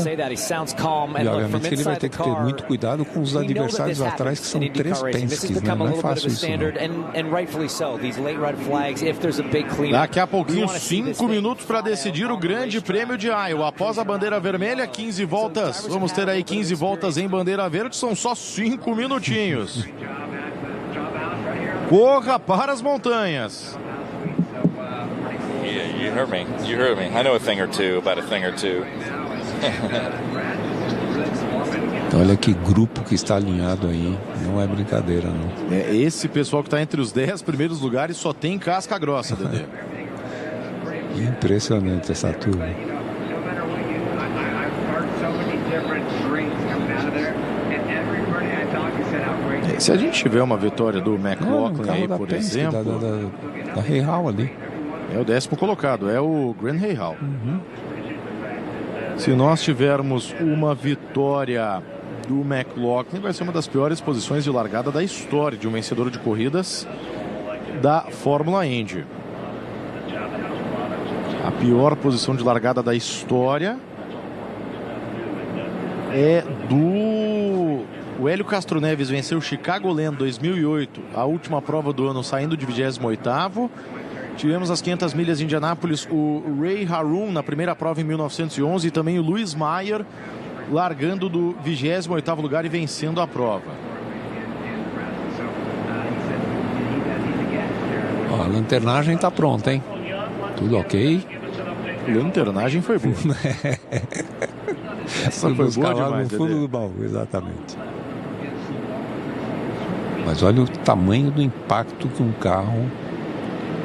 E obviamente ele vai ter que ter muito cuidado com os adversários atrás, que são 3 Penske's, né? Não é fácil isso, não. Daqui a pouquinho, 5 minutos para decidir o Grande Prêmio de Iowa. Após a bandeira vermelha, 15 voltas. Vamos ter aí 15 voltas em bandeira verde, são só 5 minutinhos. Corra para as montanhas. Yeah, you heard me. You heard me. I know a thing or two about a thing or two. Olha que grupo que está alinhado aí, não é brincadeira, não. Esse pessoal que está entre os 10 primeiros lugares só tem casca grossa, Dedê. Impressionante essa turma. Se a gente tiver uma vitória do McLaughlin aí, por exemplo, da Rahal ali, é o 10º colocado, é o Grant Rahal. Se nós tivermos uma vitória do McLaughlin, vai ser uma das piores posições de largada da história de um vencedor de corridas da Fórmula Indy. A pior posição de largada da história é do... O Hélio Castro Neves venceu o Chicagoland 2008, a última prova do ano, saindo de 28º. Tivemos as 500 milhas de Indianápolis, o Ray Harroun na primeira prova em 1911 e também o Louis Meyer largando do 28º lugar e vencendo a prova. Ó, a lanternagem está pronta, hein? Tudo ok? A lanternagem foi boa. Essa foi boa demais, no fundo do baú, exatamente. Mas olha o tamanho do impacto que um carro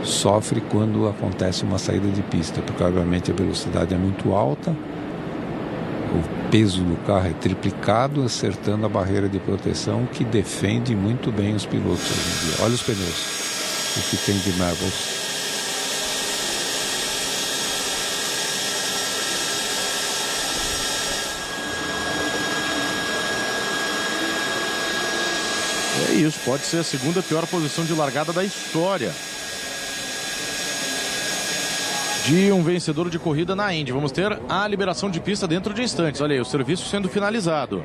sofre quando acontece uma saída de pista, porque obviamente a velocidade é muito alta, o peso do carro é triplicado, acertando a barreira de proteção que defende muito bem os pilotos hoje em dia. Olha os pneus, o que tem de Marvels. É isso, pode ser a segunda pior posição de largada da história de um vencedor de corrida na Indy. Vamos ter a liberação de pista dentro de instantes. Olha aí, o serviço sendo finalizado.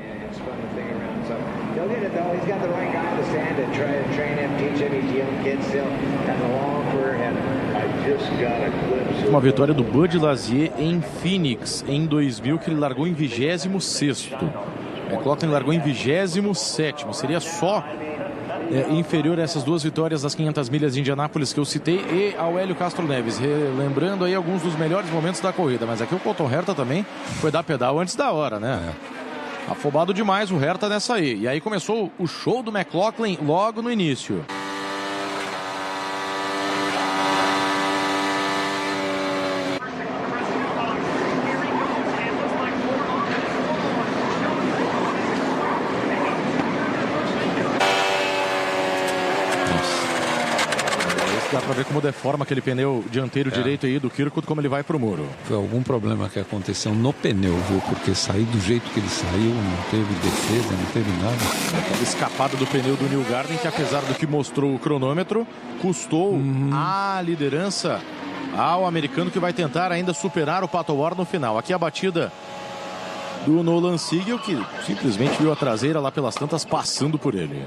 Uma vitória do Bud Lazier em Phoenix em 2000, que ele largou em 26º. McLaughlin largou em 27º. Seria só inferior a essas duas vitórias das 500 milhas de Indianápolis que eu citei e ao Hélio Castro Neves, lembrando aí alguns dos melhores momentos da corrida. Mas aqui o Colton Herta também foi dar pedal antes da hora, né? Afobado demais o Herta nessa aí. E aí começou o show do McLaughlin logo no início. Dá pra ver como deforma aquele pneu dianteiro direito aí do Kirkwood, como ele vai pro muro. Foi algum problema que aconteceu no pneu, viu? Porque sair do jeito que ele saiu, não teve defesa, não teve nada. Aquela escapada do pneu do Newgarden, que apesar do que mostrou o cronômetro, custou a liderança ao americano, que vai tentar ainda superar o Pato Ward no final. Aqui a batida do Nolan Siegel, que simplesmente viu a traseira lá pelas tantas passando por ele.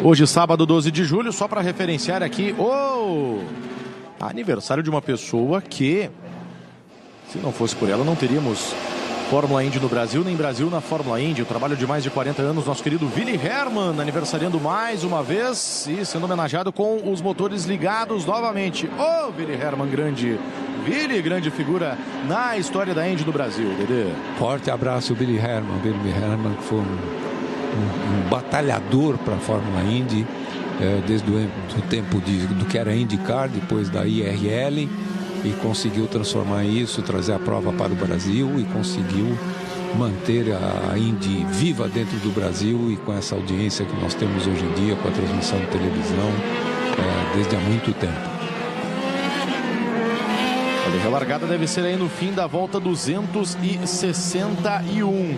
Hoje, sábado, 12 de julho, só para referenciar aqui aniversário de uma pessoa que, se não fosse por ela, não teríamos Fórmula Indy no Brasil, nem Brasil na Fórmula Indy. O trabalho de mais de 40 anos, nosso querido Willi Hermann, aniversariando mais uma vez e sendo homenageado com os motores ligados novamente. Ô, Willi Hermann, grande figura na história da Indy no Brasil, Dedê. Forte abraço, Willi Hermann. Willi Hermann, que foi um batalhador para a Fórmula Indy, desde o tempo do que era IndyCar, depois da IRL, e conseguiu transformar isso, trazer a prova para o Brasil e conseguiu manter a Indy viva dentro do Brasil e com essa audiência que nós temos hoje em dia, com a transmissão de televisão, desde há muito tempo. A relargada deve ser aí no fim da volta 261.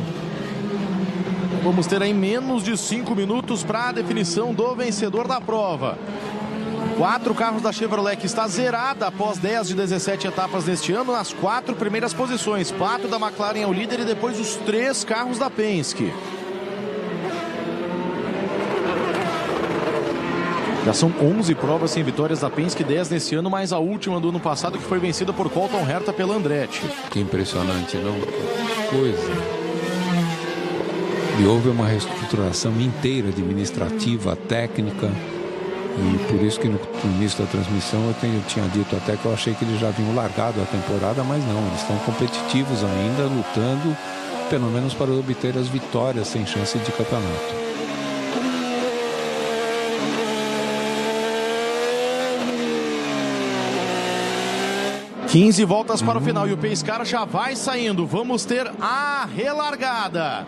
Vamos ter aí menos de 5 minutos para a definição do vencedor da prova. 4 carros da Chevrolet, que está zerada após 10 de 17 etapas deste ano, nas 4 primeiras posições. Pato da McLaren é o líder e depois os 3 carros da Penske. Já são 11 provas sem vitórias da Penske, 10 nesse ano, mais a última do ano passado, que foi vencida por Colton Herta pela Andretti. Que impressionante, não? Coisa. E houve uma reestruturação inteira administrativa, técnica. E por isso que no início da transmissão eu tinha dito até que eu achei que eles já haviam largado a temporada, mas não, eles estão competitivos ainda, lutando pelo menos para obter as vitórias sem chance de campeonato. ...15 voltas para o final e o pace car já vai saindo. Vamos ter a relargada.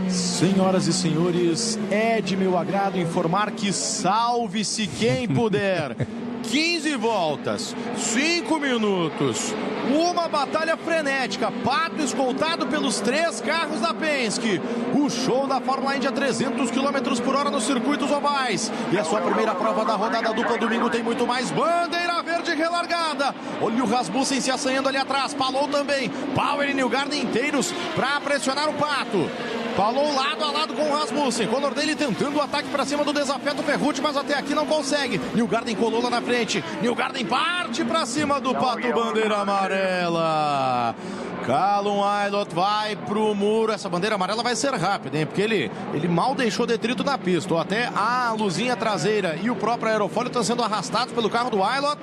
Senhoras e senhores, é de meu agrado informar que salve-se quem puder. 15 voltas, 5 minutos, uma batalha frenética, Pato escoltado pelos 3 carros da Penske. O show da Fórmula Indy a 300 km por hora nos circuitos ovais. E a sua primeira prova da rodada dupla domingo tem muito mais. Bandeira verde relargada. Olha o Rasmussen se assanhando ali atrás, Palou também. Power e Newgarden inteiros para pressionar o Pato. Falou lado a lado com o Rasmussen. Conor Daly tentando o ataque para cima do desafeto Ferrucci, mas até aqui não consegue. Newgarden colou lá na frente. Newgarden parte para cima do Pato, bandeira amarela. Callum Ilott vai pro muro. Essa bandeira amarela vai ser rápida, hein? Porque ele mal deixou detrito na pista. Ou até a luzinha traseira e o próprio aerofólio estão sendo arrastados pelo carro do Ilott.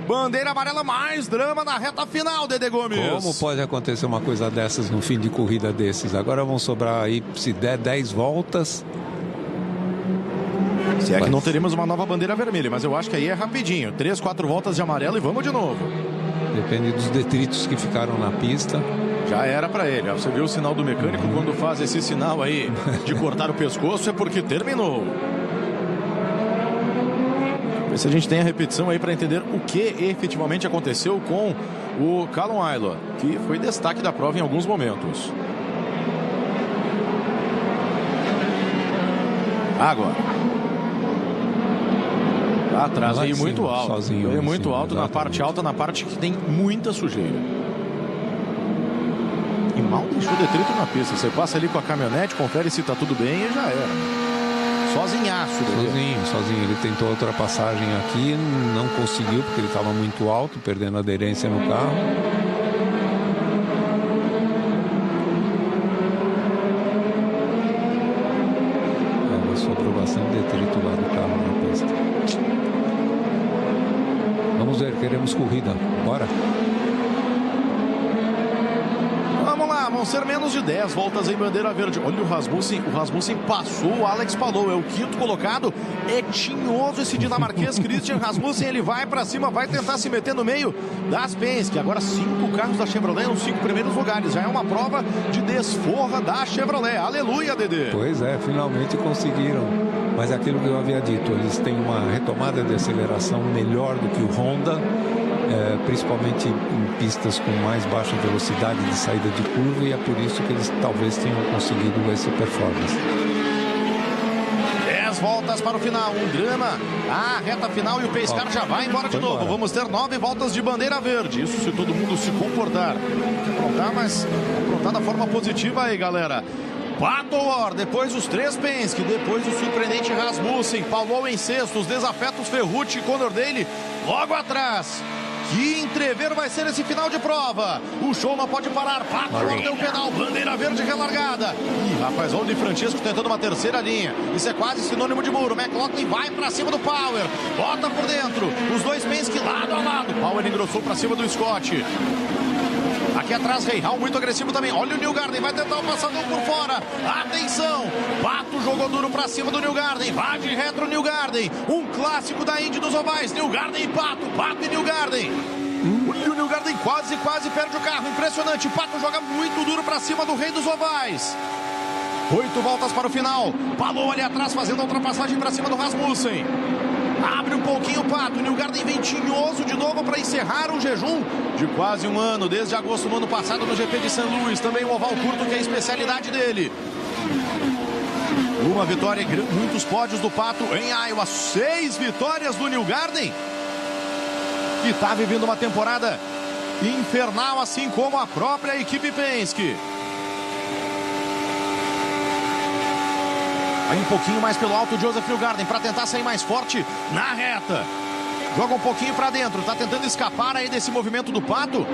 Bandeira amarela, mais drama na reta final, Dedê Gomes. Como pode acontecer uma coisa dessas no fim de corrida desses? Agora vão sobrar aí, se der 10 voltas. Se é que não teremos uma nova bandeira vermelha, mas eu acho que aí é rapidinho. 3, 4 voltas de amarelo e vamos de novo. Depende dos detritos que ficaram na pista. Já era pra ele. Você viu o sinal do mecânico quando faz esse sinal aí de cortar o pescoço, é porque terminou. Se a gente tem a repetição aí para entender o que efetivamente aconteceu com o Callum Ilott, que foi destaque da prova em alguns momentos. Agora. Atrás veio muito alto. Sozinho, veio muito alto exatamente. Na parte alta, na parte que tem muita sujeira. E mal deixou detrito na pista. Você passa ali com a caminhonete, confere se tá tudo bem e já era. Sozinhaço. Sozinho. Ele tentou a ultrapassagem aqui, não conseguiu porque ele estava muito alto, perdendo aderência no carro. Sobrou bastante detrito lá do carro na pista. Vamos ver, queremos corrida. Bora. Vão ser menos de 10 voltas em bandeira verde. Olha o Rasmussen passou o Alex Palou, é o 5º colocado. É tinhoso esse dinamarquês Christian Rasmussen, ele vai pra cima, vai tentar se meter no meio das Penske. Agora 5 carros da Chevrolet nos 5 primeiros lugares, já é uma prova de desforra da Chevrolet. Aleluia, Dedê. Pois é, finalmente conseguiram. Mas aquilo que eu havia dito, eles têm uma retomada de aceleração melhor do que o Honda. Principalmente em pistas com mais baixa velocidade de saída de curva, e é por isso que eles talvez tenham conseguido essa performance. 10 voltas para o final, um drama, a reta final e o pace car já vai embora de novo. Vamos ter 9 voltas de bandeira verde, isso se todo mundo se comportar. Aprontar, mas aprontar da forma positiva aí, galera. Pato Ward, depois os 3 Penske, depois o surpreendente Rasmussen, Palou em sexto, os desafetos Ferrucci e Conor Daly logo atrás. Que entrever vai ser esse final de prova. O show não pode parar. Pato Ward deu pedal, bandeira verde relargada. Ih, rapaz, olha o Di Francesco tentando uma terceira linha. Isso é quase sinônimo de muro. McLaughlin vai pra cima do Power. Bota por dentro. Os dois Penske lado a lado. Power engrossou pra cima do Scott. Aqui atrás, Rahal muito agressivo também. Olha o Newgarden, vai tentar o passador por fora. Atenção, Pato jogou duro pra cima do Newgarden. Vai de retro Newgarden. Um clássico da Indy dos ovais. Newgarden e Pato, Pato e Newgarden. E o Newgarden quase perde o carro. Impressionante, Pato joga muito duro pra cima do rei dos ovais. 8 voltas para o final. Palou ali atrás fazendo a ultrapassagem pra cima do Rasmussen. Abre um pouquinho o Pato, Newgarden vem tinhoso de novo para encerrar um jejum de quase um ano, desde agosto do ano passado no GP de St. Louis, também o oval curto que é a especialidade dele. Uma vitória e muitos pódios do Pato em Iowa, 6 vitórias do Newgarden, que está vivendo uma temporada infernal, assim como a própria equipe Penske. Aí um pouquinho mais pelo alto o Joseph Newgarden para tentar sair mais forte na reta. Joga um pouquinho para dentro, tá tentando escapar aí desse movimento do Pato,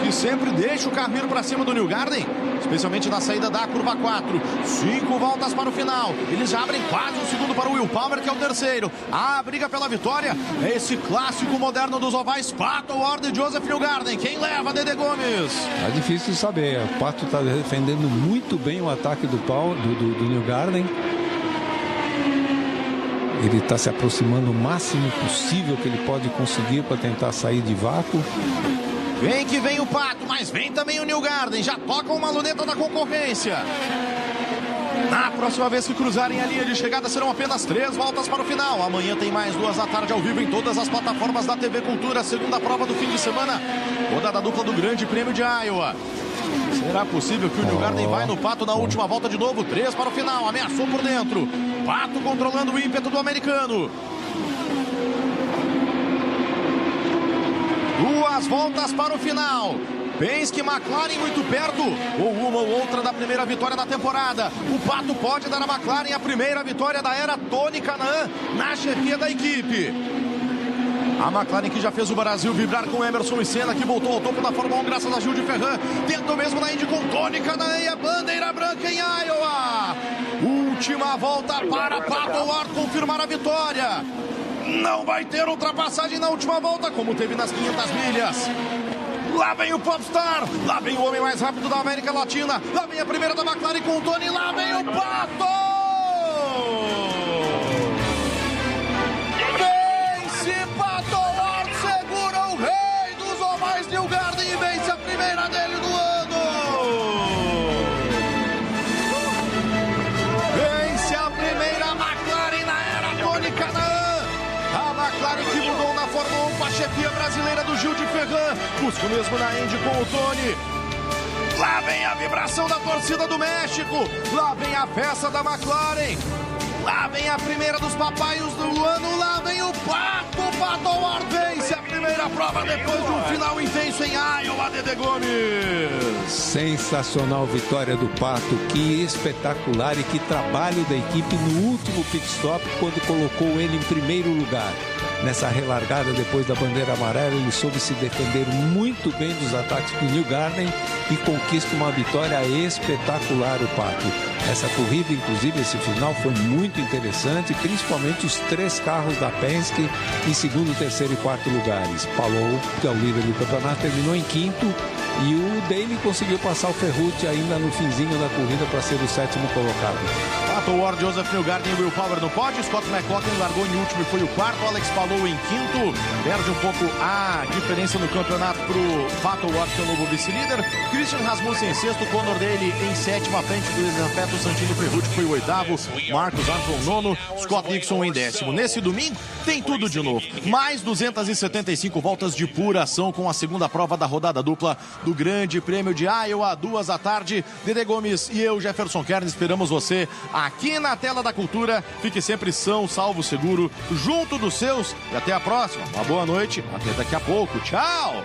que sempre deixa o carro ir para cima do Newgarden, especialmente na saída da curva 4. 5 voltas para o final. Eles já abrem quase um segundo para o Will Power, que é o terceiro. A briga pela vitória é esse clássico moderno dos ovais, Pato Ward e Joseph Newgarden. Quem leva, Dede Gomes? É difícil de saber. O Pato está defendendo muito bem o ataque do Newgarden. Ele está se aproximando o máximo possível que ele pode conseguir para tentar sair de vácuo. Vem que vem o Pato, mas vem também o Newgarden. Já toca uma luneta da concorrência. Na próxima vez que cruzarem a linha de chegada serão apenas 3 voltas para o final. Amanhã tem mais 2 da tarde ao vivo em todas as plataformas da TV Cultura. Segunda prova do fim de semana. Rodada dupla do Grande Prêmio de Iowa. Será possível que o Newgarden vai no Pato na última volta de novo? 3 para o final, ameaçou por dentro. Pato controlando o ímpeto do americano. 2 voltas para o final. Penske e McLaren muito perto, ou uma ou outra da primeira vitória da temporada. O Pato pode dar à McLaren a primeira vitória da era Tony Kanaan na chefia da equipe. A McLaren que já fez o Brasil vibrar com Emerson e Senna, que voltou ao topo da Fórmula 1 graças a Gil de Ferran. Tentou mesmo na Indy com Tony Kanaan e a bandeira branca em Iowa. Última volta para Pato Ward confirmar a vitória. Não vai ter ultrapassagem na última volta, como teve nas 500 milhas. Lá vem o Popstar, lá vem o homem mais rápido da América Latina, lá vem a primeira da McLaren com o Tony, lá vem o Pato! Vence Pato Ward, segura o rei dos ovais Newgarden e vence a primeira dele do ano! Vence a primeira McLaren na era Tony Kanaan! A McLaren que mudou na Fórmula 1 com a chefia brasileira do Gil de Ferran. Busca o mesmo na Indy com o Tony. Lá vem a vibração da torcida do México. Lá vem a festa da McLaren. Lá vem a primeira dos papaios do ano. Lá vem o Pato. O Pato Ward vence a primeira prova depois de um final intenso em Iowa, Dede Gomes. Sensacional vitória do Pato. Que espetacular e que trabalho da equipe no último pit stop, quando colocou ele em primeiro lugar. Nessa relargada depois da bandeira amarela, ele soube se defender muito bem dos ataques do Newgarden e conquista uma vitória espetacular, o Pato. Essa corrida, inclusive, esse final foi muito interessante, principalmente os 3 carros da Penske em segundo, terceiro e quarto lugares. Palou, que é o líder do campeonato, terminou em quinto, e o Daly conseguiu passar o Ferrucci ainda no finzinho da corrida para ser o 7º colocado. Pato Ward, Joseph Newgarden e Will Power no pódio. Scott McLaughlin largou em último e foi o 4º. Alex Palou em quinto. Perde um pouco a diferença no campeonato para o Pato Ward, que é o novo vice-líder. Christian Rasmussen em sexto. Conor Daly em sétimo. À frente do Gianfetto Santini Ferrucci, que foi o 8º. Marcus Armstrong nono. Scott Dixon em 10º. Nesse domingo tem tudo de novo. Mais 275 voltas de pura ação com a segunda prova da rodada dupla do Grande Prêmio de Iowa, 2 da tarde. Dede Gomes e eu, Jefferson Kern, esperamos você aqui na tela da Cultura. Fique sempre são, salvo, seguro, junto dos seus. E até a próxima. Uma boa noite. Até daqui a pouco. Tchau!